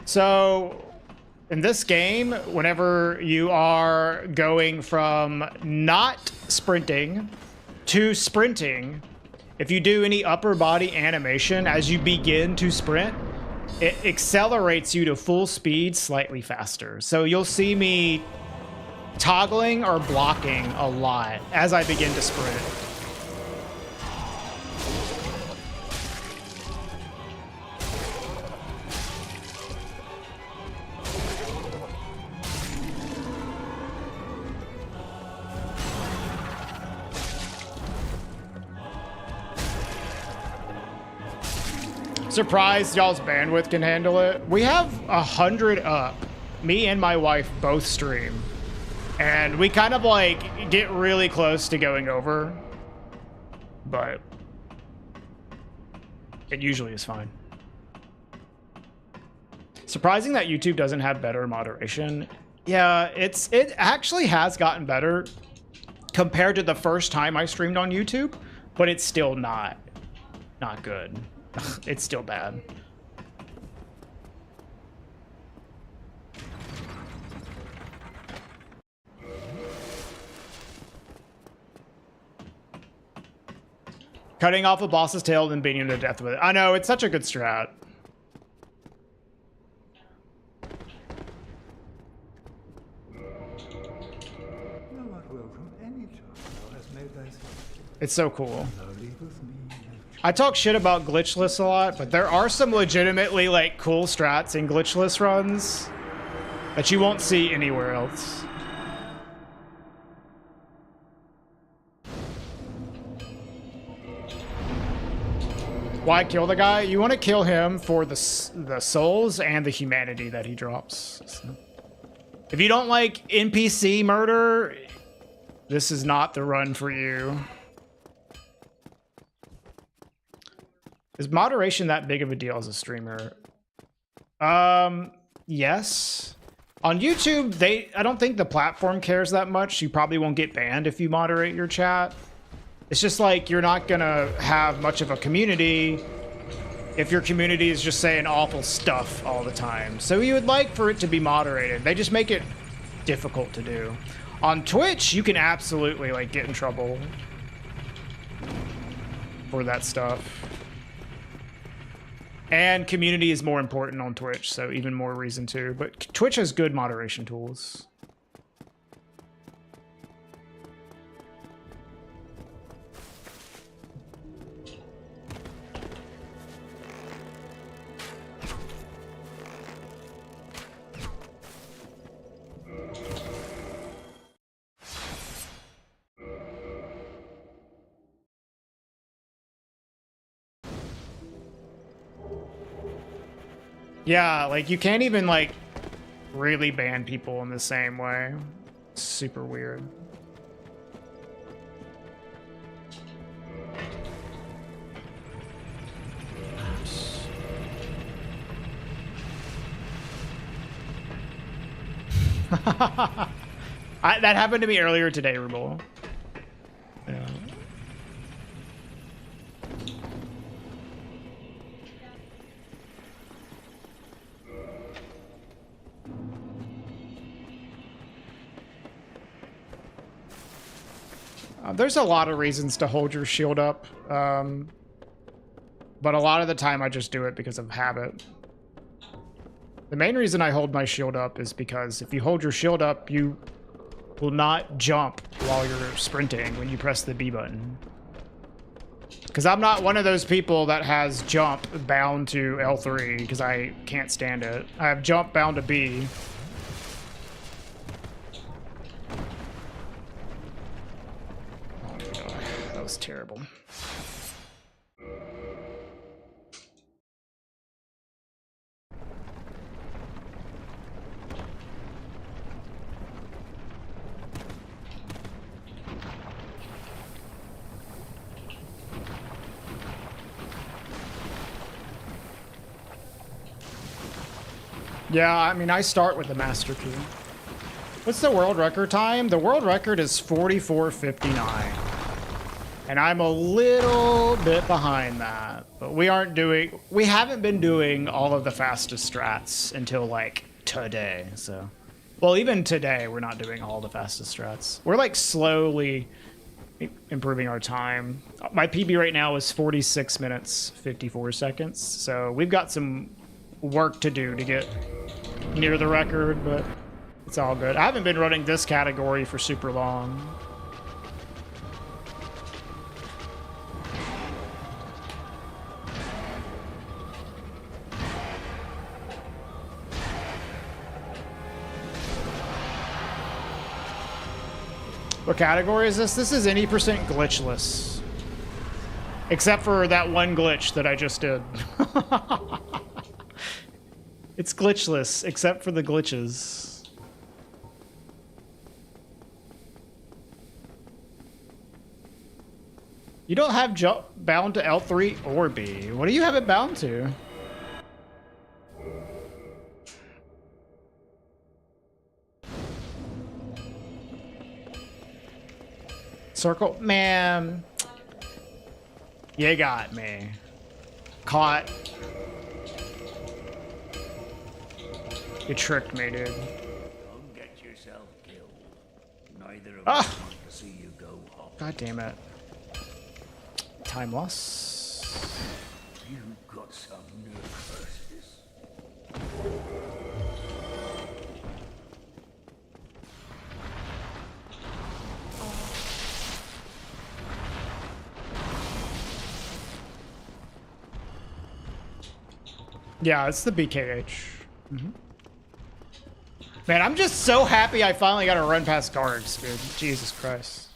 S1: So, in this game, whenever you are going from not sprinting to sprinting, if you do any upper body animation as you begin to sprint, it accelerates you to full speed slightly faster. So you'll see me toggling or blocking a lot as I begin to sprint. Surprised y'all's bandwidth can handle it. We have 100 up. Me and my wife both stream. And we kind of like get really close to going over. But it usually is fine. Surprising that YouTube doesn't have better moderation. Yeah, it actually has gotten better compared to the first time I streamed on YouTube, but it's still not good. It's still bad. Cutting off a boss's tail, then beating him to death with it. I know, it's such a good strat.
S3: Thou art welcome any time thou hast made thyself.
S1: It's so cool.
S3: Thou leavest me no choice.
S1: I talk shit about glitchless a lot, but there are some legitimately like cool strats in glitchless runs that you won't see anywhere else. Why kill the guy? You want to kill him for the souls and the humanity that he drops. So, if you don't like NPC murder, this is not the run for you. Is moderation that big of a deal as a streamer? Yes. On YouTube, I don't think the platform cares that much. You probably won't get banned if you moderate your chat. It's just like you're not gonna have much of a community if your community is just saying awful stuff all the time. So you would like for it to be moderated. They just make it difficult to do. On Twitch, you can absolutely like get in trouble for that stuff. And community is more important on Twitch, so even more reason to. But Twitch has good moderation tools. Yeah, like you can't even like really ban people in the same way. It's super weird. That happened to me earlier today, Rubel. Yeah. There's a lot of reasons to hold your shield up, but a lot of the time I just do it because of habit. The main reason I hold my shield up is because if you hold your shield up, you will not jump while you're sprinting when you press the B button. Because I'm not one of those people that has jump bound to L3 because I can't stand it. I have jump bound to B. That was terrible. Yeah, I mean, I start with the master key. What's the world record time? The world record is 44:59. And I'm a little bit behind that. But we haven't been doing all of the fastest strats until like today, so. Well, even today, we're not doing all the fastest strats. We're like slowly improving our time. My PB right now is 46 minutes, 54 seconds. So we've got some work to do to get near the record, but it's all good. I haven't been running this category for super long. What category is this? This is any percent glitchless. Except for that one glitch that I just did. It's glitchless, except for the glitches. You don't have jump bound to L3 or B. What do you have it bound to? Circle, man. You got me. Caught. You tricked me, dude.
S6: Don't get yourself killed. Neither of
S1: Ah!
S6: us want to see you go home.
S1: God damn it. time loss.
S6: You got some nerve curses.
S1: Yeah, it's the BKH. Man, I'm just so happy I finally got to run past guards, dude. Jesus Christ.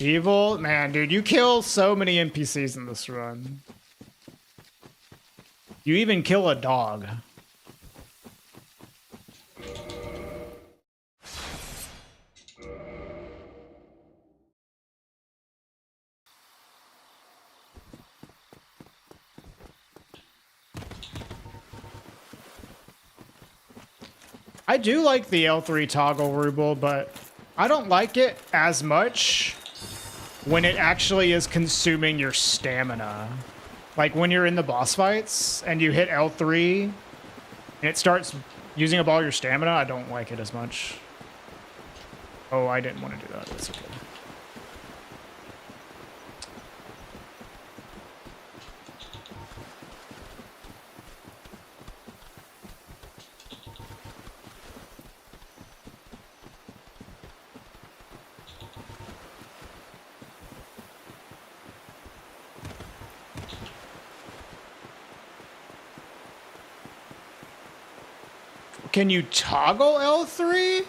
S1: Evil? Man, dude, you kill so many NPCs in this run. You even kill a dog. I do like the L3 toggle ruble, but I don't like it as much when it actually is consuming your stamina. Like when you're in the boss fights and you hit L3 and it starts using up all your stamina, I don't like it as much. Oh, I didn't want to do that. That's okay. Can you toggle L3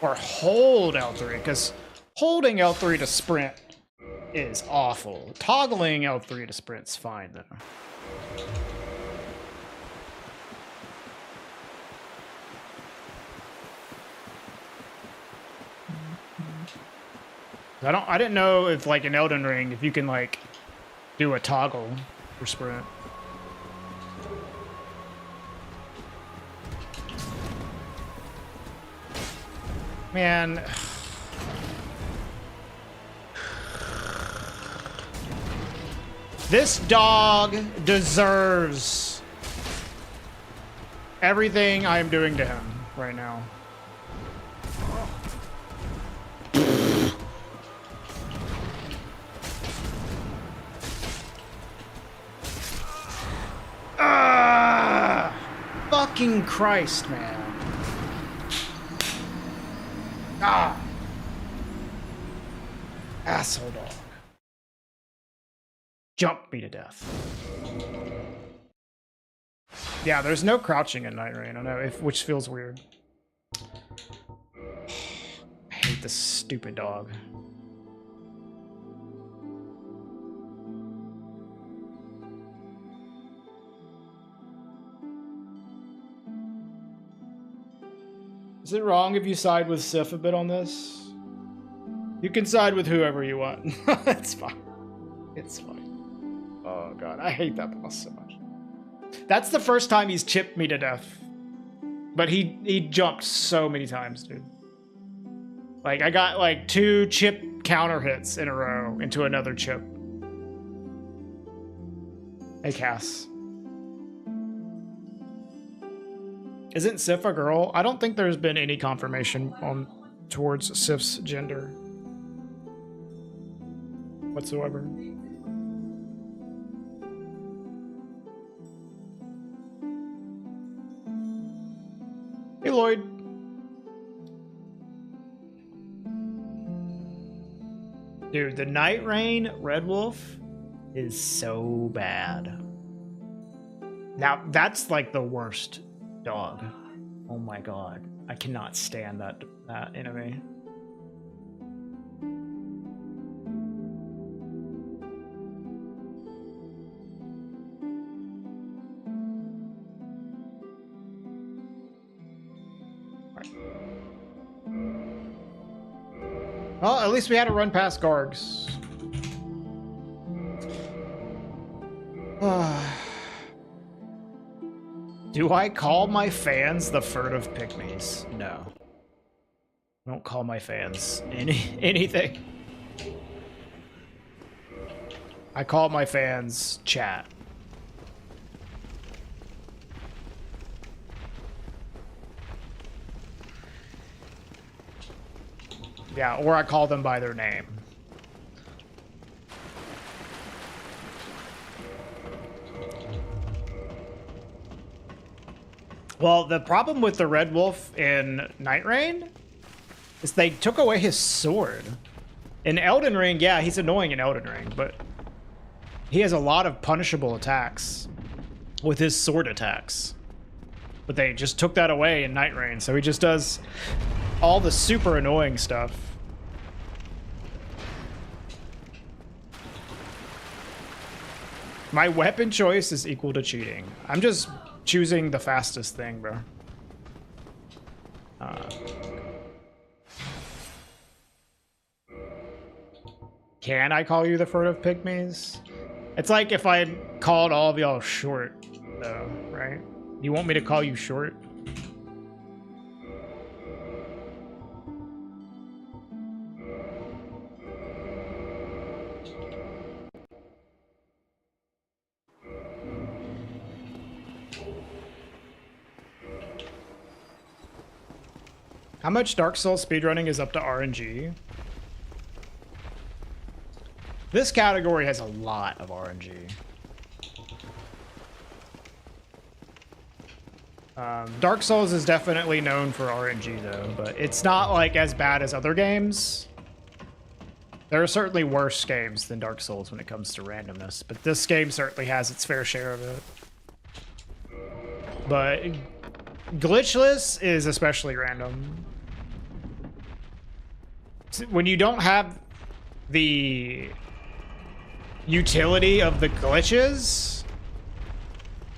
S1: or hold L3? Because holding L3 to sprint is awful. Toggling L3 to sprint's fine though. I didn't know if like in Elden Ring if you can like do a toggle for sprint. Man. This dog deserves everything I am doing to him right now. Fucking Christ, man. Asshole dog. Jump me to death. Yeah, there's no crouching in Night Rain, I know, which feels weird. I hate this stupid dog. Is it wrong if you side with Sif a bit on this? You can side with whoever you want. It's fine. It's fine. Oh god, I hate that boss so much. That's the first time he's chipped me to death. But he jumped so many times, dude. Like, I got like 2 chip counter hits in a row into another chip. Hey, Cass. Isn't Sif a girl? I don't think there's been any confirmation on towards Sif's gender whatsoever. Hey, Lloyd. Dude, the Night Rain Red Wolf is so bad. Now, that's like the worst dog. Oh my god. I cannot stand that enemy. Well, at least we had to run past Gargs. Do I call my fans the furtive pygmies? No. I don't call my fans anything. I call my fans chat. Yeah, or I call them by their name. Well, the problem with the Red Wolf in Night Rain is they took away his sword. In Elden Ring, yeah, he's annoying in Elden Ring, but he has a lot of punishable attacks with his sword attacks. But they just took that away in Night Rain, so he just does all the super annoying stuff. My weapon choice is equal to cheating. I'm just choosing the fastest thing, bro. Can I call you the furtive pygmies? It's like if I called all of y'all short, though, right? You want me to call you short? How much Dark Souls speedrunning is up to RNG? This category has a lot of RNG. Dark Souls is definitely known for RNG though, but it's not like as bad as other games. There are certainly worse games than Dark Souls when it comes to randomness, but this game certainly has its fair share of it. But Glitchless is especially random. When you don't have the utility of the glitches,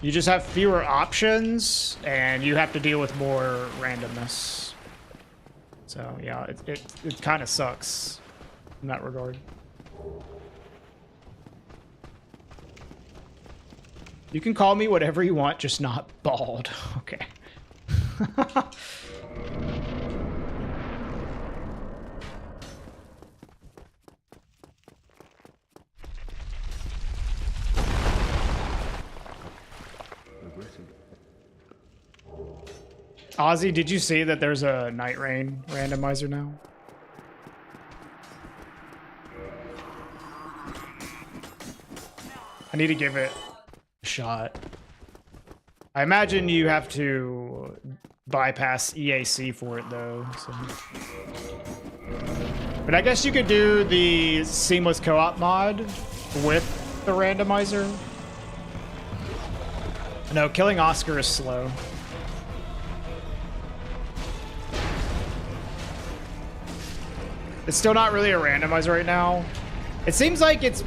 S1: you just have fewer options and you have to deal with more randomness. So yeah, it kind of sucks in that regard. You can call me whatever you want, just not bald. Okay. Ozzy, did you see that there's a Night Rain randomizer now? I need to give it a shot. I imagine you have to bypass EAC for it though. So. But I guess you could do the seamless co-op mod with the randomizer. No, killing Oscar is slow. It's still not really a randomizer right now. It seems like it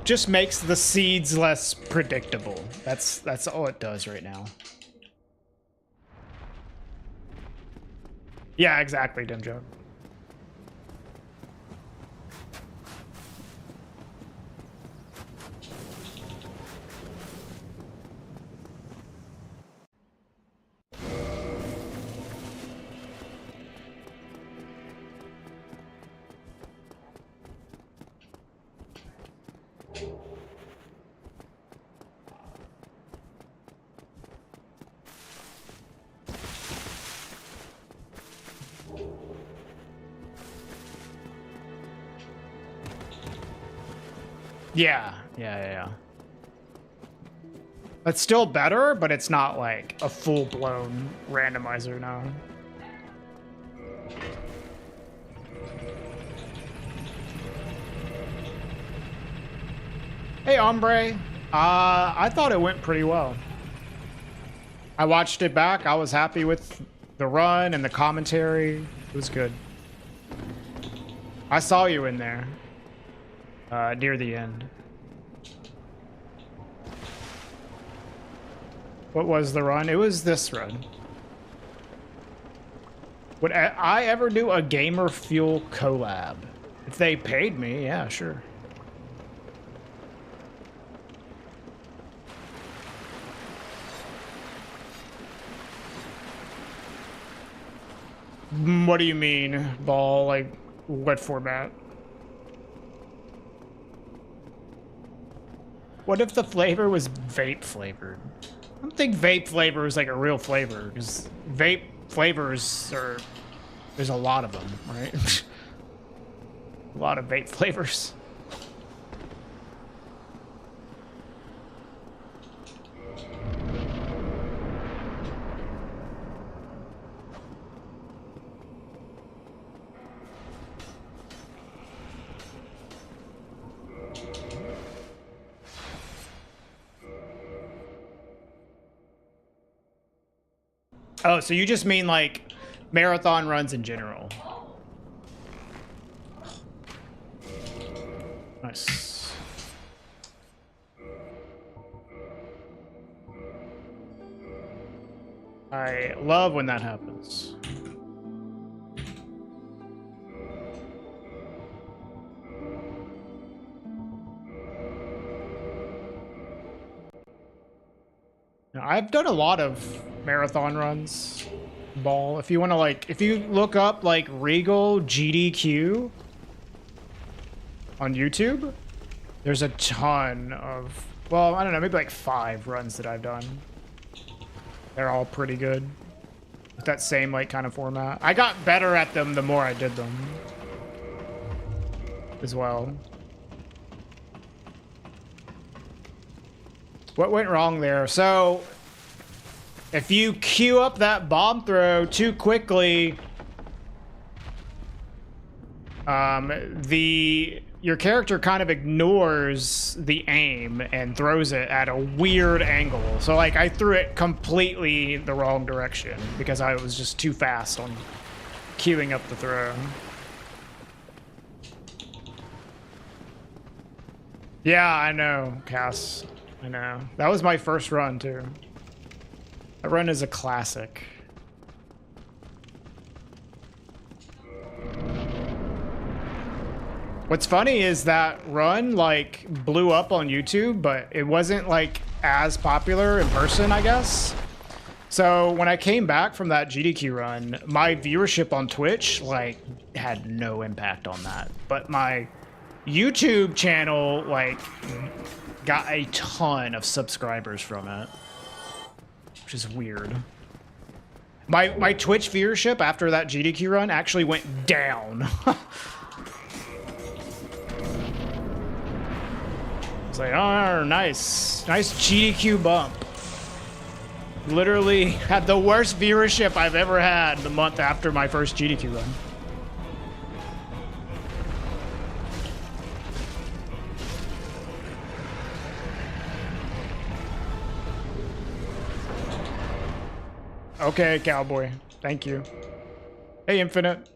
S1: just makes the seeds less predictable. That's all it does right now. Yeah, exactly, Dimjo. Yeah. It's still better, but it's not like a full-blown randomizer now. Hey, Ombre. I thought it went pretty well. I watched it back. I was happy with the run and the commentary. It was good. I saw you in there. Near the end. What was the run? It was this run. Would I ever do a Gamer Fuel collab? If they paid me, yeah, sure. What do you mean, ball? Like, what format? What if the flavor was vape flavored? I don't think vape flavor is like a real flavor, because vape flavors are... There's a lot of them, right? A lot of vape flavors. Oh, so you just mean like marathon runs in general? Nice. I love when that happens. Now, I've done a lot of marathon runs, ball. If you want to like, if you look up like Regal GDQ on YouTube, there's a ton of, well, I don't know, maybe like 5 runs that I've done. They're all pretty good with that same like kind of format. I got better at them the more I did them as well. What went wrong there? So if you queue up that bomb throw too quickly, your character kind of ignores the aim and throws it at a weird angle. So like I threw it completely the wrong direction because I was just too fast on queuing up the throw. Yeah, I know, Cass. I know. That was my first run too. That run is a classic. What's funny is that run like blew up on YouTube, but it wasn't like as popular in person, I guess. So when I came back from that GDQ run, my viewership on Twitch like had no impact on that. But my YouTube channel like got a ton of subscribers from it, which is weird. My Twitch viewership after that GDQ run actually went down. It's like, oh, nice GDQ bump. Literally had the worst viewership I've ever had the month after my first GDQ run. Okay, cowboy. Thank you. Hey, Infinite.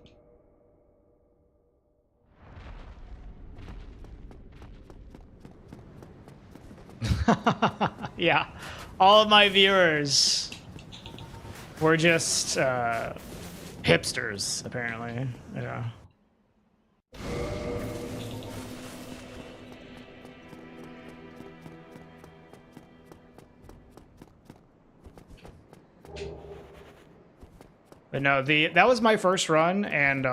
S1: Yeah, all of my viewers were just hipsters, apparently. Yeah. But no, that was my first run, and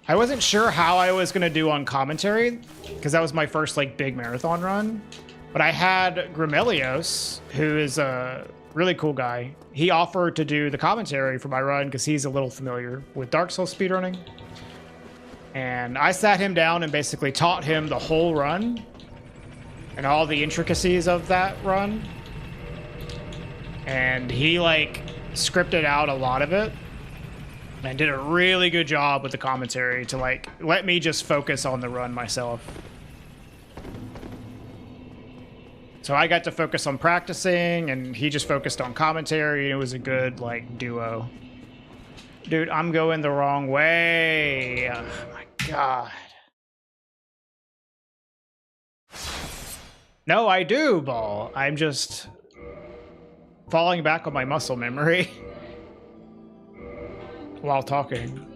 S1: I wasn't sure how I was gonna do on commentary because that was my first like big marathon run. But I had Grimelios, who is a really cool guy. He offered to do the commentary for my run because he's a little familiar with Dark Souls speedrunning. And I sat him down and basically taught him the whole run and all the intricacies of that run. And he like scripted out a lot of it and did a really good job with the commentary to like let me just focus on the run myself. So I got to focus on practicing and he just focused on commentary, and it was a good like duo. Dude, I'm going the wrong way. Oh my god. No, I do, Ball. I'm just falling back on my muscle memory while talking.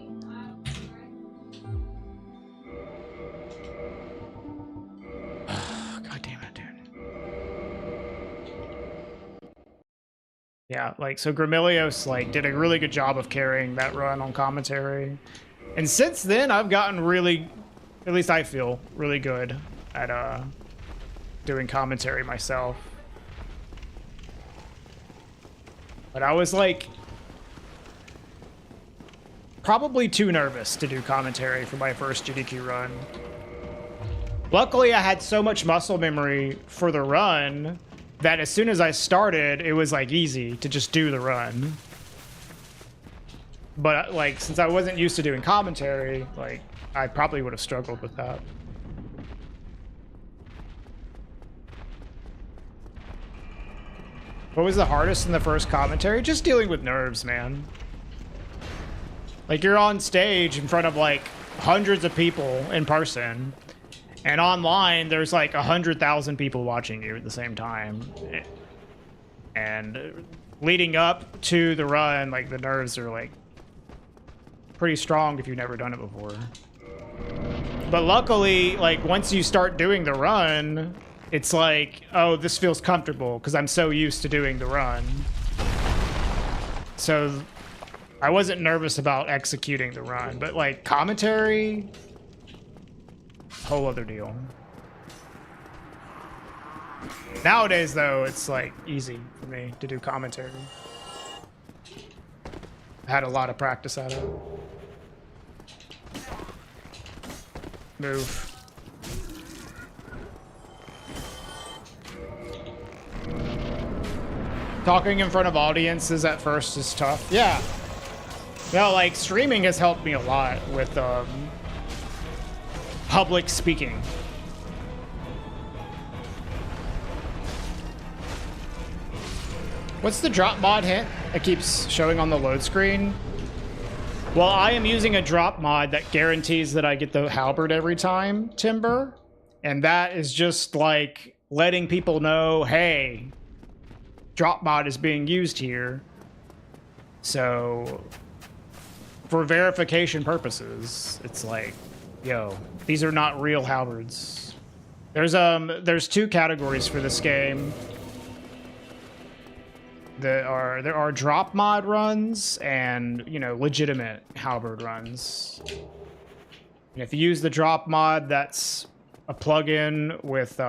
S1: Yeah, like, so Gramilios, like, did a really good job of carrying that run on commentary. And since then, I've gotten really, at least I feel, really good at, doing commentary myself. But I was, like, probably too nervous to do commentary for my first GDQ run. Luckily, I had so much muscle memory for the run that as soon as I started, it was like easy to just do the run. But like, since I wasn't used to doing commentary, like, I probably would have struggled with that. What was the hardest in the first commentary? Just dealing with nerves, man. Like, you're on stage in front of like hundreds of people in person, and online there's like 100,000 people watching you at the same time. And leading up to the run, like, the nerves are like pretty strong if you've never done it before. But luckily, like, once you start doing the run, it's like, oh, this feels comfortable because I'm so used to doing the run. So I wasn't nervous about executing the run, but like commentary, whole other deal. Nowadays, though, it's like easy for me to do commentary. I had a lot of practice at it. Move. Talking in front of audiences at first is tough. Yeah. No, like, streaming has helped me a lot with public speaking. What's the drop mod hint that keeps showing on the load screen? Well, I am using a drop mod that guarantees that I get the halberd every time, Timber. And that is just like letting people know, hey, drop mod is being used here. So for verification purposes, it's like, yo, these are not real halberds. There's two categories for this game. There are drop mod runs and, you know, legitimate halberd runs. And if you use the drop mod, that's a plugin with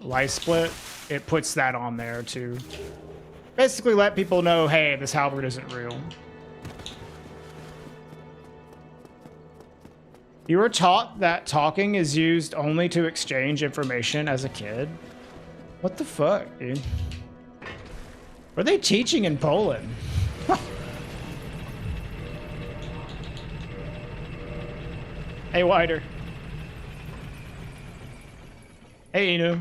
S1: life split. It puts that on there to basically let people know, hey, this halberd isn't real. You were taught that talking is used only to exchange information as a kid? What the fuck, dude? What are they teaching in Poland? Hey, Wider. Hey, Inu.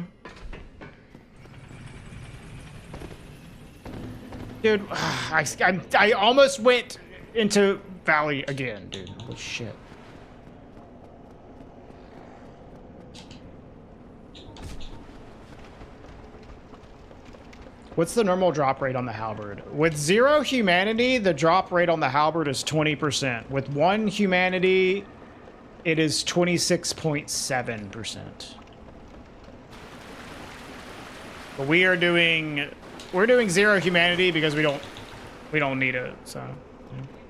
S1: Dude, I almost went into Valley again, dude. Holy shit. What's the normal drop rate on the halberd? With 0 humanity, the drop rate on the halberd is 20%. With 1 humanity, it is 26.7%. But we're doing 0 humanity because we don't need it. So,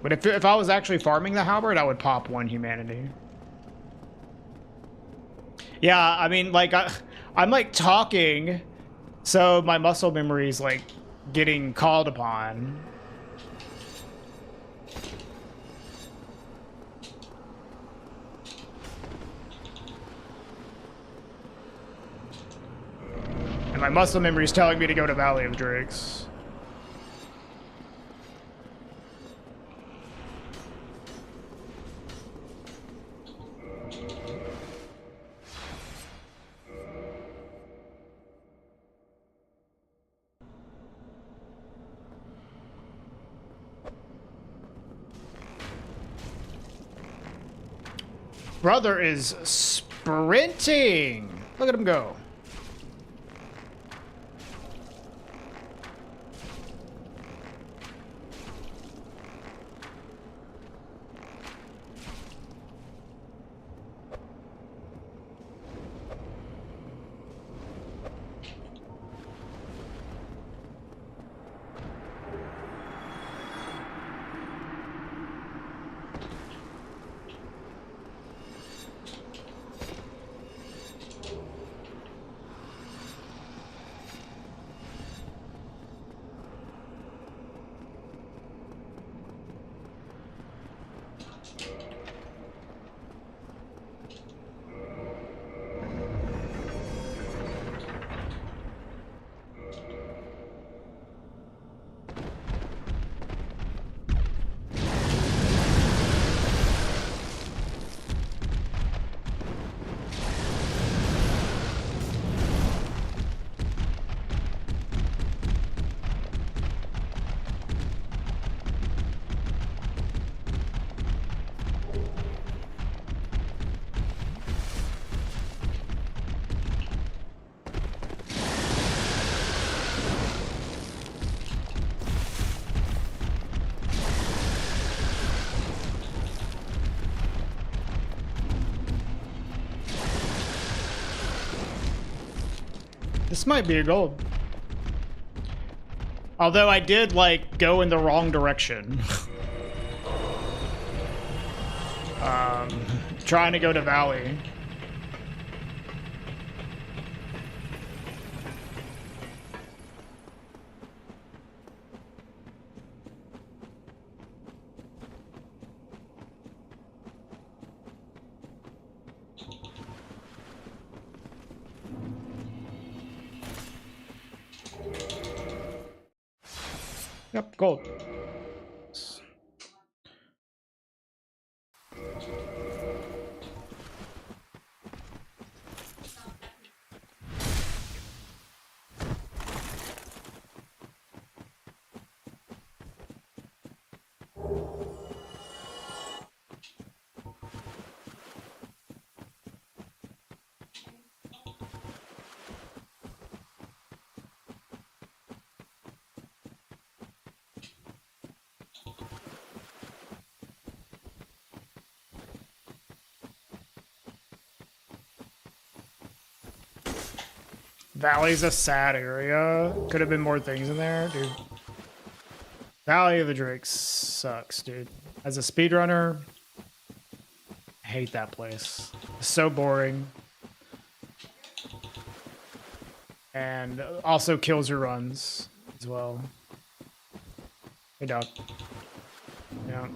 S1: but if I was actually farming the halberd, I would pop 1 humanity. Yeah, I mean, like I'm like talking. So my muscle memory is like getting called upon. And my muscle memory is telling me to go to Valley of Drakes. Brother is sprinting. Look at him go. This might be a gold. Although I did, like, go in the wrong direction. Trying to go to Valley. Yep, gold. Valley's a sad area. Could have been more things in there, dude. Valley of the Drakes sucks, dude. As a speedrunner, I hate that place. It's so boring. And also kills your runs as well. Hey, dog. Yeah.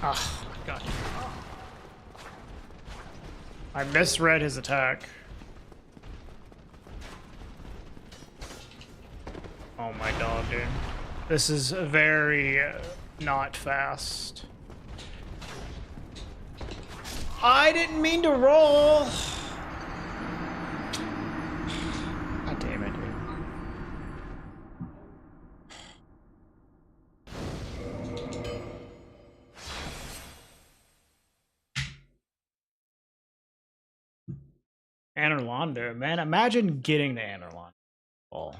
S1: Oh my god. I misread his attack. Oh my god, dude. This is very not fast. I didn't mean to roll. God damn it, dude. Anorlando, man. Imagine getting to Anorlando. Oh.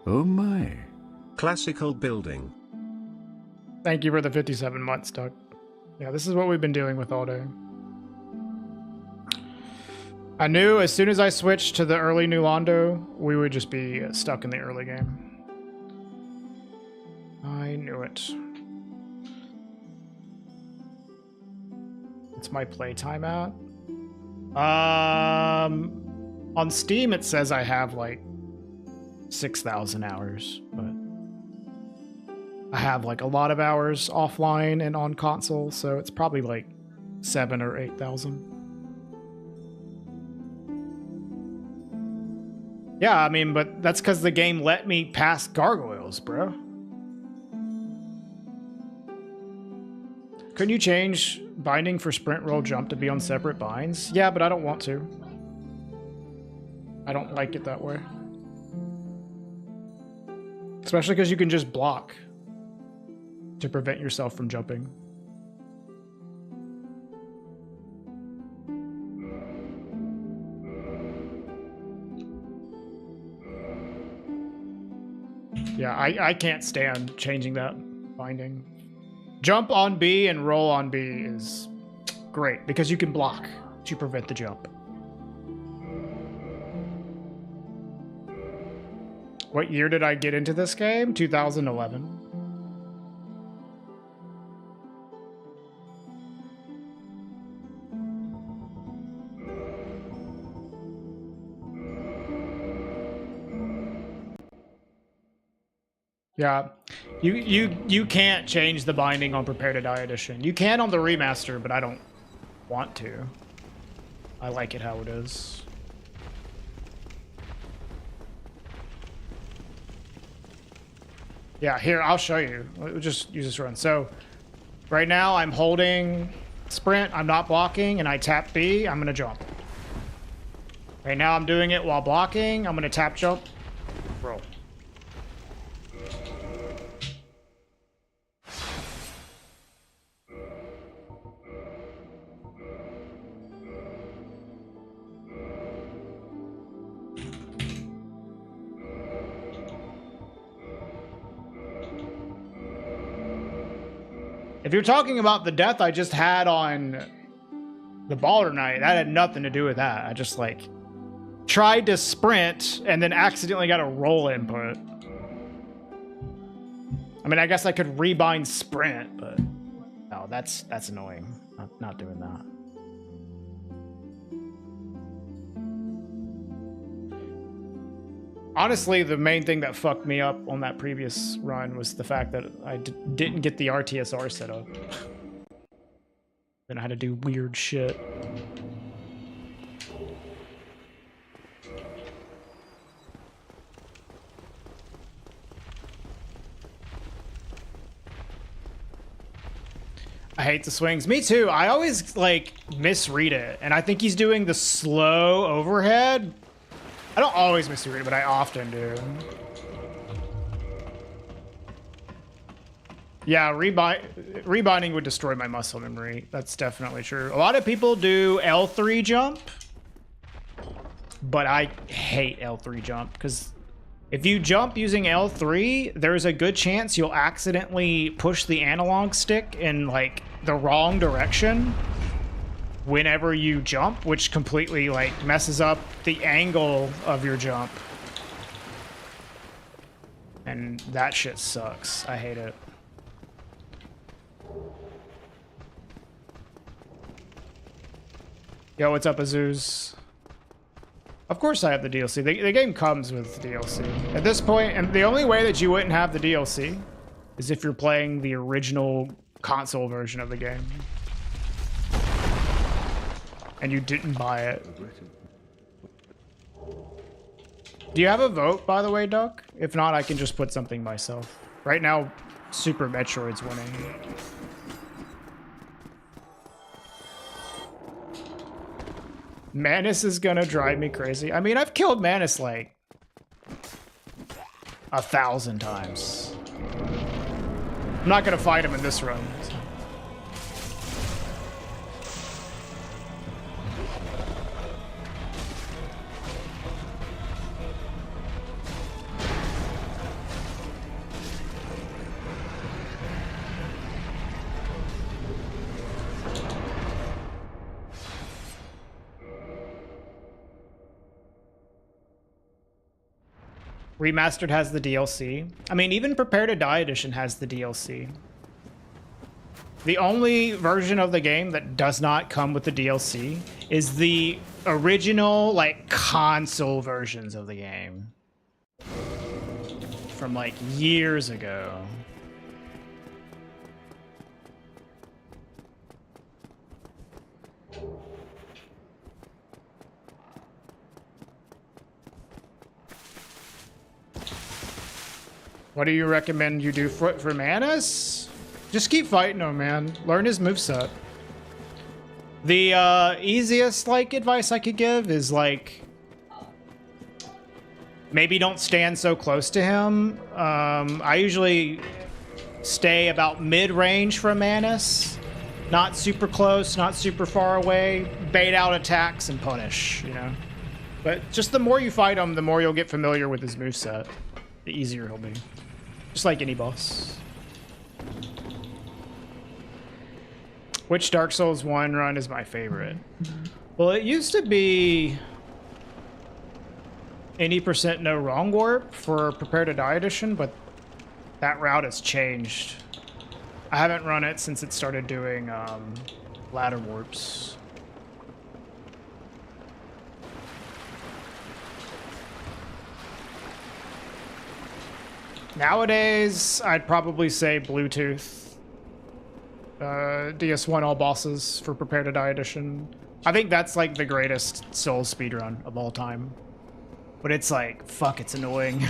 S5: Oh my.
S4: Classical building.
S1: Thank you for the 57 months, Doug. Yeah, this is what we've been doing with all day. I knew as soon as I switched to the early New Londo, we would just be stuck in the early game. I knew it. What's my playtime at? On Steam it says I have like 6,000 hours, but I have like a lot of hours offline and on console, so it's probably like 7,000 or 8,000. Yeah, I mean, but that's because the game let me pass gargoyles, bro. Couldn't you change binding for sprint, roll, jump to be on separate binds? Yeah, but I don't want to. I don't like it that way. Especially because you can just block to prevent yourself from jumping. Yeah, I can't stand changing that binding. Jump on B and roll on B is great because you can block to prevent the jump. What year did I get into this game? 2011. Yeah, you can't change the binding on Prepare to Die Edition. You can on the remaster, but I don't want to. I like it how it is. Yeah, here, I'll show you. We'll just use this run. So right now I'm holding sprint, I'm not blocking, and I tap B, I'm gonna jump. Right now I'm doing it while blocking, I'm gonna tap jump, roll. If you're talking about the death I just had on the baller night, that had nothing to do with that. I just like tried to sprint and then accidentally got a roll input. I mean, I guess I could rebind sprint, but no, that's annoying. Not doing that. Honestly, the main thing that fucked me up on that previous run was the fact that I didn't get the RTSR set up. Then I had to do weird shit. I hate the swings. Me too. I always like misread it, and I think he's doing the slow overhead. I don't always misread it, but I often do. Yeah, rebinding would destroy my muscle memory. That's definitely true. A lot of people do L3 jump, but I hate L3 jump because if you jump using L3, there's a good chance you'll accidentally push the analog stick in like the wrong direction whenever you jump, which completely like messes up the angle of your jump. And that shit sucks. I hate it. Yo, what's up, Azoos? Of course I have the DLC. The game comes with DLC. At this point, and the only way that you wouldn't have the DLC is if you're playing the original console version of the game. And you didn't buy it. Do you have a vote, by the way, Duck? If not, I can just put something myself. Right now, Super Metroid's winning. Manus is gonna drive me crazy. I mean, I've killed Manus like 1,000 times. I'm not gonna fight him in this run. Remastered has the DLC. I mean, even Prepare to Die Edition has the DLC. The only version of the game that does not come with the DLC is the original, like, console versions of the game. From, like, years ago. What do you recommend you do for Manus? Just keep fighting him, man. Learn his moveset. The easiest like advice I could give is like maybe don't stand so close to him. I usually stay about mid-range from Manus. Not super close, not super far away. Bait out attacks and punish, you know? But just the more you fight him, the more you'll get familiar with his moveset. The easier he'll be. Just like any boss. Which Dark Souls 1 run is my favorite? Well, it used to be... any % no wrong warp for Prepare to Die edition, but that route has changed. I haven't run it since it started doing ladder warps. Nowadays, I'd probably say Bluetooth. DS1 all bosses for Prepare to Die edition. I think that's like the greatest Souls speedrun of all time. But it's like, fuck, it's annoying.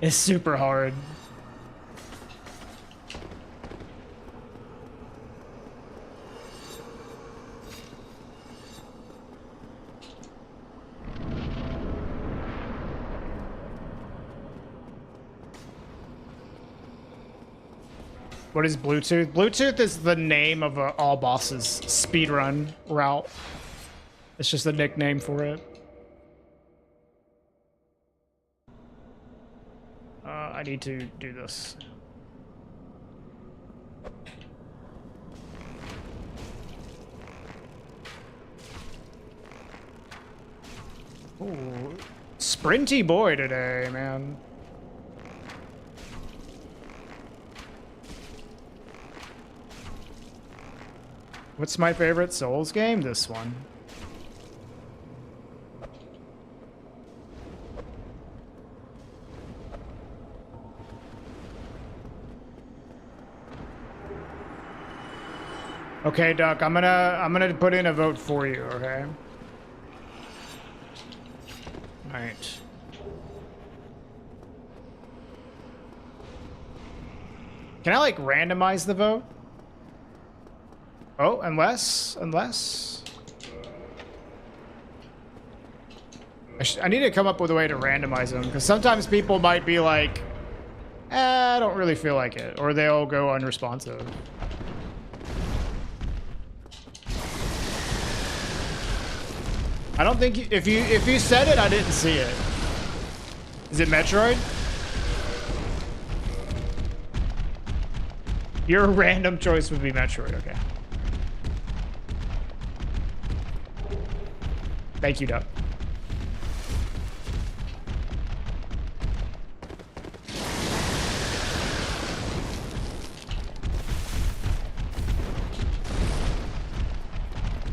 S1: It's super hard. What is Bluetooth? Bluetooth is the name of all bosses speedrun route. It's just a nickname for it. I need to do this. Ooh, sprinty boy today, man. What's my favorite Souls game? This one. Okay, Duck, I'm gonna put in a vote for you, okay? Alright. Can I like randomize the vote? Oh, unless I need to come up with a way to randomize them, because sometimes people might be like, I don't really feel like it, or they'll go unresponsive. I don't think if you said it, I didn't see it. Is it Metroid? Your random choice would be Metroid, okay. Thank you, Duck.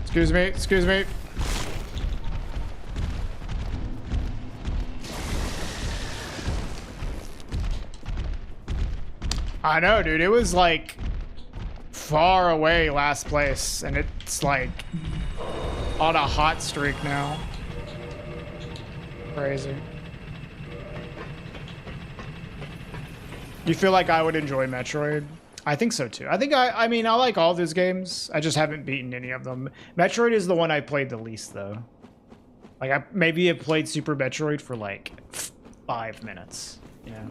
S1: Excuse me, excuse me. I know, dude. It was like far away last place, and it's like on a hot streak now. Crazy. You feel like I would enjoy Metroid? I think so too. I mean, I like all those games. I just haven't beaten any of them. Metroid is the one I played the least, though. Like, I maybe have played Super Metroid for like 5 minutes. You know.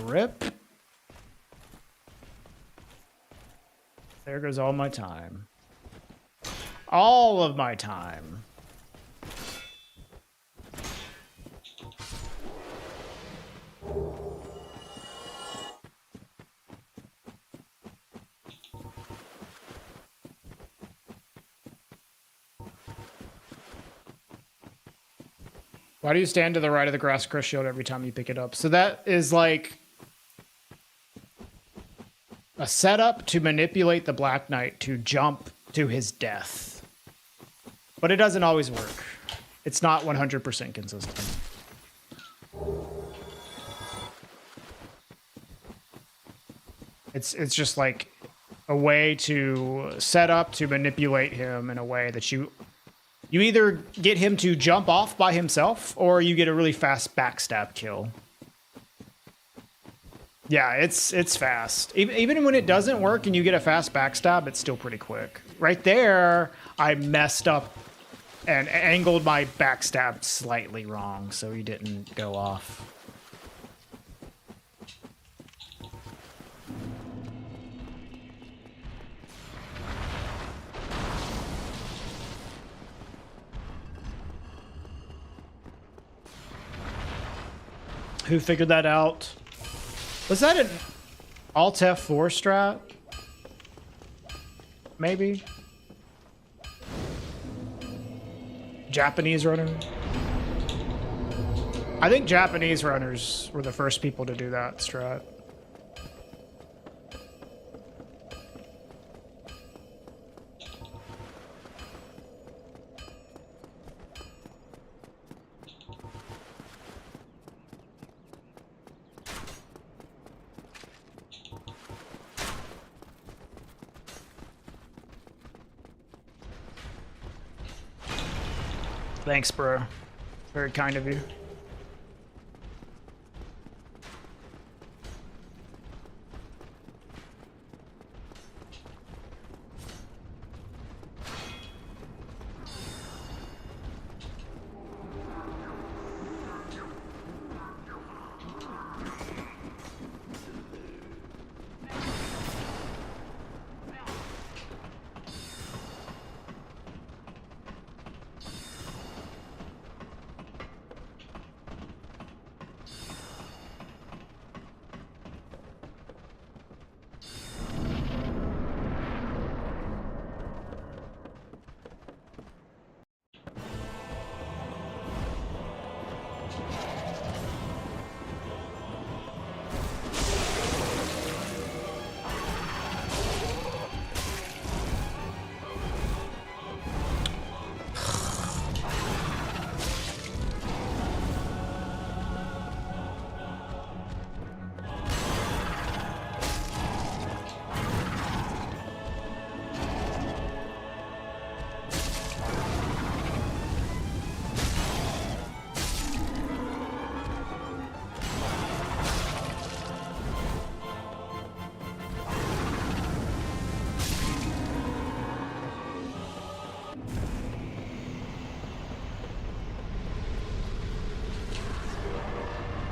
S1: Rip. There goes all my time. All of my time. Why do you stand to the right of the grass crush shield every time you pick it up? So that is like a setup to manipulate the Black Knight to jump to his death. But it doesn't always work. It's not 100% consistent. It's just like a way to set up to manipulate him in a way that you either get him to jump off by himself or you get a really fast backstab kill. Yeah, it's fast. Even when it doesn't work and you get a fast backstab, it's still pretty quick. Right there, I messed up and angled my backstab slightly wrong, so he didn't go off. Who figured that out? Was that an Alt F4 strat? Maybe? Japanese runner? I think Japanese runners were the first people to do that strat. Thanks, bro. Very kind of you.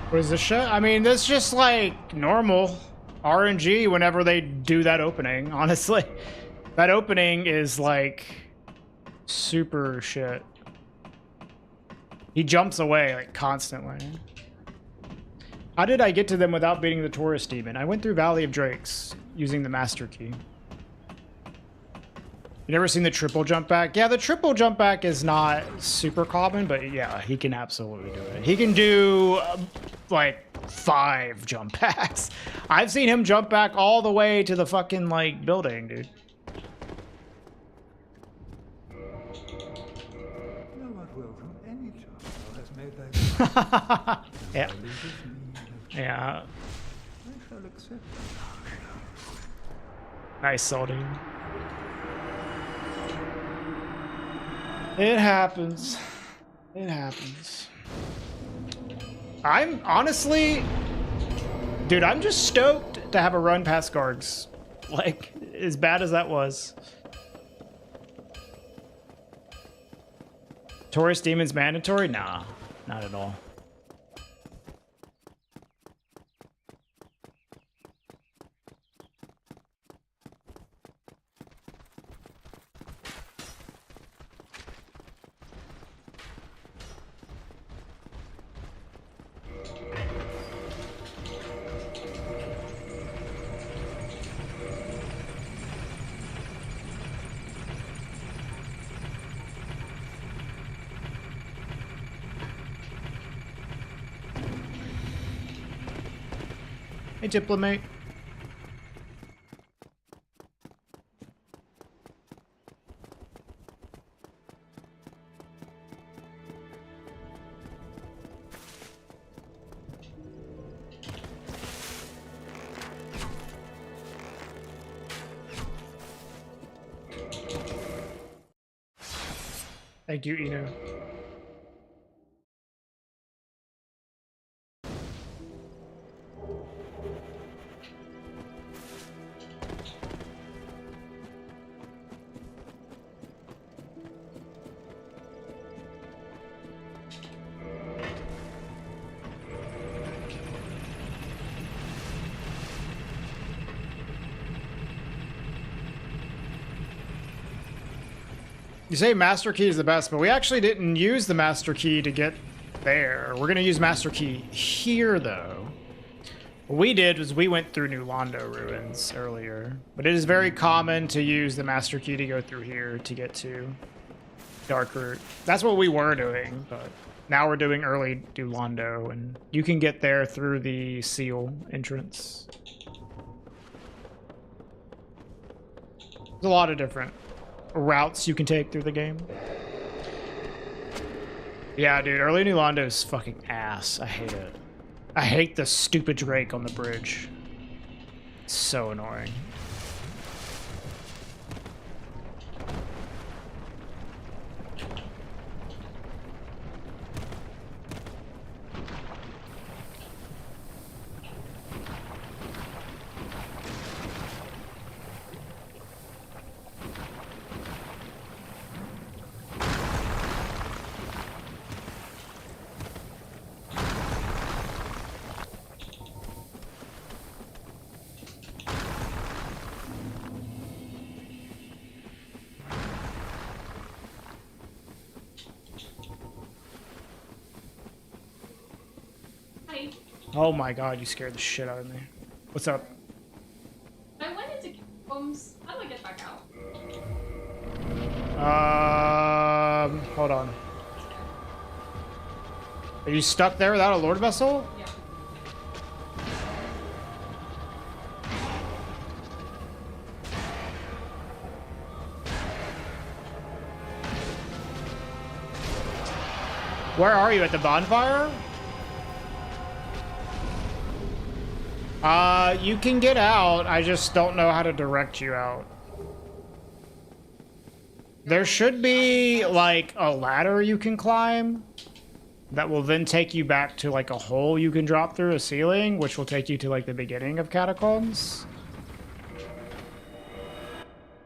S1: What is this shit? I mean, this is just like normal RNG whenever they do that opening, honestly. That opening is like super shit. He jumps away like constantly. How did I get to them without beating the Taurus Demon? I went through Valley of Drakes using the Master Key. You never seen the triple jump back? Yeah, the triple jump back is not super common, but yeah, he can absolutely do it. He can do like 5 jump backs. I've seen him jump back all the way to the fucking like building, dude.
S3: No one will from any child has made that.
S1: Yeah. Yeah.
S3: I shall accept.
S1: Nice, Salty. It happens. It happens. I'm honestly, dude, I'm just stoked to have a run past guards. Like, as bad as that was. Taurus Demon's mandatory? Nah, not at all. Hey, Diplomate. Thank you, Eno. You say Master Key is the best, but we actually didn't use the Master Key to get there. We're gonna use master key here though. What we did was we went through New Londo ruins earlier, but it is very common to use the master key to go through here to get to Dark Route. That's what we were doing, but now we're doing early New Londo, and you can get there through the seal entrance. There's a lot of different routes you can take through the game. Yeah, dude, early New Londo is fucking ass. I hate it. I hate the stupid Drake on the bridge. It's so annoying.
S2: Hi.
S1: Oh my god, you scared the shit out of me. What's up?
S2: I went into homes. How do I get back out?
S1: Hold on. Are you stuck there without a Lord Vessel?
S2: Yeah.
S1: Where are you, at the bonfire? You can get out. I just don't know how to direct you out. There should be, like, a ladder you can climb that will then take you back to, like, a hole you can drop through a ceiling, which will take you to, like, the beginning of Catacombs.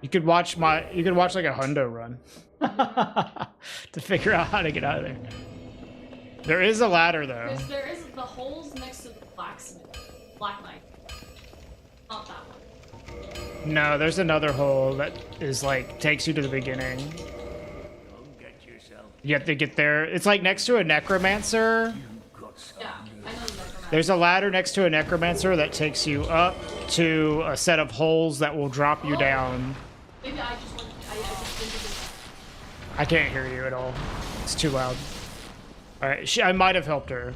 S1: You could watch like, a hundo run to figure out how to get out of there. There is a ladder, though.
S2: There is the holes next to the blacksmith. Black Knight. Not that one.
S1: No, there's another hole that is like takes you to the beginning.
S6: Go get yourself.
S1: You have to get there. It's like next to a necromancer.
S6: Got some
S2: Yeah, I know the necromancer.
S1: There's a ladder next to a necromancer that takes you up to a set of holes that will drop you down.
S2: Maybe I just went. I just didn't do that.
S1: I can't hear you at all. It's too loud. All right, I might have helped her.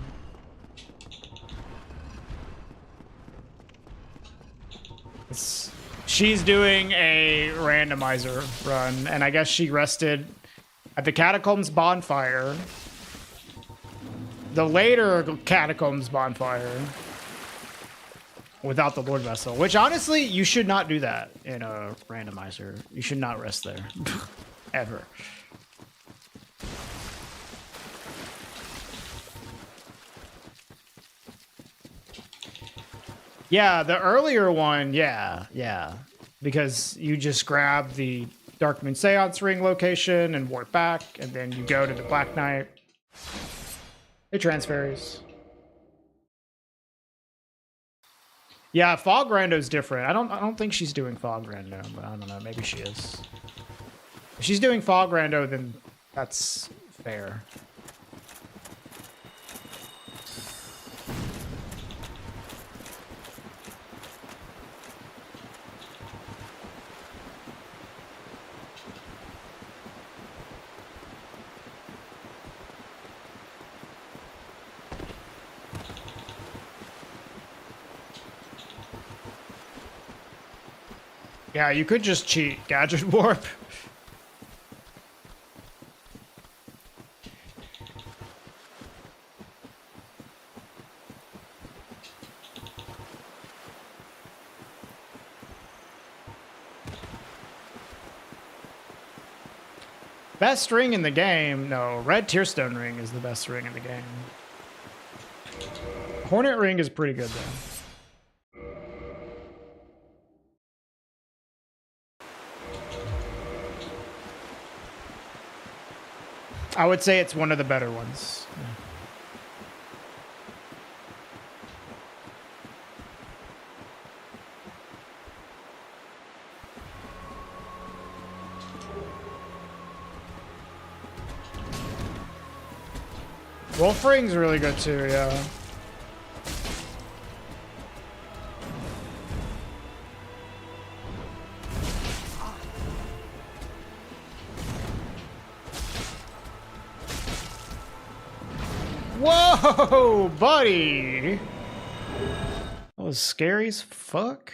S1: She's doing a randomizer run, and I guess she rested at the Catacombs bonfire. The later Catacombs bonfire without the Lord Vessel, which honestly, you should not do that in a randomizer. You should not rest there. Ever. Yeah, the earlier one, yeah. Because you just grab the Dark Moon Seance Ring location and warp back, and then you go to the Black Knight. It transfers. Yeah, Fog Rando's different. I don't think she's doing Fog Rando, but I don't know, maybe she is. If she's doing Fog Rando, then that's fair. Yeah, you could just cheat Gadget Warp. Best ring in the game? No, Red Tearstone Ring is the best ring in the game. Hornet Ring is pretty good though. I would say it's one of the better ones. Yeah. Wolfring's really good too, yeah. Whoa, buddy! That was scary as fuck.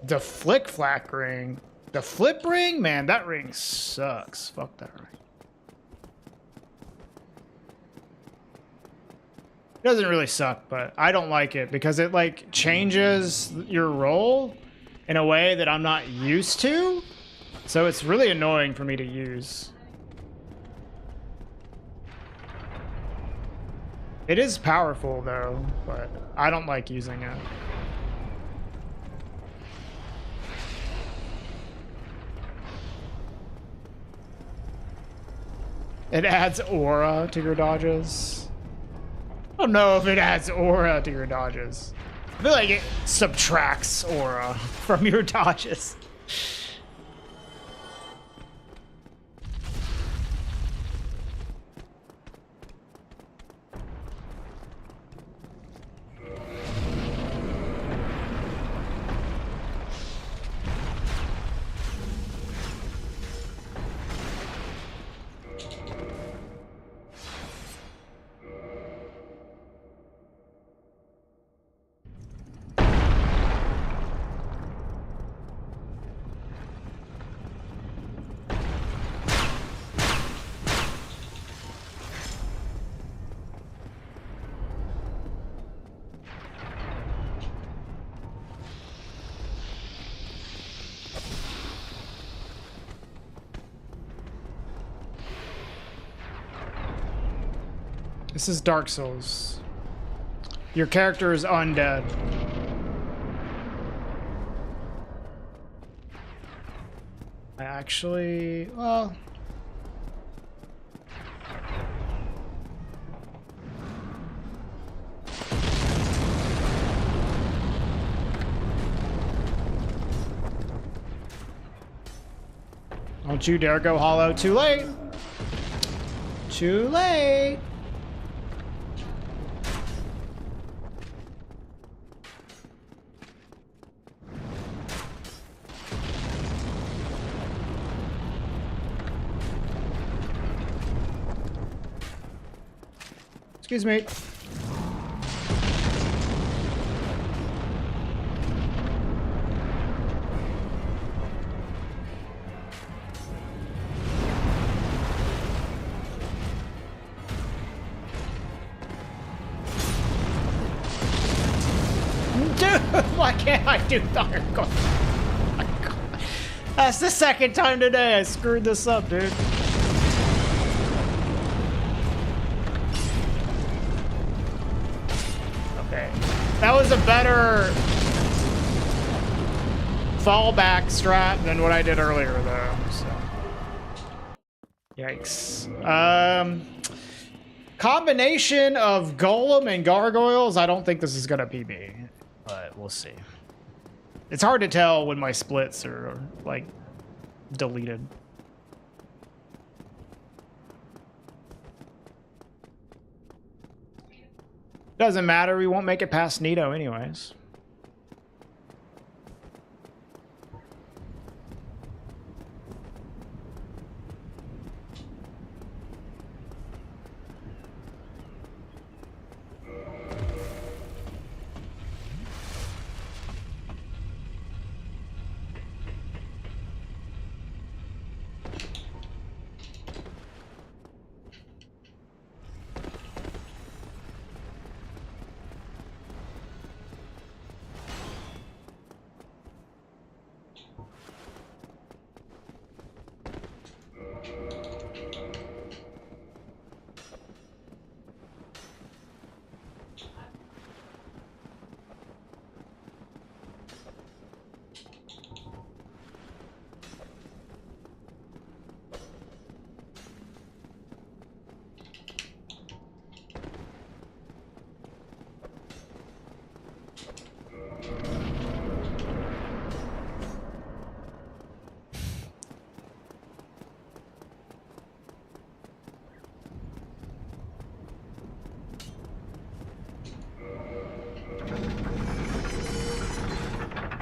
S1: The flick flack ring. The flip ring? Man, that ring sucks. Fuck that ring. It doesn't really suck, but I don't like it because it like changes your role in a way that I'm not used to. So it's really annoying for me to use. It is powerful though, but I don't like using it. It adds aura to your dodges. I don't know if it adds aura to your dodges. I feel like it subtracts aura from your dodges. This is Dark Souls. Your character is undead. I actually, well... Don't you dare go hollow. Too late. Too late. Excuse me. Dude, why can't I do Thunder Guard? Oh my God. That's the second time today I screwed this up, dude. That was a better fallback strat than what I did earlier, though. So. Yikes. Combination of Golem and Gargoyles, I don't think this is going to PB, but we'll see. It's hard to tell when my splits are, like, deleted. Doesn't matter, we won't make it past Nito anyways.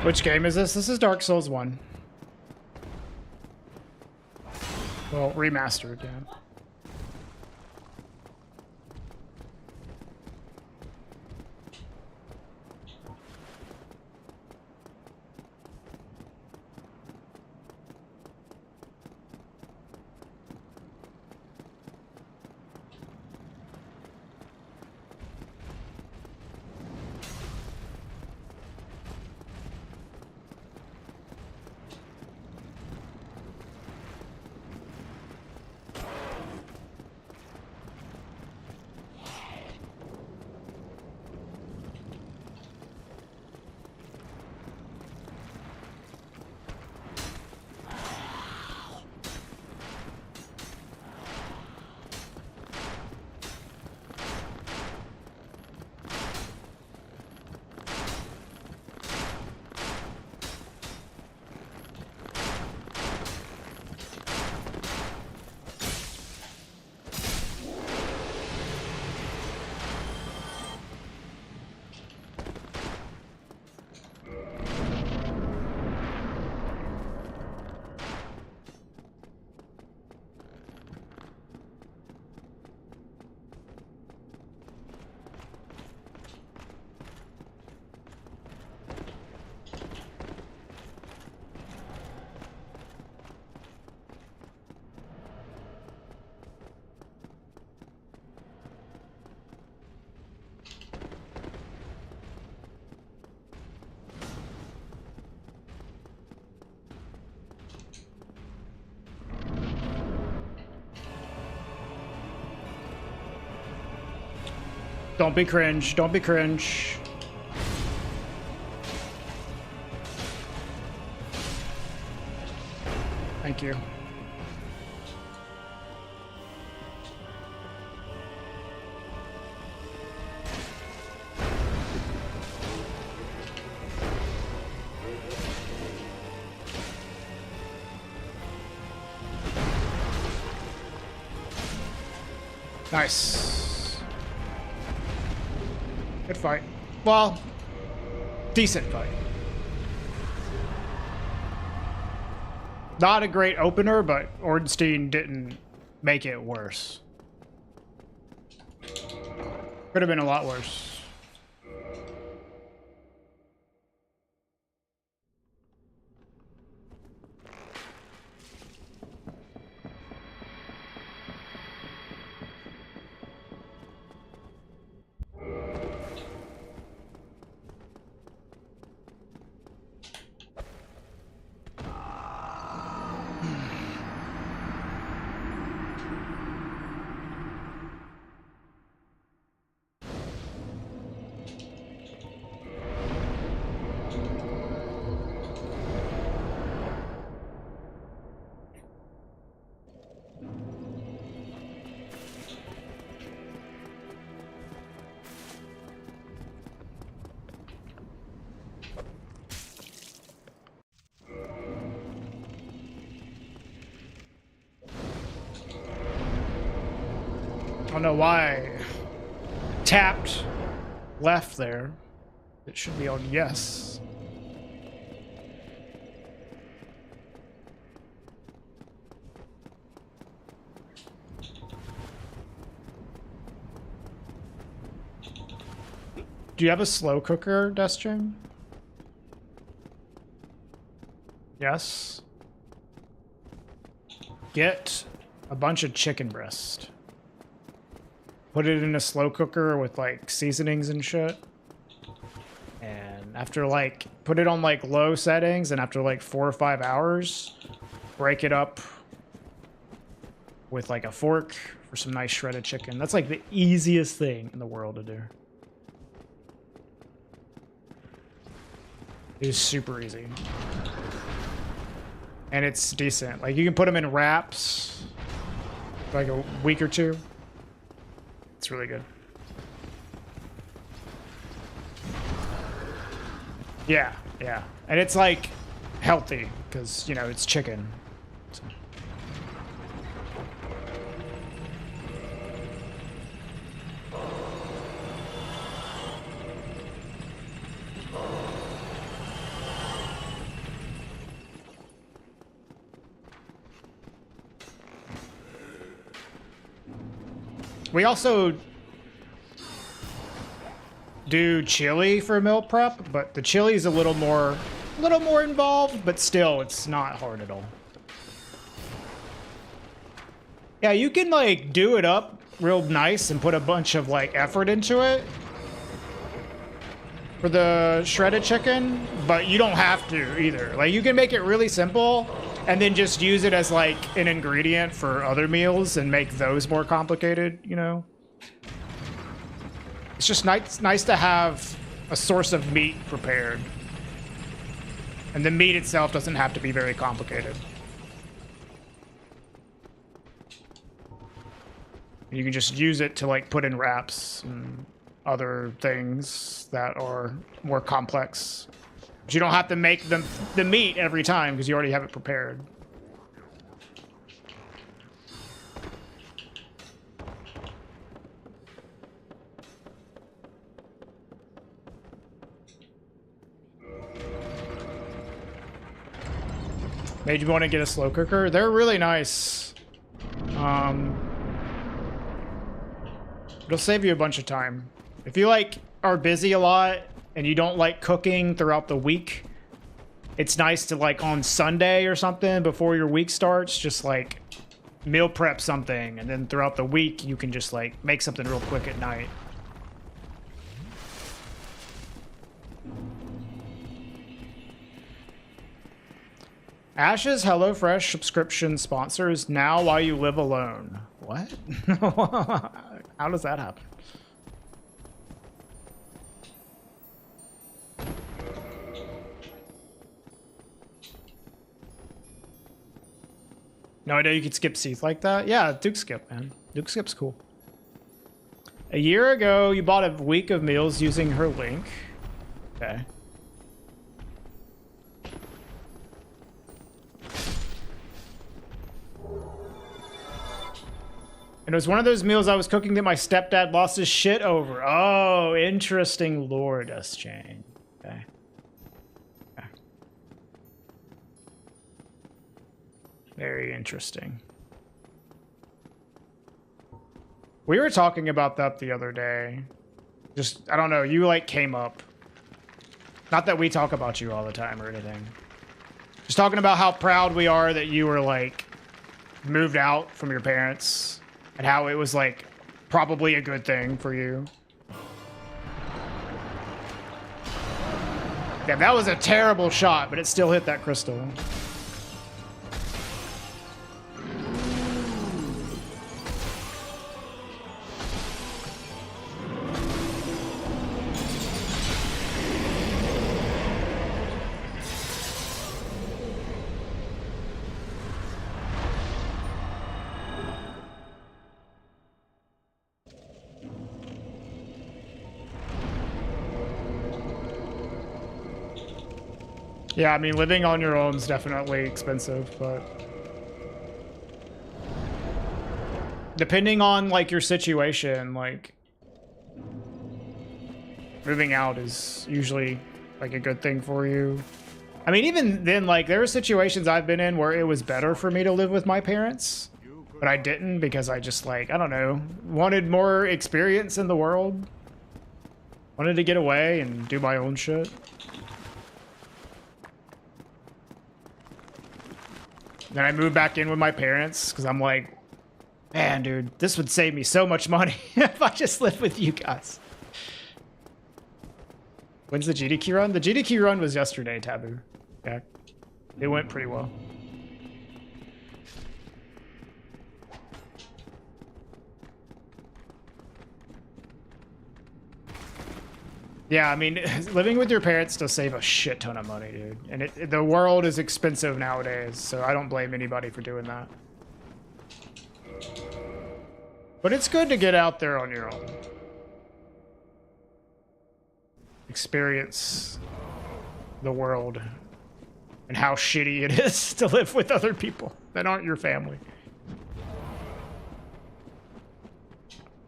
S1: Which game is this? This is Dark Souls 1. Well, remastered, yeah. Don't be cringe. Don't be cringe. Thank you. Nice. Good fight. Well, decent fight. Not a great opener, but Ornstein didn't make it worse. Could have been a lot worse. I don't know why I tapped left there. It should be on yes. Do you have a slow cooker, Destream? Yes. Get a bunch of chicken breast. Put it in a slow cooker with like seasonings and shit. And after like, put it on like low settings, and after like 4 or 5 hours, break it up with like a fork for some nice shredded chicken. That's like the easiest thing in the world to do. It is super easy. And it's decent. Like you can put them in wraps for like a week or two. It's really good. Yeah, yeah. And it's like healthy because, you know, it's chicken. So. We also do chili for meal prep, but the chili is a little more involved, but still it's not hard at all. Yeah, you can like do it up real nice and put a bunch of like effort into it for the shredded chicken, but you don't have to either. Like you can make it really simple and then just use it as like an ingredient for other meals and make those more complicated, you know? It's just nice to have a source of meat prepared. And the meat itself doesn't have to be very complicated. You can just use it to like put in wraps and other things that are more complex. But you don't have to make the meat every time because you already have it prepared. Made you want to get a slow cooker? They're really nice. It'll save you a bunch of time. If you like are busy a lot and you don't like cooking throughout the week, it's nice to like on Sunday or something before your week starts, just like meal prep something, and then throughout the week you can just like make something real quick at night. Ash's HelloFresh subscription sponsors now while you live alone. What? How does that happen? No idea you could skip seats like that? Yeah, Duke Skip, man. Duke Skip's cool. A year ago, you bought a week of meals using her link. Okay. And it was one of those meals I was cooking that my stepdad lost his shit over. Oh, interesting lore, Dust Chain. Okay. Okay. Very interesting. We were talking about that the other day. Just, I don't know, you like came up. Not that we talk about you all the time or anything. Just talking about how proud we are that you were like moved out from your parents. And how it was, like, probably a good thing for you. Yeah, that was a terrible shot, but it still hit that crystal. Yeah, I mean, living on your own is definitely expensive, but depending on, like, your situation, like, moving out is usually, like, a good thing for you. I mean, even then, like, there were situations I've been in where it was better for me to live with my parents, but I didn't because I just, like, I don't know, wanted more experience in the world. Wanted to get away and do my own shit. Then I moved back in with my parents because I'm like, man, dude, this would save me so much money if I just lived with you guys. When's the GDQ run? The GDQ run was yesterday, Taboo. Yeah, it went pretty well. Yeah, I mean, living with your parents does save a shit ton of money, dude. And the world is expensive nowadays, so I don't blame anybody for doing that. But it's good to get out there on your own. Experience the world and how shitty it is to live with other people that aren't your family.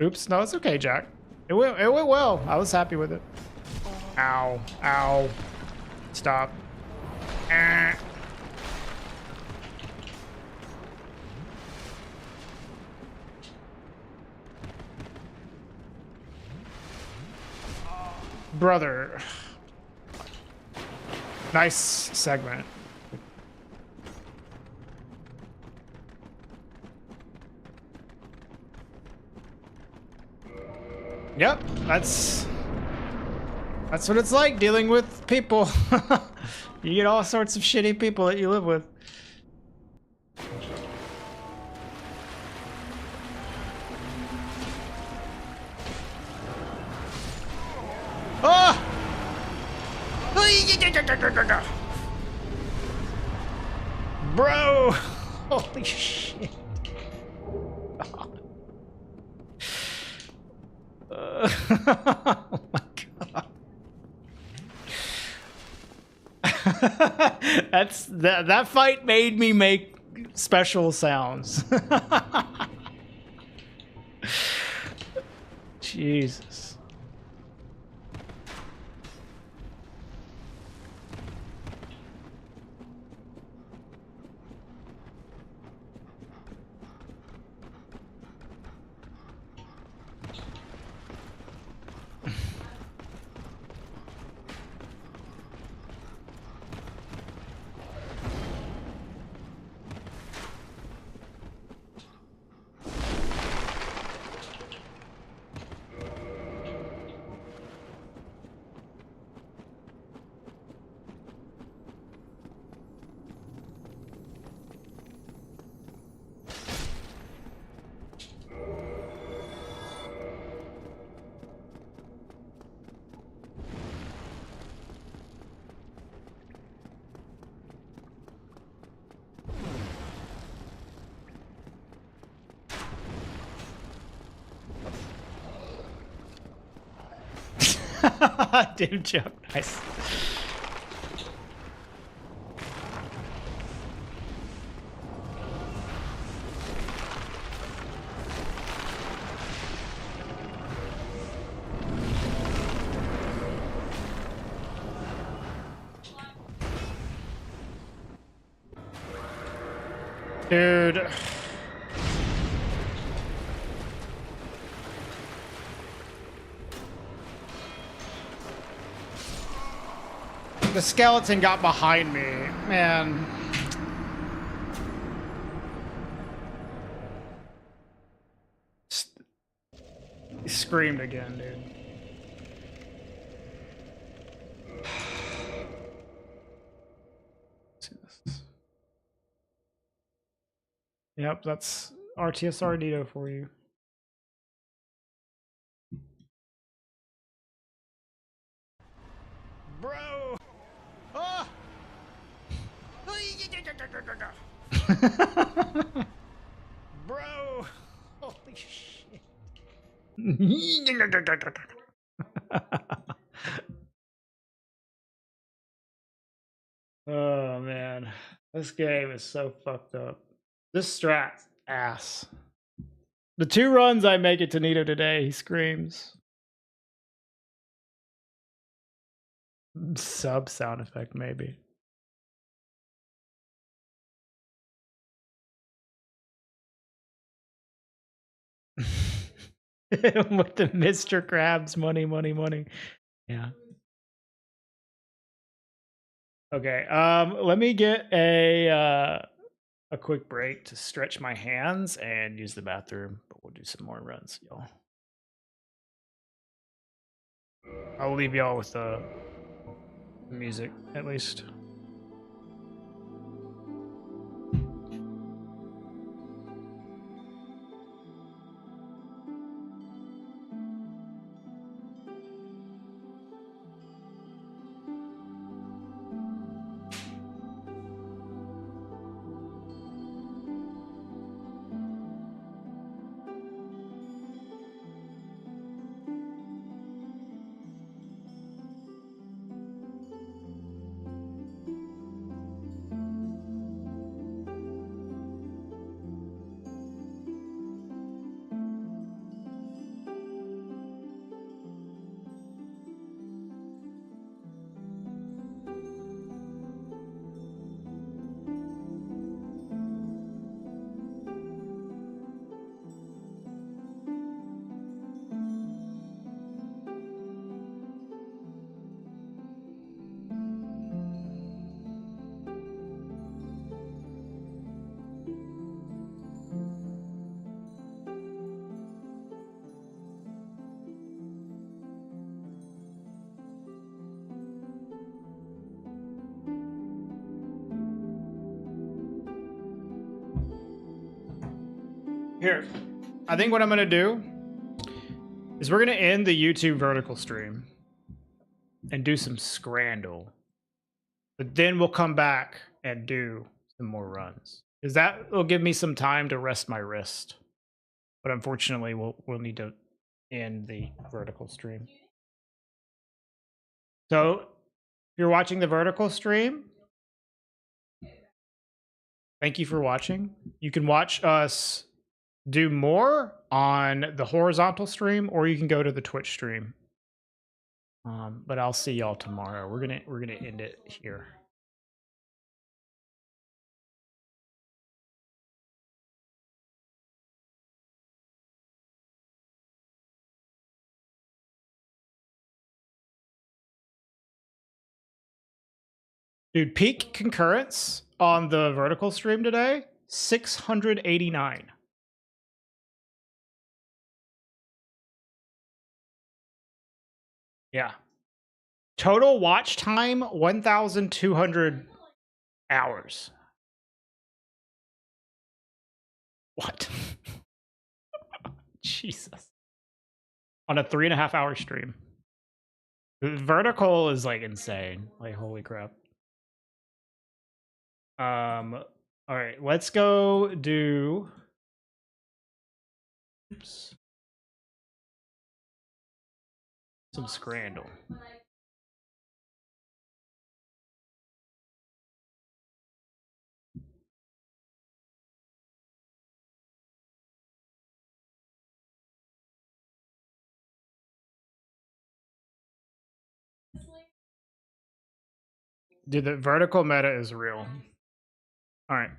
S1: Oops, no, it's okay, Jack. It went well. I was happy with it. Ow. Ow. Stop. Brother. Nice segment. Yep, that's what it's like dealing with people. You get all sorts of shitty people that you live with. Oh! Bro! Holy shit. Oh my god. That fight made me make special sounds. Jesus. Dude, joke. Nice. Dude. The skeleton got behind me, man. He screamed again, dude. Let's see this. Yep, that's RTSR Nito for you. Bro! Oh! Bro! Holy shit. Oh man. This game is so fucked up. This strat ass. The 2 runs I make it to Nito today, he screams. Sub sound effect, maybe. With the Mr. Krabs money, money, money. Yeah. Okay. Let me get a quick break to stretch my hands and use the bathroom, but we'll do some more runs, y'all. I'll leave y'all with the music at least. Here, I think what I'm gonna do is we're gonna end the YouTube vertical stream and do some Scrandle, but then we'll come back and do some more runs. Because that will give me some time to rest my wrist. But unfortunately, we'll need to end the vertical stream. So, if you're watching the vertical stream, thank you for watching. You can watch us do more on the horizontal stream, or you can go to the Twitch stream. But I'll see y'all tomorrow. We're gonna end it here. Dude, peak concurrence on the vertical stream today, 689. Yeah. Total watch time, 1,200 hours. What? Jesus. On a 3.5 hour stream. The vertical is like insane. Like, holy crap. All right, let's go do. Oops. Some Scrandle. Dude, the vertical meta is real. All right.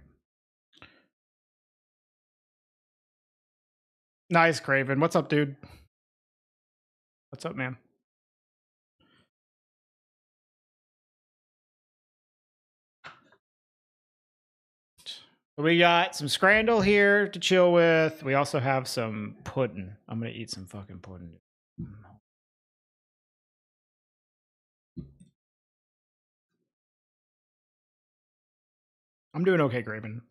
S1: Nice, Craven. What's up, dude? What's up, man? We got some Scrandle here to chill with. We also have some pudding. I'm gonna eat some fucking pudding. I'm doing okay, Graven.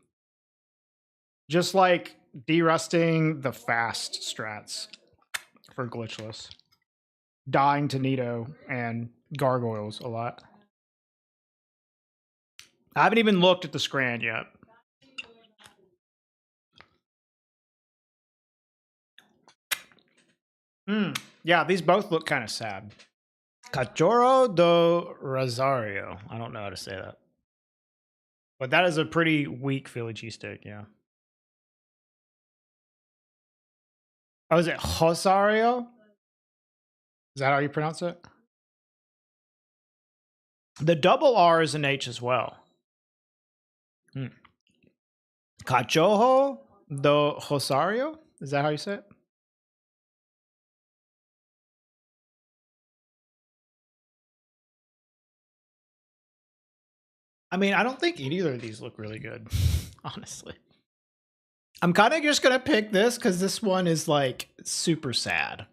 S1: Just like derusting the fast strats for glitchless. Dying to Nito and gargoyles a lot. I haven't even looked at the Scran yet. Yeah, these both look kind of sad. Cachorro do Rosario. I don't know how to say that. But that is a pretty weak Philly cheesesteak, yeah. Oh, is it Rosario? Is that how you pronounce it? The double R is an H as well. Cachorro do Rosario? Is that how you say it? I mean, I don't think either of these look really good, honestly. I'm kind of just going to pick this because this one is like super sad.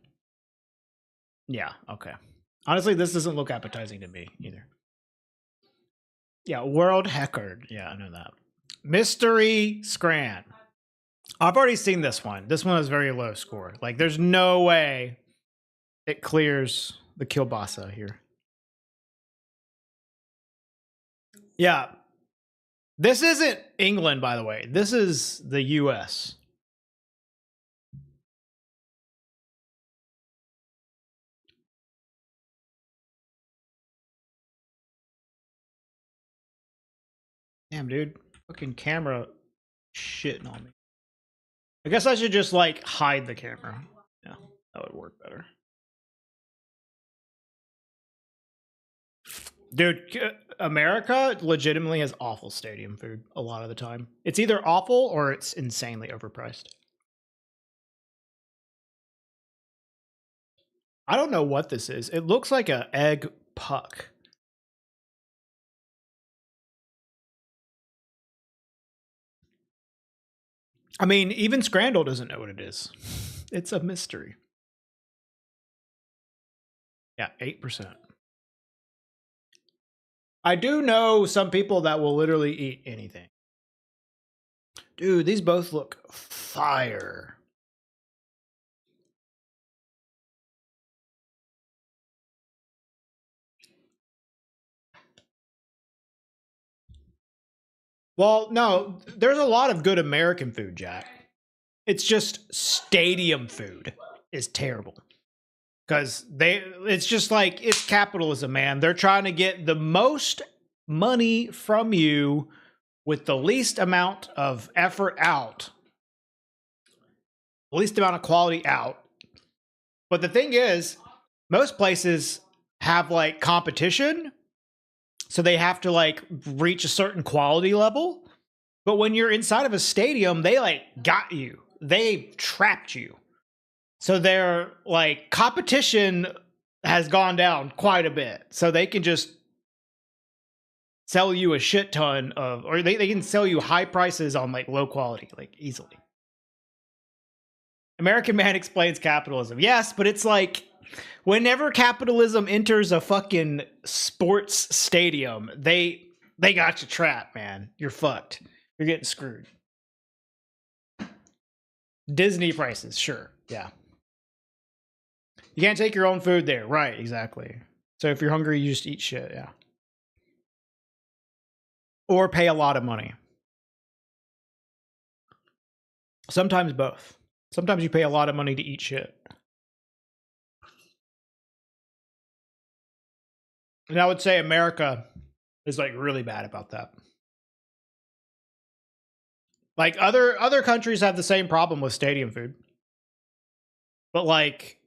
S1: Yeah, okay. Honestly, this doesn't look appetizing to me either. Yeah, World Heckard. Yeah, I know that. Mystery Scran. I've already seen this one. This one has very low score. Like, there's no way it clears the kielbasa here. Yeah. This isn't England, by the way. This is the US. Damn, dude. Fucking camera shitting on me. I guess I should just, like, hide the camera. Yeah, that would work better. Dude, America legitimately has awful stadium food a lot of the time. It's either awful or it's insanely overpriced. I don't know what this is. It looks like an egg puck. I mean, even Scrandle doesn't know what it is. It's a mystery. Yeah, 8%. I do know some people that will literally eat anything. Dude, these both look fire. Well, no, there's a lot of good American food, Jack. It's just stadium food is terrible. Because it's just like, it's capitalism, man. They're trying to get the most money from you with the least amount of effort out, the least amount of quality out. But the thing is, most places have like competition, so they have to like reach a certain quality level. But when you're inside of a stadium, they like got you. They trapped you. So their like competition has gone down quite a bit. So they can just sell you a shit ton of, or they can sell you high prices on like low quality, like easily. American Man explains capitalism. Yes, but it's like whenever capitalism enters a fucking sports stadium, they got you trapped, man. You're fucked. You're getting screwed. Disney prices, sure. Yeah. You can't take your own food there. Right, exactly. So if you're hungry, you just eat shit, yeah. Or pay a lot of money. Sometimes both. Sometimes you pay a lot of money to eat shit. And I would say America is like really bad about that. Like other countries have the same problem with stadium food. But like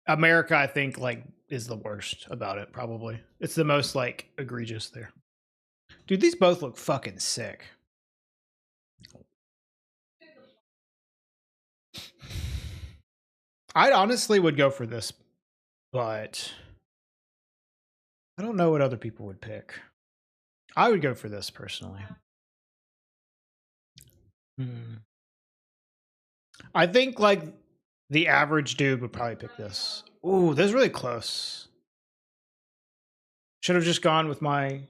S1: America, I think like is the worst about it, probably. It's the most like egregious there. Dude, these both look fucking sick. I honestly would go for this, but I don't know what other people would pick. I would go for this personally. I think like the average dude would probably pick this. Ooh, this is really close. Should have just gone with my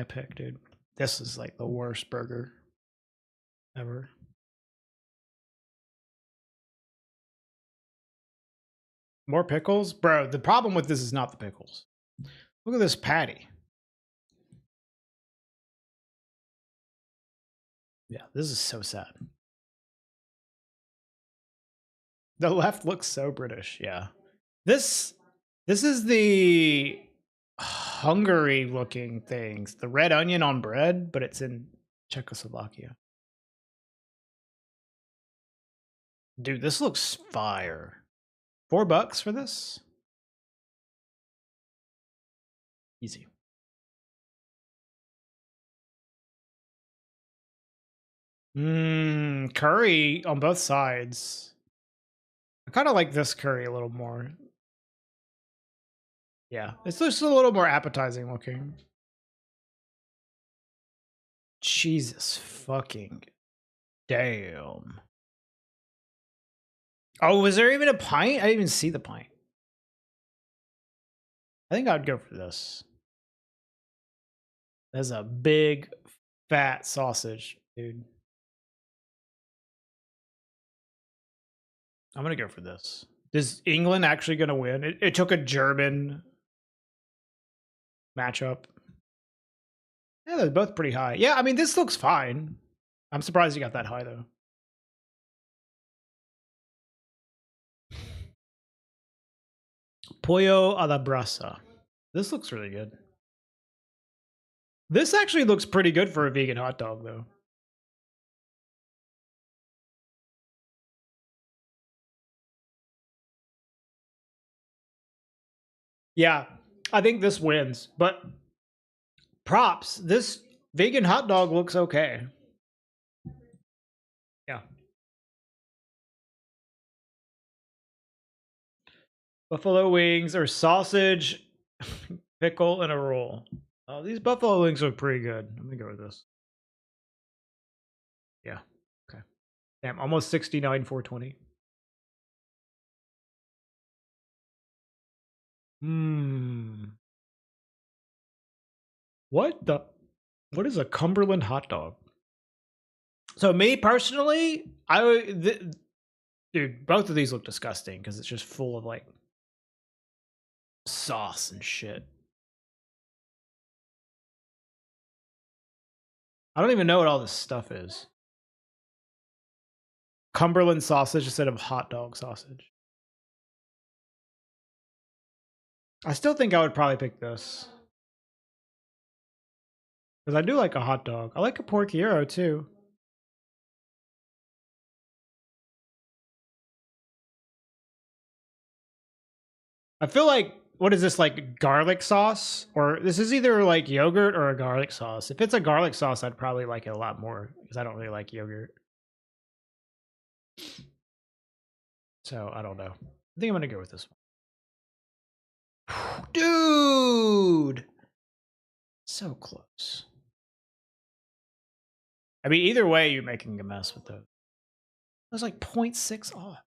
S1: pick, dude. This is like the worst burger ever. More pickles? Bro, the problem with this is not the pickles. Look at this patty. Yeah, this is so sad. The left looks so British, yeah. This is the Hungary looking things. The red onion on bread, but it's in Czechoslovakia. Dude, this looks fire. $4 for this? Easy. Curry on both sides. I kind of like this curry a little more. Yeah, it's just a little more appetizing looking. Jesus fucking damn. Oh, was there even a pint? I didn't even see the pint. I think I'd go for this. That's a big, fat sausage, dude. I'm gonna go for this. Is England actually gonna win? It took a German matchup. Yeah, they're both pretty high. Yeah, I mean, this looks fine. I'm surprised you got that high, though. Pollo a la brasa. This looks really good. This actually looks pretty good for a vegan hot dog, though. Yeah, I think this wins, but props. This vegan hot dog looks okay. Yeah. Buffalo wings or sausage, pickle, and a roll. Oh, these buffalo wings are pretty good. I'm gonna go with this. Yeah. Okay. Damn, almost 69, 420. What is a Cumberland hot dog? So me personally, dude, both of these look disgusting because it's just full of like sauce and shit. I don't even know what all this stuff is. Cumberland sausage instead of hot dog sausage. I still think I would probably pick this. Because I do like a hot dog. I like a pork gyro too. I feel like, what is this, like garlic sauce? Or this is either like yogurt or a garlic sauce. If it's a garlic sauce, I'd probably like it a lot more because I don't really like yogurt. So I don't know. I think I'm gonna go with this one. Dude! So close. I mean, either way, you're making a mess with those. It was like 0.6 off.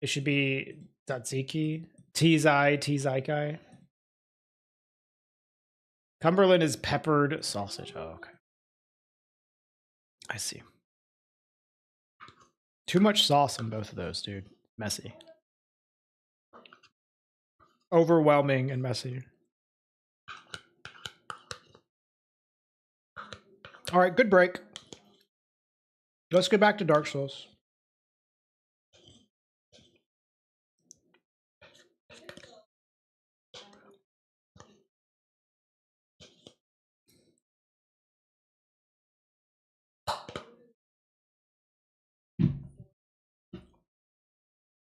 S1: It should be tzatziki, tzatziki. Cumberland is peppered sausage. Oh, okay. I see. Too much sauce on both of those, dude. Messy. Overwhelming and messy. All right, good break. Let's get back to Dark Souls.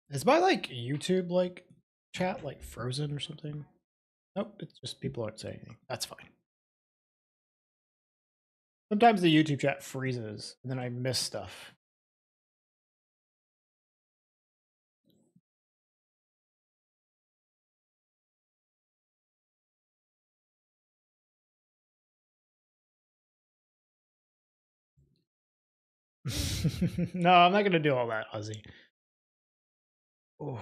S1: Is my like YouTube like chat like frozen or something? Nope, it's just people aren't saying anything. That's fine. Sometimes the YouTube chat freezes and then I miss stuff. No, I'm not gonna do all that, Ozzy. Oh,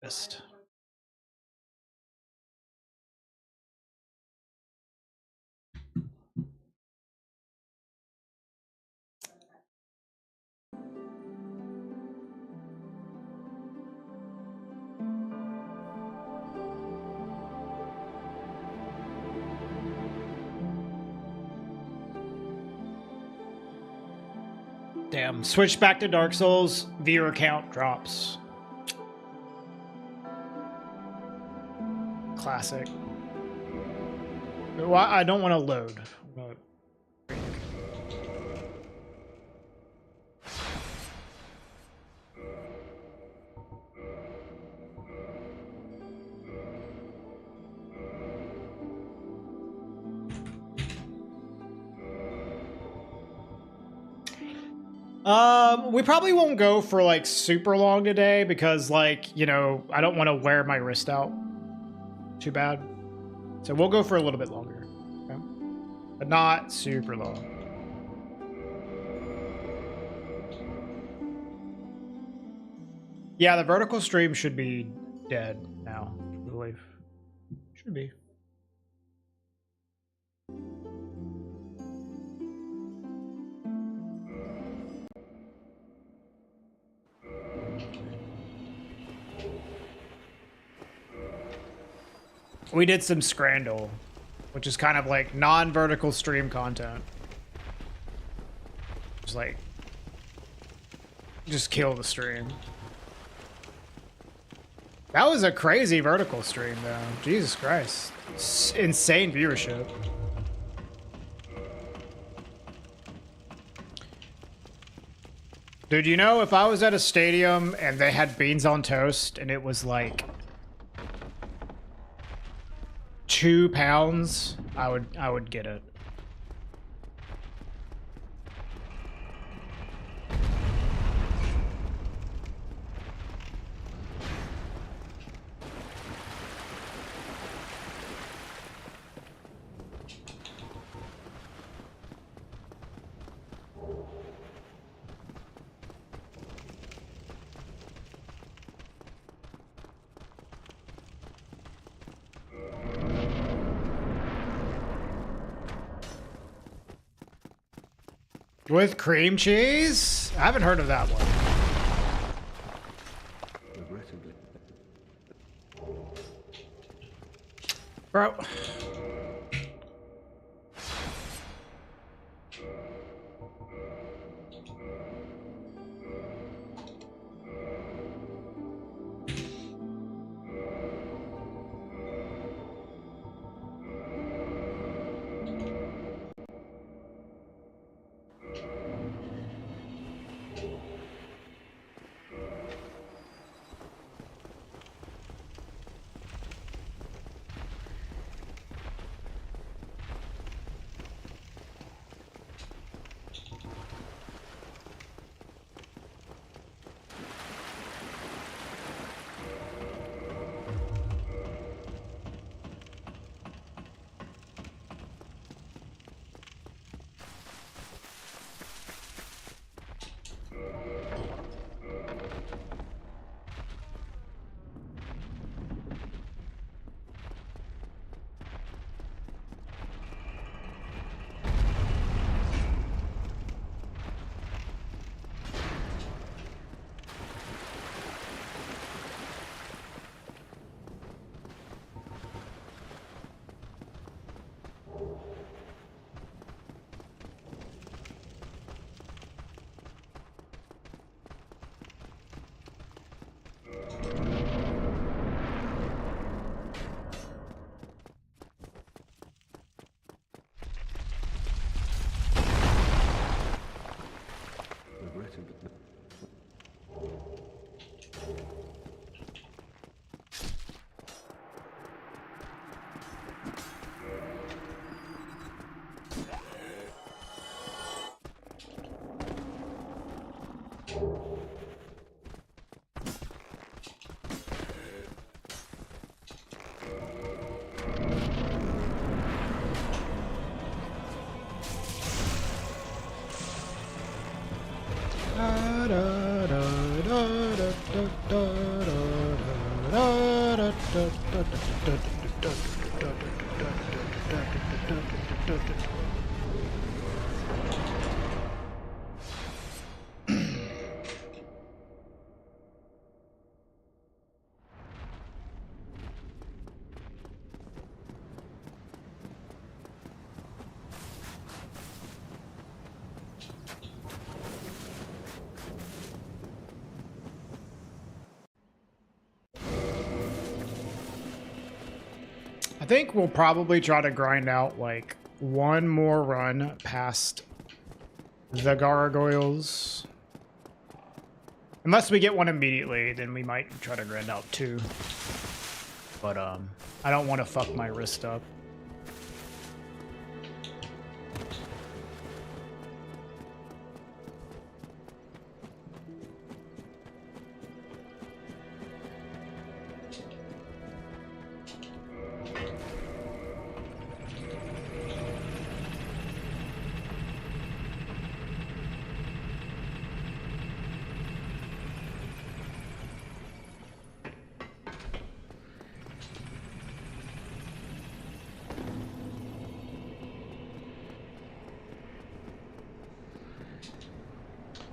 S1: best. Damn, switch back to Dark Souls, viewer count drops. Classic. Well, I don't want to load. We probably won't go for like super long today because like, you know, I don't want to wear my wrist out too bad. So we'll go for a little bit longer, okay? But not super long. Yeah, the vertical stream should be dead now, I believe. Should be. We did some Scrandle, which is kind of like non-vertical stream content. Just like, just kill the stream. That was a crazy vertical stream though. Jesus Christ. Insane viewership. Dude, you know, if I was at a stadium and they had beans on toast and it was like 2 pounds, I would get it. With cream cheese? I haven't heard of that one.
S3: Regrettably.
S1: Bro.
S3: Regrettably.
S1: I think we'll probably try to grind out like one more run past the gargoyles. Unless we get one immediately, then we might try to grind out two. But I don't want to fuck my wrist up.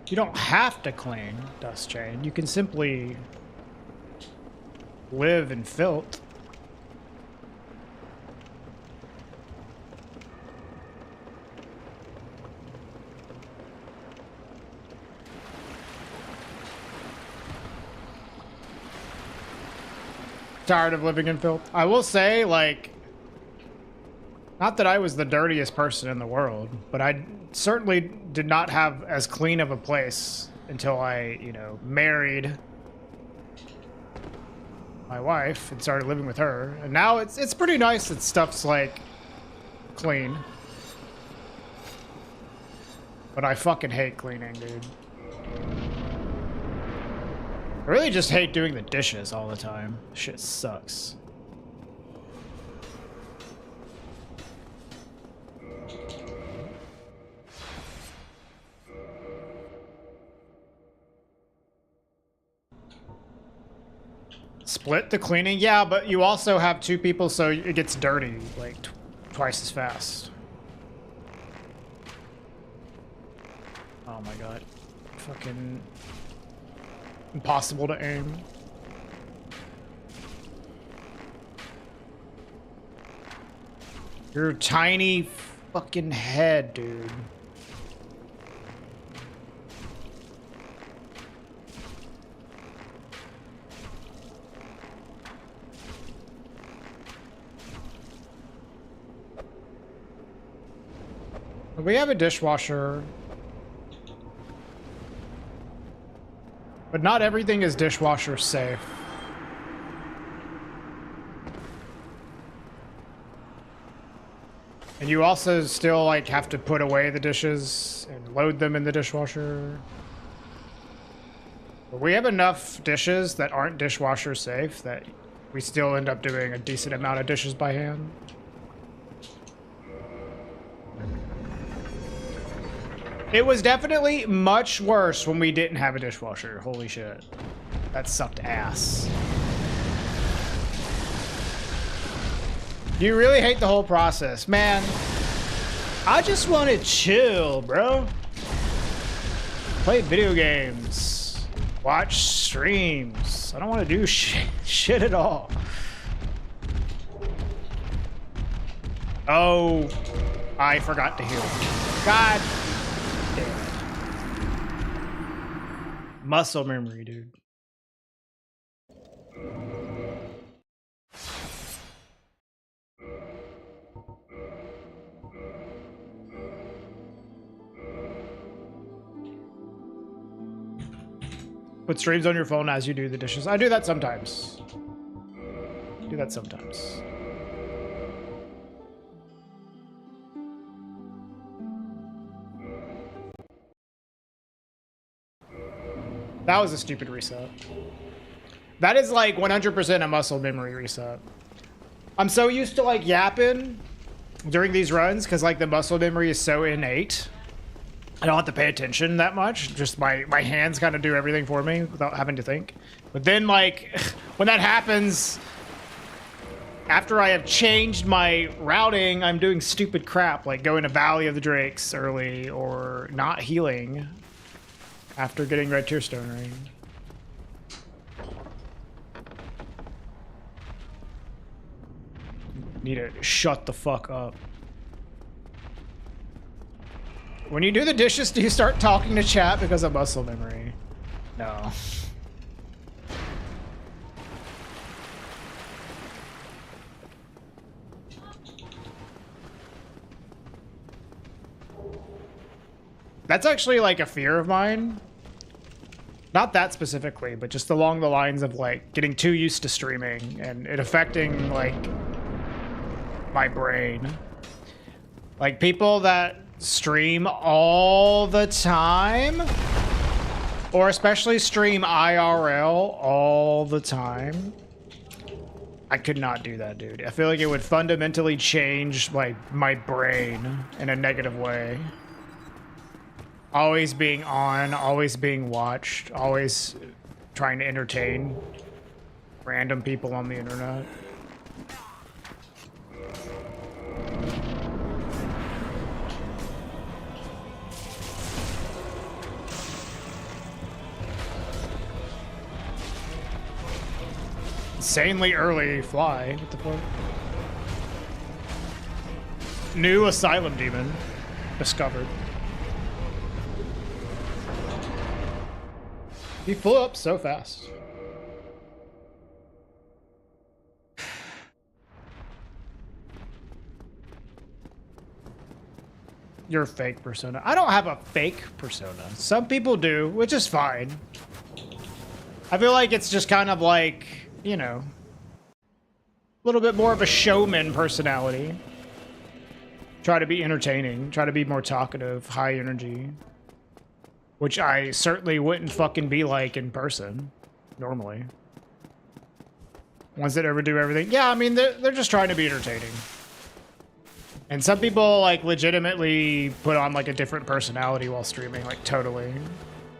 S1: You don't have to clean Dust Chain. You can simply live in filth. Tired of living in filth. I will say, like, not that I was the dirtiest person in the world, but I certainly did not have as clean of a place until I, you know, married my wife and started living with her. And now it's pretty nice that stuff's like clean. But I fucking hate cleaning, dude. I really just hate doing the dishes all the time. Shit sucks. Split the cleaning? Yeah, but you also have two people, so it gets dirty, like, twice as fast. Oh my god. Fucking impossible to aim. Your tiny fucking head, dude. We have a dishwasher. But not everything is dishwasher safe. And you also still like have to put away the dishes and load them in the dishwasher. But we have enough dishes that aren't dishwasher safe that we still end up doing a decent amount of dishes by hand. It was definitely much worse when we didn't have a dishwasher. Holy shit. That sucked ass. You really hate the whole process. Man, I just want to chill, bro. Play video games. Watch streams. I don't want to do shit at all. Oh, I forgot to heal. God damn it. Muscle memory, dude. Put streams on your phone as you do the dishes. I do that sometimes. Do that sometimes. That was a stupid reset. That is like 100% a muscle memory reset. I'm so used to like yapping during these runs because like the muscle memory is so innate. I don't have to pay attention that much. Just my hands kind of do everything for me without having to think. But then like when that happens, after I have changed my routing, I'm doing stupid crap like going to Valley of the Drakes early or not healing after getting Red Tear Stone Ring. Need to shut the fuck up. When you do the dishes, do you start talking to chat because of muscle memory? No. That's actually like a fear of mine. Not that specifically, but just along the lines of like getting too used to streaming and it affecting like my brain. Like people that stream all the time, or especially stream IRL all the time. I could not do that, dude. I feel like it would fundamentally change like my brain in a negative way. Always being on, always being watched, always trying to entertain random people on the internet. Insanely early fly. What the fuck? New asylum demon discovered. He flew up so fast. Your fake persona. I don't have a fake persona. Some people do, which is fine. I feel like it's just kind of like, you know, a little bit more of a showman personality. Try to be entertaining, try to be more talkative, high energy. Which I certainly wouldn't fucking be like in person, normally. Ones that overdo everything. Yeah, I mean, they're just trying to be entertaining. And some people, like, legitimately put on, like, a different personality while streaming, like, totally.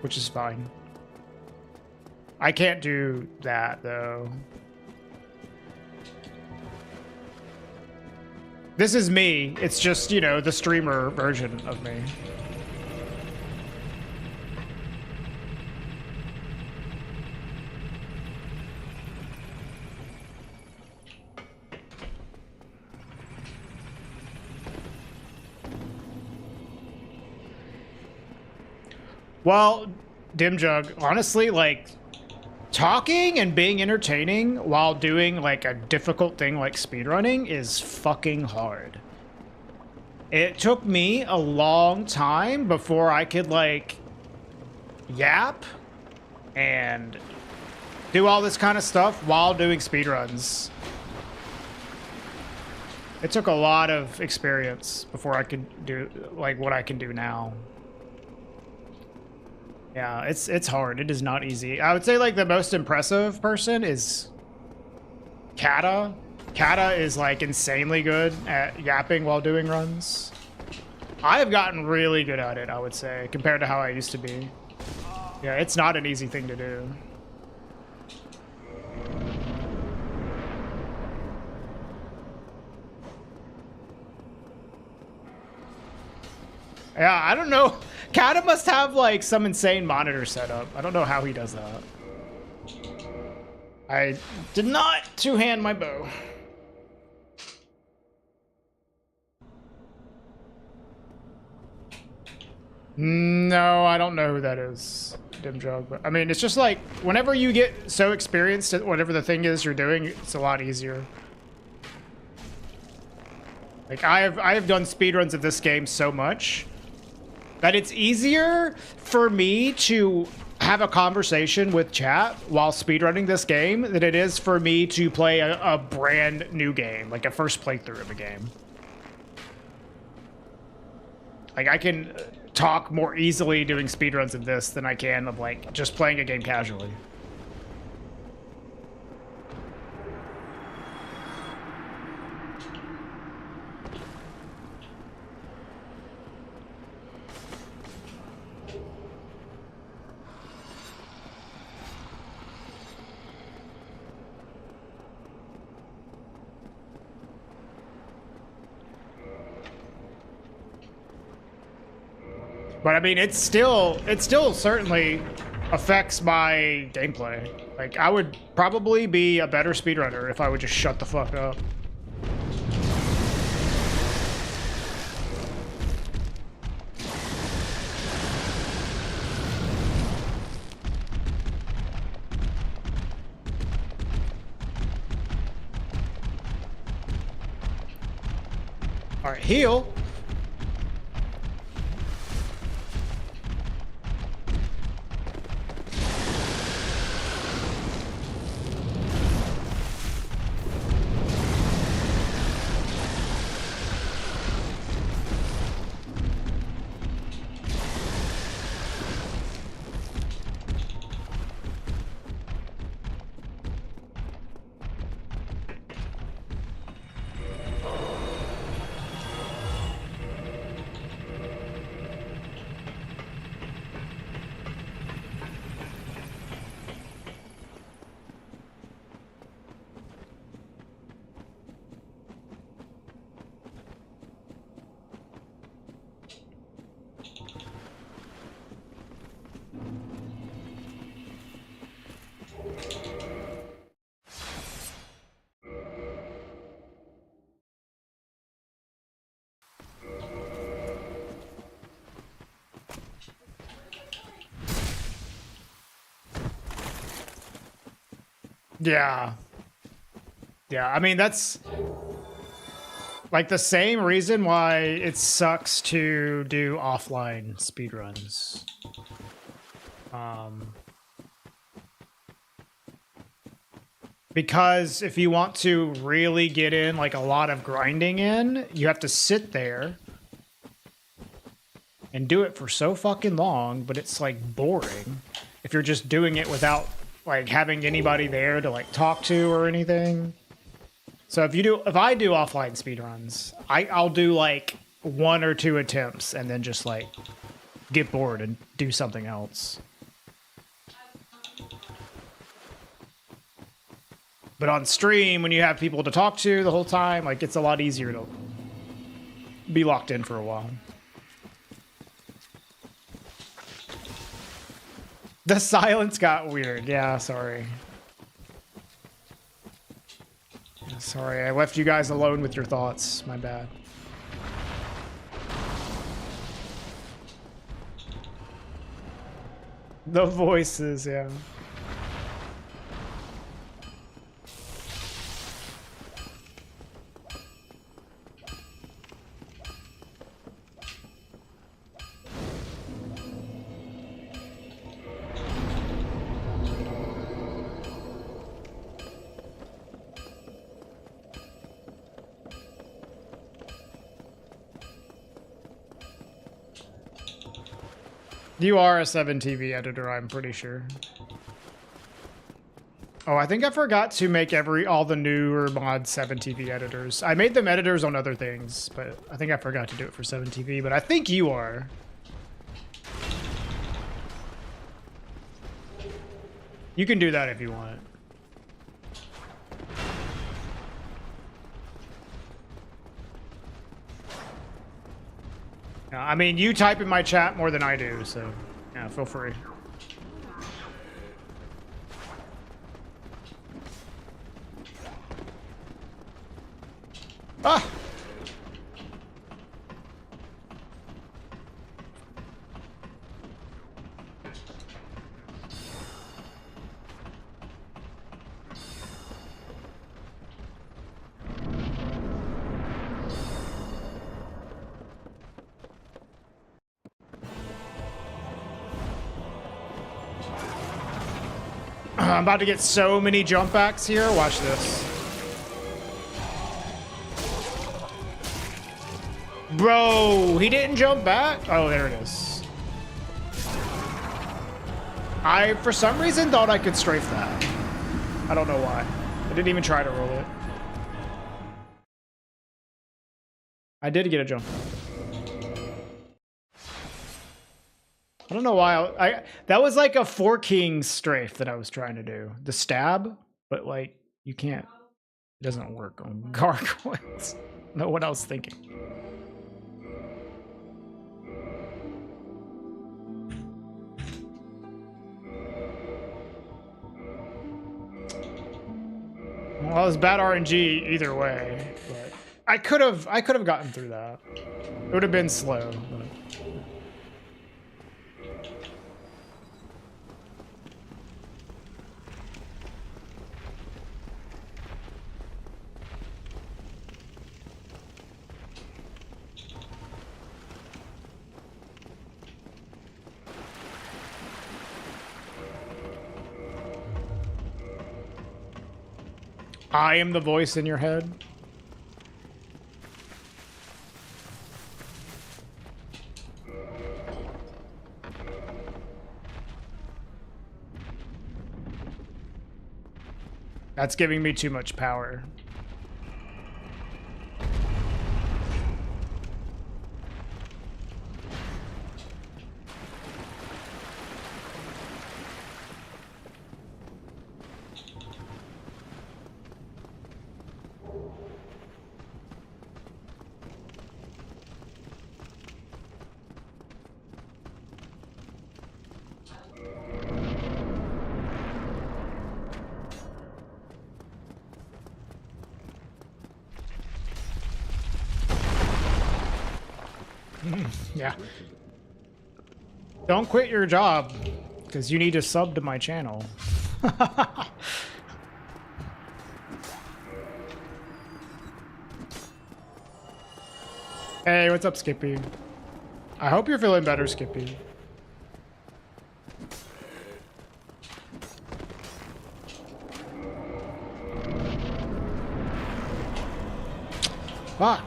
S1: Which is fine. I can't do that, though. This is me. It's just, you know, the streamer version of me. Well, Dimjug, honestly, like, talking and being entertaining while doing, like, a difficult thing like speedrunning is fucking hard. It took me a long time before I could, like, yap and do all this kind of stuff while doing speedruns. It took a lot of experience before I could do, like, what I can do now. Yeah, it's hard. It is not easy. I would say, like, the most impressive person is Kata. Kata is, like, insanely good at yapping while doing runs. I have gotten really good at it, I would say, compared to how I used to be. Yeah, it's not an easy thing to do. Yeah, I don't know. Kata must have, like, some insane monitor setup. I don't know how he does that. I did not two-hand my bow. No, I don't know who that is, Dimjug. But I mean, it's just like, whenever you get so experienced at whatever the thing is you're doing, it's a lot easier. Like, I have done speedruns of this game so much that it's easier for me to have a conversation with chat while speedrunning this game than it is for me to play a brand new game, like a first playthrough of a game. Like, I can talk more easily doing speedruns of this than I can of, like, just playing a game casually. But I mean, it still certainly affects my gameplay. Like, I would probably be a better speedrunner if I would just shut the fuck up. All right, heal. Yeah. Yeah, I mean, that's like the same reason why it sucks to do offline speedruns. Because if you want to really get in, like, a lot of grinding in, you have to sit there and do it for so fucking long, but it's, like, boring if you're just doing it without, like, having anybody there to, like, talk to or anything. So if I do offline speedruns, I'll do, like, 1 or 2 attempts and then just, like, get bored and do something else. But on stream, when you have people to talk to the whole time, like, it's a lot easier to be locked in for a while. The silence got weird. Yeah, sorry. Sorry, I left you guys alone with your thoughts. My bad. The voices, yeah. You are a 7TV editor, I'm pretty sure. Oh, I think I forgot to make all the newer mods 7TV editors. I made them editors on other things, but I think I forgot to do it for 7TV, but I think you are. You can do that if you want. I mean, you type in my chat more than I do, so yeah, feel free. Ah! I'm about to get so many jump backs here. Watch this. Bro, he didn't jump back? Oh, there it is. I, for some reason, thought I could strafe that. I don't know why. I didn't even try to roll it. I did get a jump. I don't know why. That was like a 4 Kings strafe that I was trying to do. The stab, but like, you can't. It doesn't work on gargoyles. Know what I was thinking. Well, it was bad RNG either way, but I could have gotten through that. It would have been slow, but. I am the voice in your head. That's giving me too much power. Yeah. Don't quit your job, because you need to sub to my channel. Hey, what's up, Skippy? I hope you're feeling better, Skippy. Fuck.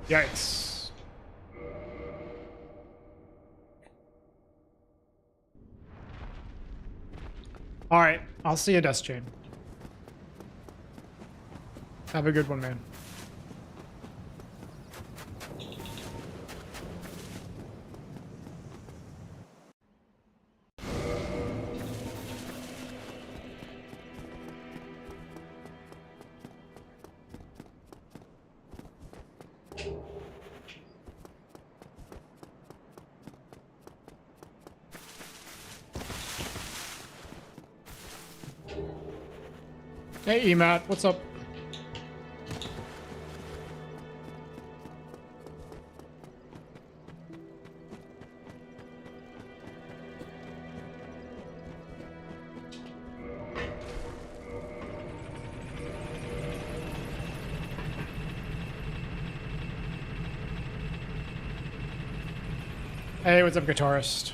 S1: Yikes. All right, I'll see you, Dust Chain. Have a good one, man. Hey, Emat, what's up? Hey, what's up, guitarist?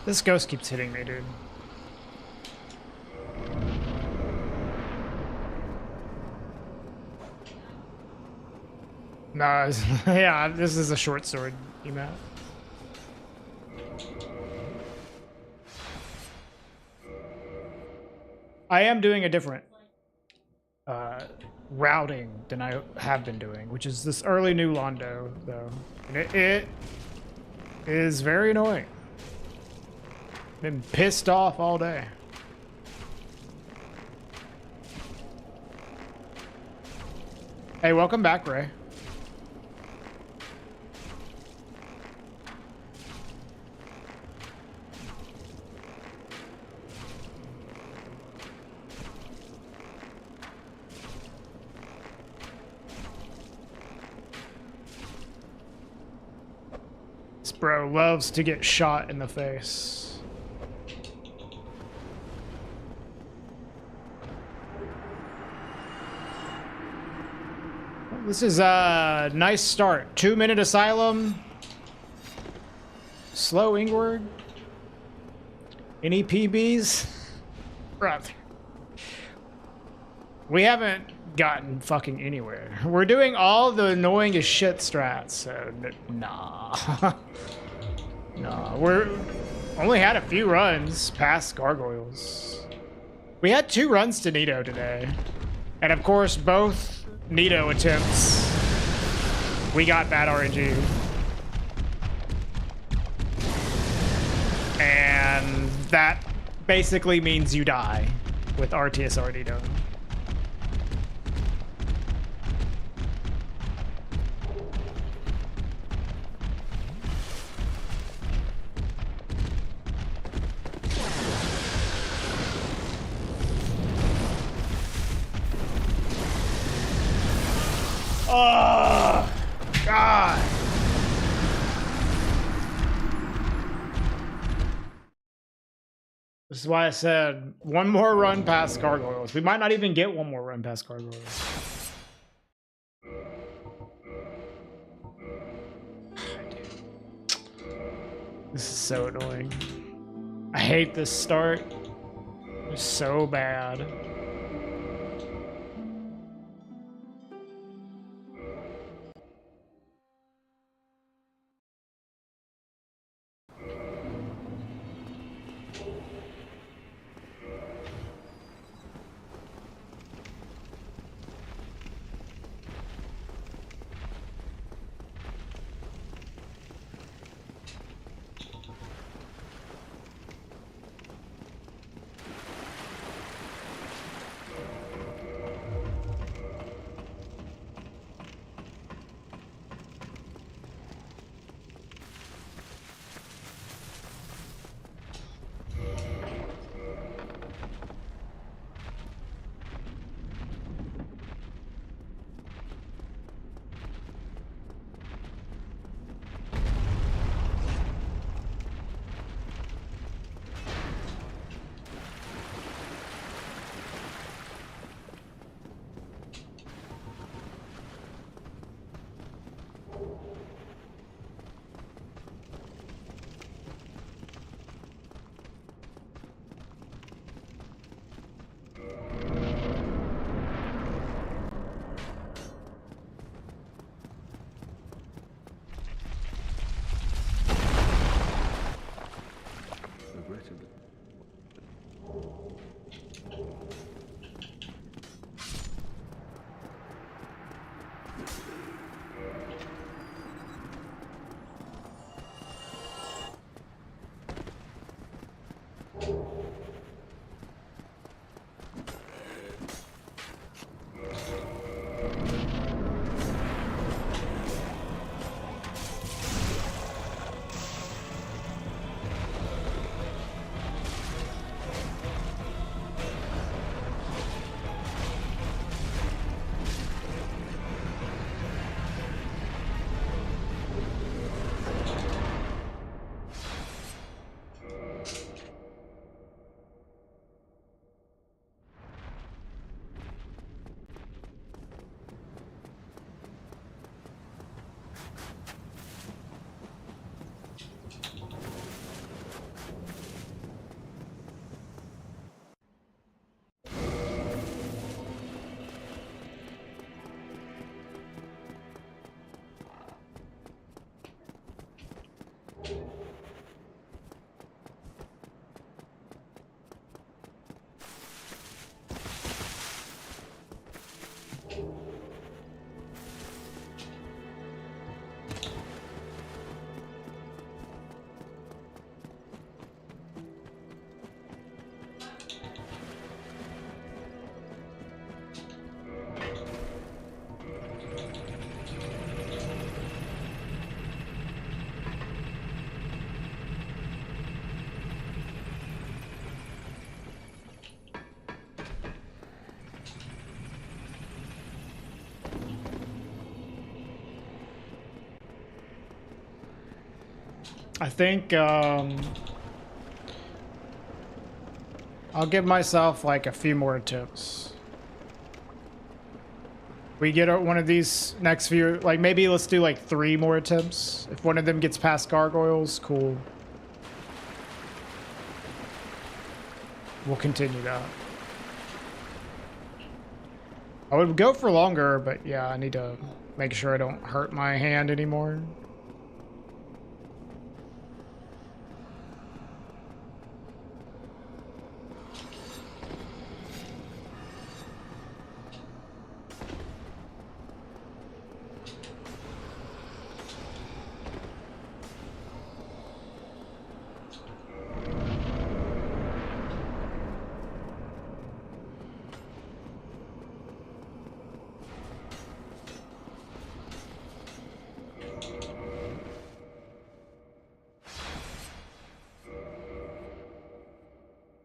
S1: This ghost keeps hitting me, dude. No, yeah, this is a short sword, Emat. I am doing a different routing than I have been doing, which is this early new Londo, though. And it is very annoying. Been pissed off all day. Hey, welcome back, Ray. This bro loves to get shot in the face. This is a nice start. 2-minute asylum. Slow Ingward. Any PBs? Bruh. We haven't gotten fucking anywhere. We're doing all the annoying as shit strats, so nah. Nah, we're only had a few runs past gargoyles. We had 2 runs to Nito today. And of course, both Nito attempts, we got bad RNG. And that basically means you die with RTSR Nito. Oh, God. This is why I said one more run past gargoyles. We might not even get one more run past gargoyles. This is so annoying. I hate this start. It's so bad. I think I'll give myself like a few more attempts. We get one of these next few, like maybe let's do like 3 more attempts. If one of them gets past gargoyles, cool. We'll continue that. I would go for longer, but yeah, I need to make sure I don't hurt my hand anymore.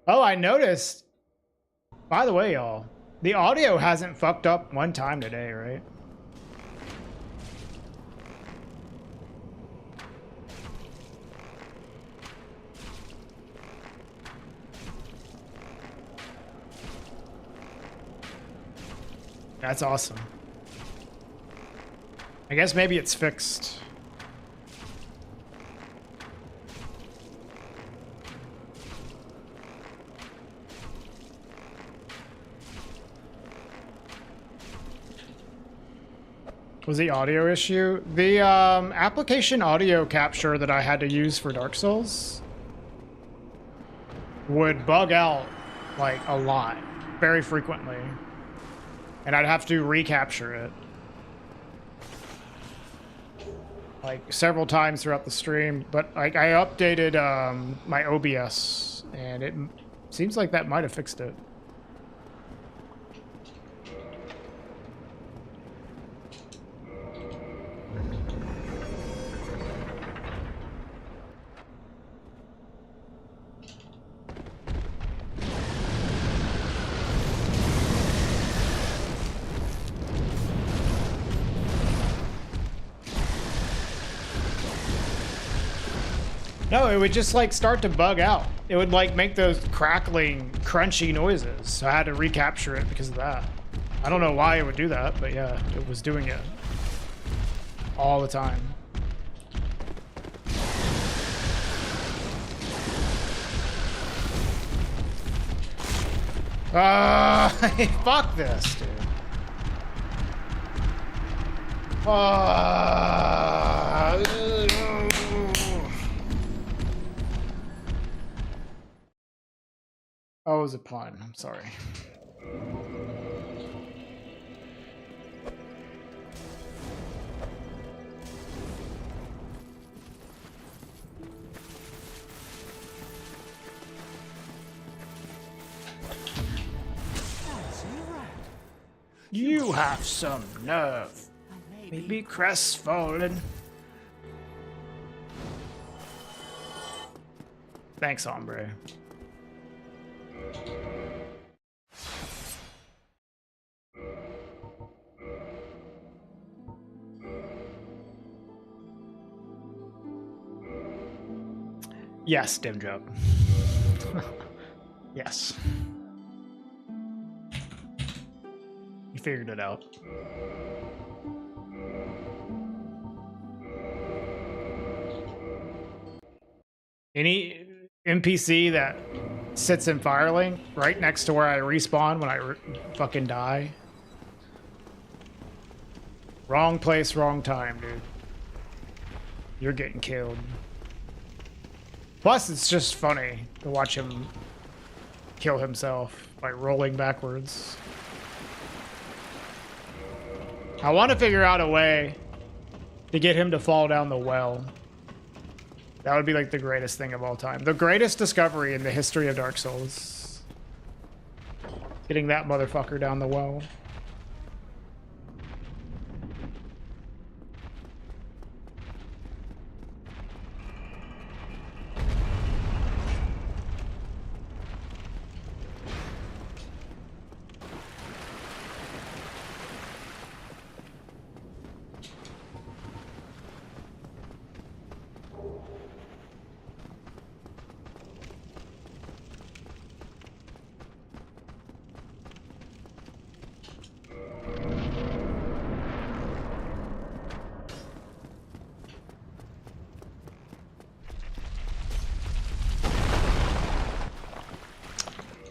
S1: Oh, I noticed. By the way, y'all, the audio hasn't fucked up one time today, right? That's awesome. I guess maybe it's fixed. Was the audio issue? The application audio capture that I had to use for Dark Souls would bug out like a lot, very frequently. And I'd have to recapture it like several times throughout the stream. But like I updated my OBS and it seems like that might have fixed it. No, it would just like start to bug out. It would like make those crackling, crunchy noises. So I had to recapture it because of that. I don't know why it would do that, but yeah, it was doing it all the time. Fuck this, dude. Oh, it was a pun. I'm sorry. You have some nerve. Maybe crestfallen. Thanks, hombre. Yes, dim joke. Yes. You figured it out. Any NPC that sits in Firelink right next to where I respawn when I fucking die. Wrong place, wrong time, dude. You're getting killed. Plus, it's just funny to watch him kill himself by rolling backwards. I want to figure out a way to get him to fall down the well. That would be like the greatest thing of all time. The greatest discovery in the history of Dark Souls. Getting that motherfucker down the well.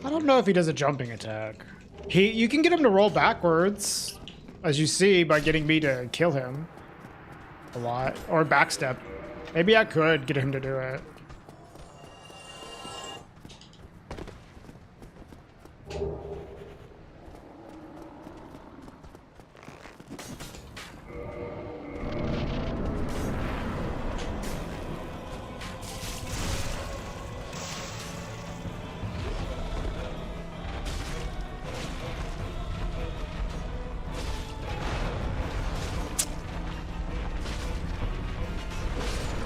S1: I don't know if he does a jumping attack. You can get him to roll backwards, as you see, by getting me to kill him a lot. Or backstep. Maybe I could get him to do it.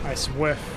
S1: Nice whiff.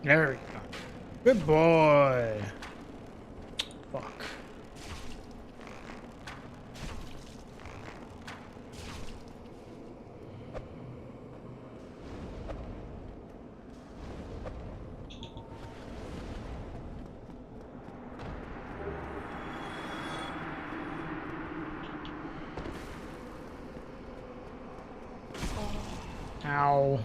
S1: There we go. Good boy. Fuck. Ow.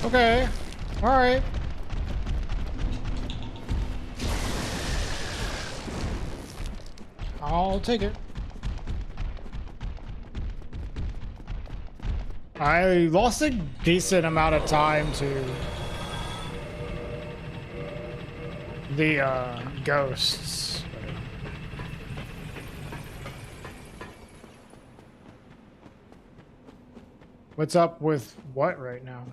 S1: Okay. All right. I'll take it. I lost a decent amount of time to the ghosts. What's up with what right now?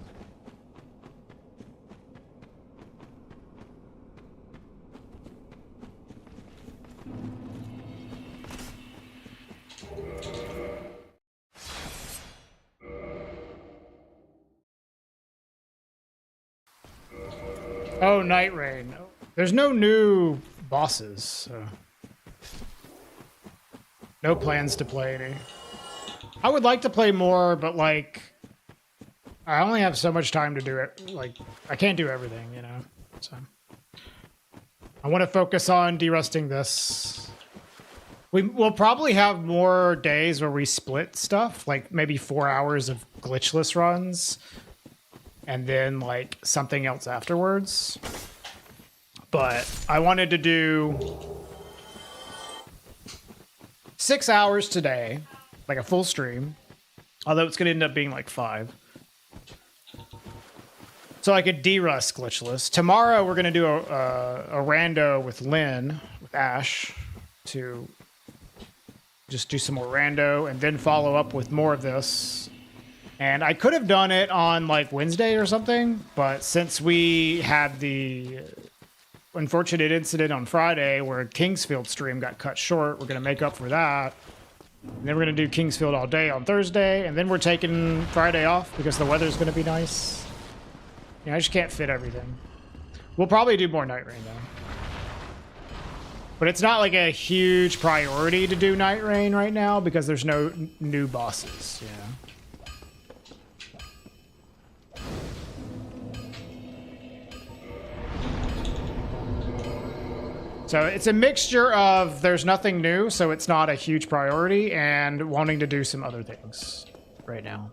S1: Oh, Night Rain. There's no new bosses, so no plans to play any. I would like to play more, but like, I only have so much time to do it. Like, I can't do everything, you know? So I want to focus on de-rusting this. We'll probably have more days where we split stuff, like maybe 4 hours of glitchless runs, and then like something else afterwards. But I wanted to do 6 hours today, like a full stream, although it's going to end up being like 5. So I could de-rust glitchless. Tomorrow we're going to do a rando with Lynn, with Ash, to just do some more rando and then follow up with more of this. And I could have done it on like Wednesday or something, but since we had the unfortunate incident on Friday where Kingsfield stream got cut short, we're going to make up for that. And then we're going to do Kingsfield all day on Thursday, and then we're taking Friday off because the weather's going to be nice. Yeah, I just can't fit everything. We'll probably do more Night Rain though. But it's not like a huge priority to do Night Rain right now because there's no new bosses, yeah. So it's a mixture of there's nothing new, so it's not a huge priority, and wanting to do some other things right now.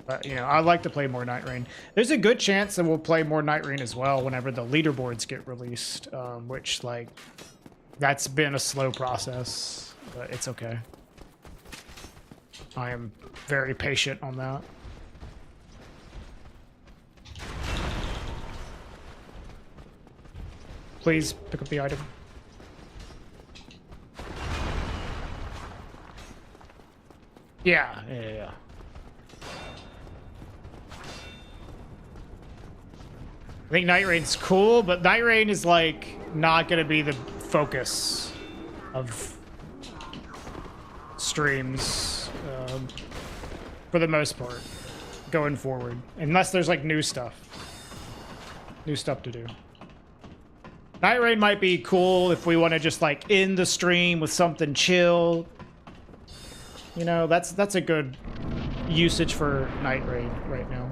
S1: But, you know, I'd like to play more Night Rain. There's a good chance that we'll play more Night Rain as well whenever the leaderboards get released, which, like, that's been a slow process, but it's okay. I am very patient on that. Please pick up the item. Yeah. I think Night Rain's cool, but Night Rain is like not gonna be the focus of streams for the most part going forward, unless there's like new stuff to do. Night Rain might be cool if we want to just like end the stream with something chill. You know, that's a good usage for Night Rain right now.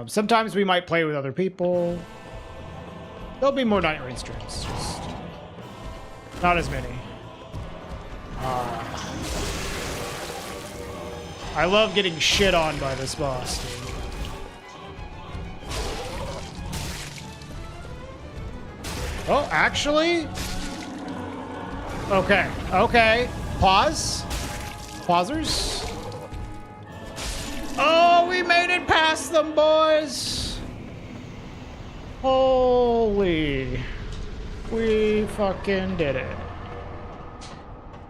S1: Sometimes we might play with other people. There'll be more Night Rain streams, just not as many. I love getting shit on by this boss, dude. Oh, actually? Okay, okay. Pause. Pausers. Oh, we made it past them, boys. Holy. We fucking did it.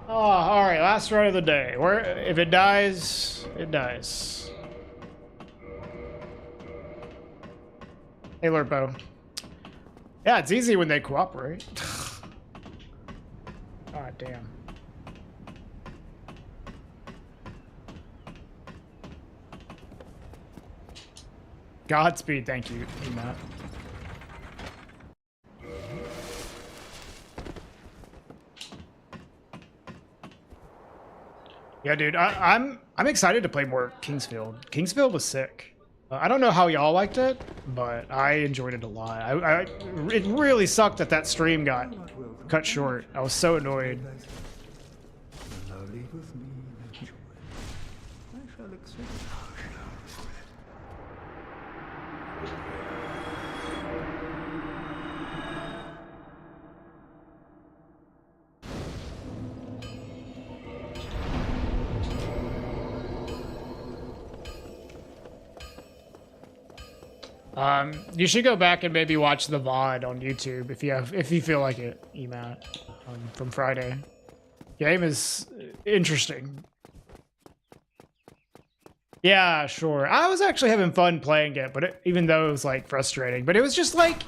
S1: Oh, alright, last run of the day. Where if it dies, it dies. Hey, Lurpo. Yeah, it's easy when they cooperate. God damn. Godspeed, thank you, Matt. Yeah, dude, I'm excited to play more Kingsfield. Kingsfield was sick. I don't know how y'all liked it, but I enjoyed it a lot. It really sucked that that stream got cut short. I was so annoyed.
S3: Now leave with me the joy. I shall accept.
S1: You should go back and maybe watch the VOD on YouTube if you feel like it, Emat, from Friday. Game is interesting. Yeah, sure. I was actually having fun playing it, but even though it was like frustrating, but it was just like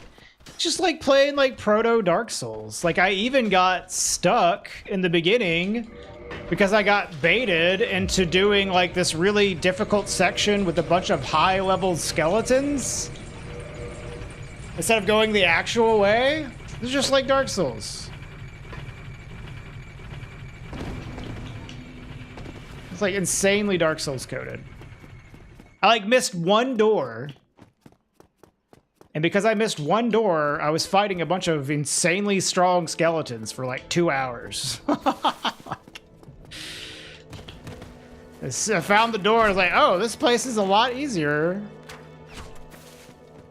S1: playing like proto Dark Souls. Like I even got stuck in the beginning because I got baited into doing like this really difficult section with a bunch of high level skeletons. Instead of going the actual way, it's just like Dark Souls. It's like insanely Dark Souls coded. I like missed one door. And because I missed one door, I was fighting a bunch of insanely strong skeletons for like 2 hours. I found the door, I was like, oh, this place is a lot easier.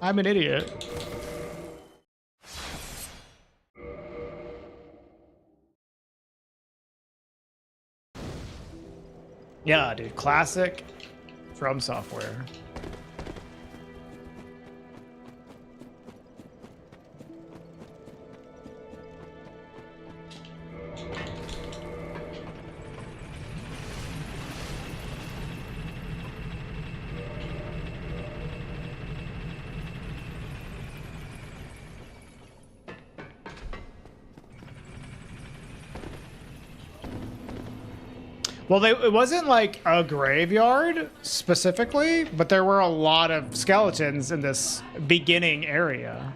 S1: I'm an idiot. Yeah, dude, classic From Software. Well, it wasn't like a graveyard specifically, but there were a lot of skeletons in this beginning area.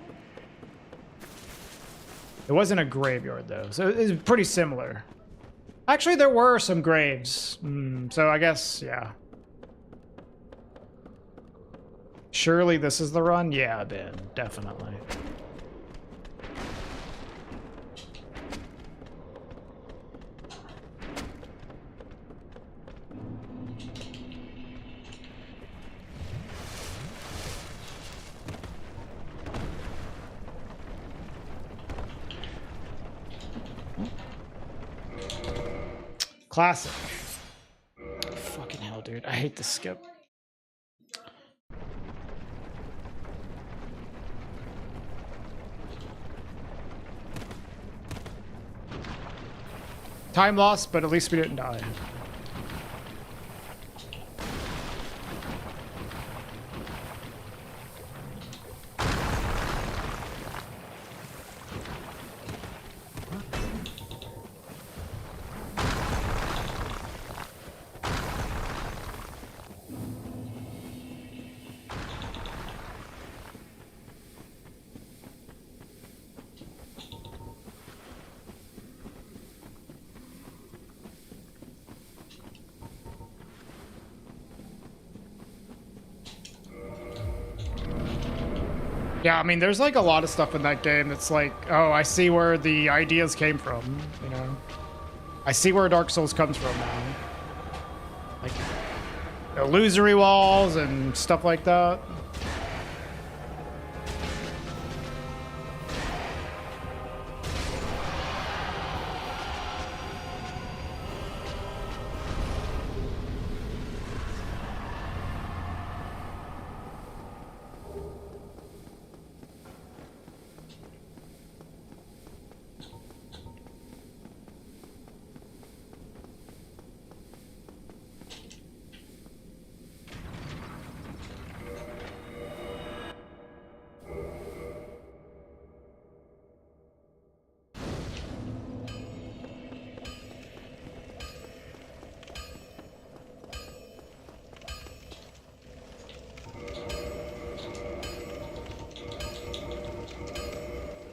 S1: It wasn't a graveyard though, so it was pretty similar. Actually, there were some graves, so I guess, yeah. Surely this is the run? Yeah, Ben, definitely. Classic. Fucking hell, dude. I hate the skip. Time lost, but at least we didn't die. Yeah, I mean, there's like a lot of stuff in that game that's like, oh, I see where the ideas came from, you know? I see where Dark Souls comes from now. Like, illusory walls and stuff like that.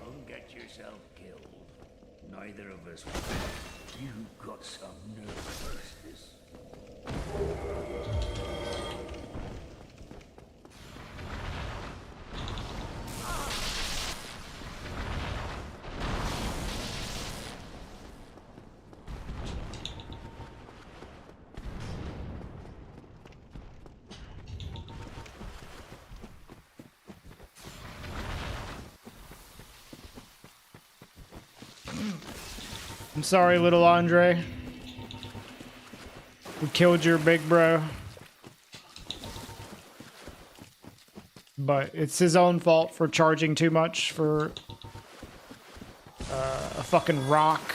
S6: Don't get yourself killed. Neither of us. You got some nerve versus.
S1: I'm sorry, little Andre. We killed your big bro. But it's his own fault for charging too much for a fucking rock.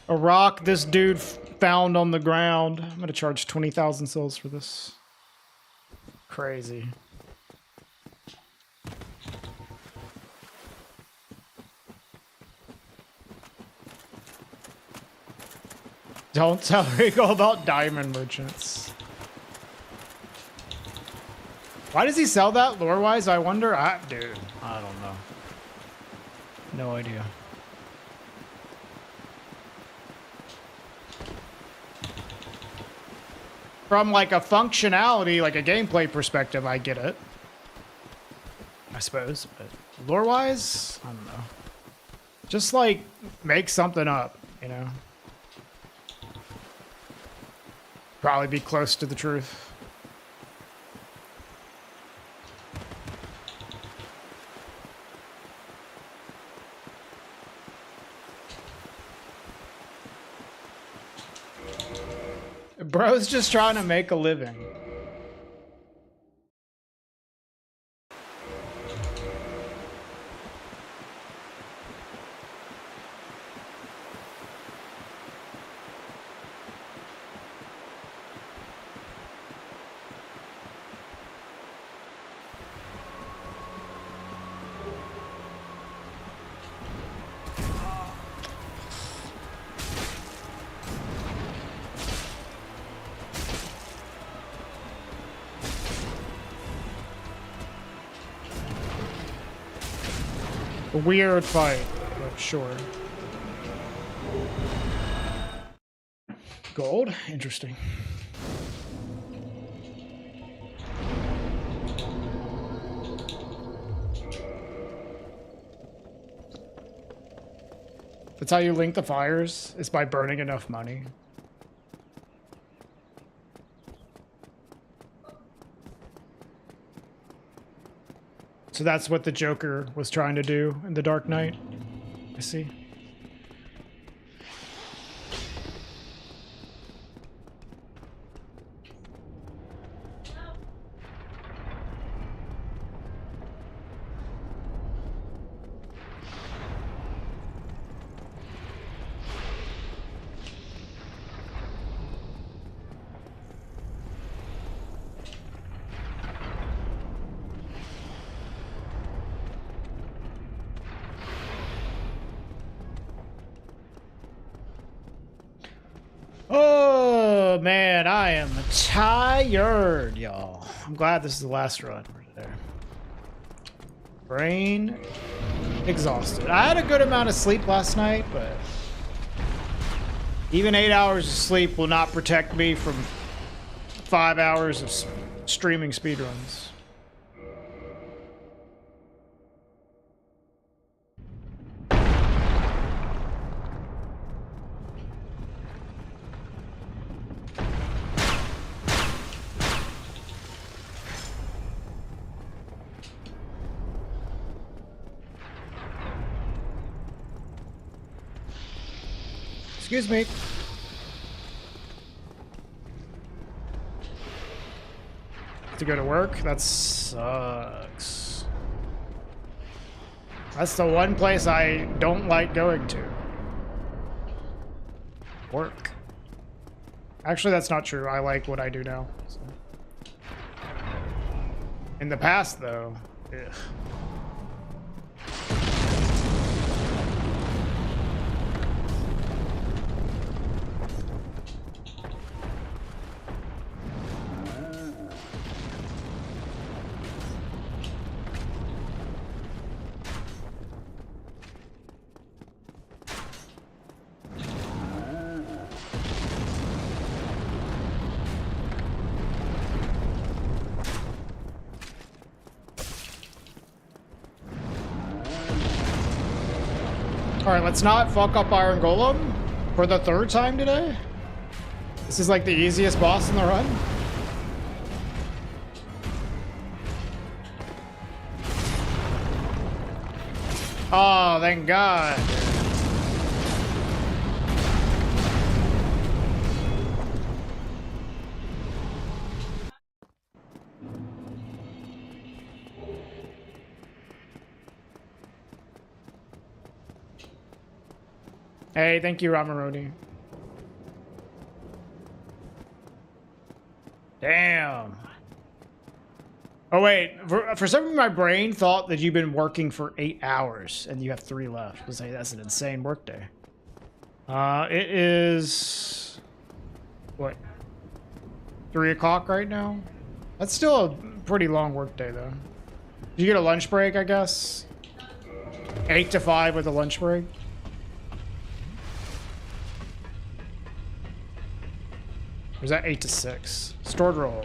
S1: A rock this dude found on the ground. I'm gonna charge 20,000 souls for this. Crazy. Don't tell Rico about diamond merchants. Why does he sell that lore-wise, I wonder? Dude, I don't know. No idea. From like a functionality, like a gameplay perspective, I get it. I suppose, but lore-wise, I don't know. Just like make something up, you know? Probably be close to the truth. Bro's just trying to make a living. A weird fight, but sure. Gold? Interesting. That's how you link the fires, is by burning enough money. So that's what the Joker was trying to do in The Dark Knight. I see. Oh man, I am tired, y'all. I'm glad this is the last run for today. Brain exhausted. I had a good amount of sleep last night, but even 8 hours of sleep will not protect me from 5 hours of streaming speedruns. Excuse me. To go to work? That sucks. That's the one place I don't like going to. Work. Actually, that's not true. I like what I do now. So. In the past, though, ugh. Alright, let's not fuck up Iron Golem for the 3rd time today. This is like the easiest boss in the run. Oh, thank God. Hey, thank you, Ramaroni. Damn. Oh, wait. For some reason, my brain thought that you've been working for 8 hours and you have 3 left. I was like, that's an insane workday. It is... what? 3 o'clock right now? That's still a pretty long workday, though. Did you get a lunch break, I guess? 8 to 5 with a lunch break? Or is that 8 to 6? Stored roll.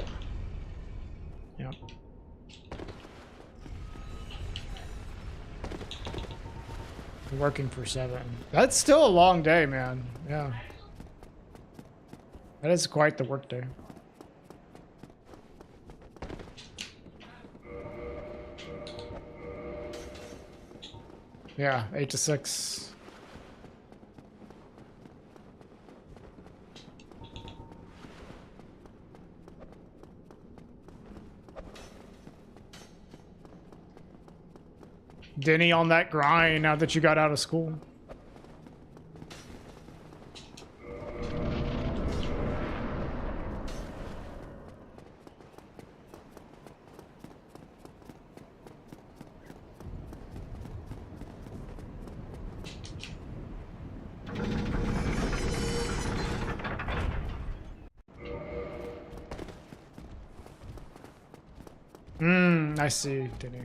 S1: Yep. Working for 7. That's still a long day, man. Yeah. That is quite the work day. Yeah, 8 to 6. Denny on that grind now that you got out of school. I see, Denny.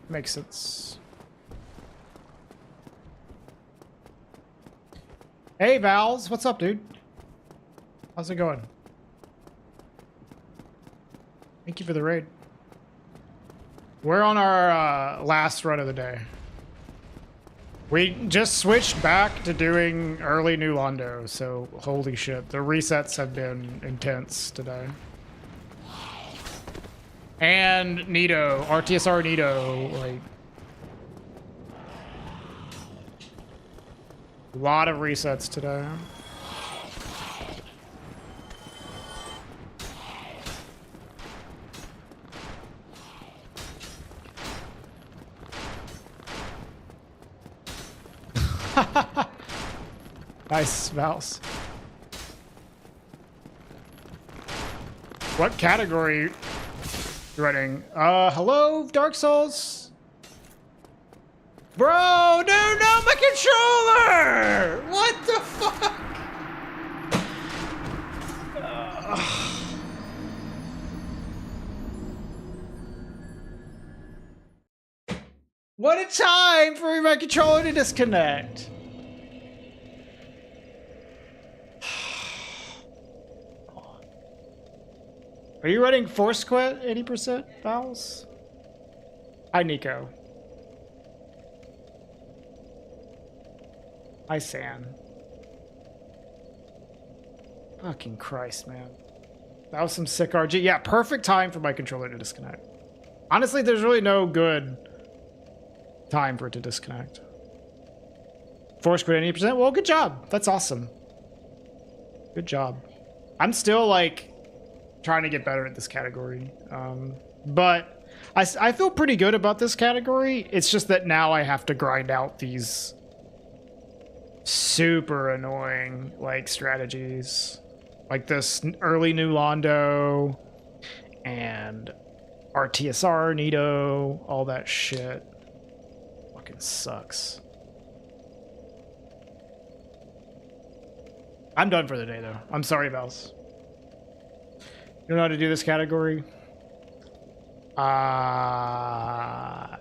S1: Makes sense. Hey, Vals. What's up, dude? How's it going? Thank you for the raid. We're on our last run of the day. We just switched back to doing early New Londo, so holy shit. The resets have been intense today. And Nito, RTSR Nito, like a lot of resets today. Nice, Vals. What category? Running. Hello, Dark Souls? Bro, no, not my controller! What the fuck? What a time for my controller to disconnect. Are you running force quit 80% fouls? Hi, Nico. Hi, San. Fucking Christ, man. That was some sick RG. Yeah, perfect time for my controller to disconnect. Honestly, there's really no good time for it to disconnect. Force quit 80%? Well, good job. That's awesome. Good job. I'm still, like, trying to get better at this category. But I feel pretty good about this category. It's just that now I have to grind out these super annoying, like, strategies. Like this early new Londo and RTSR, Nito, all that shit. Fucking sucks. I'm done for the day, though. I'm sorry, Bells. You don't know how to do this category? I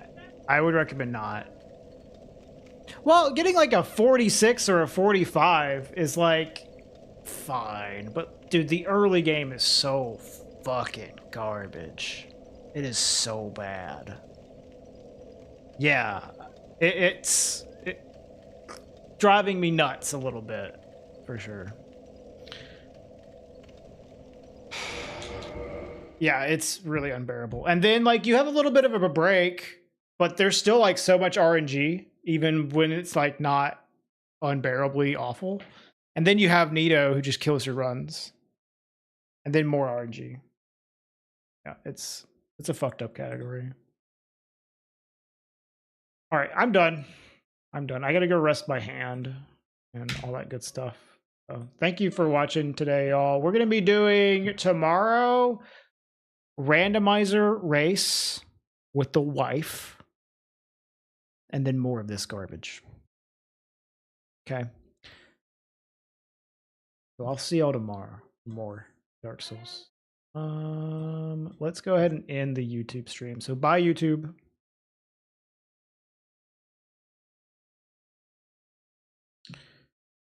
S1: would recommend not. Well, getting like a 46 or a 45 is like fine, but dude, the early game is so fucking garbage. It is so bad. Yeah, it's driving me nuts a little bit, for sure. Yeah, it's really unbearable. And then, like, you have a little bit of a break, but there's still, like, so much RNG, even when it's, like, not unbearably awful. And then you have Nito, who just kills your runs. And then more RNG. Yeah, it's a fucked up category. All right, I'm done. I'm done. I gotta go rest my hand and all that good stuff. So thank you for watching today, y'all. We're gonna be doing tomorrow randomizer race with the wife, and then more of this garbage. Okay. So I'll see y'all tomorrow. More Dark Souls. Let's go ahead and end the YouTube stream. So bye, YouTube.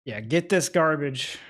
S1: Yeah, get this garbage.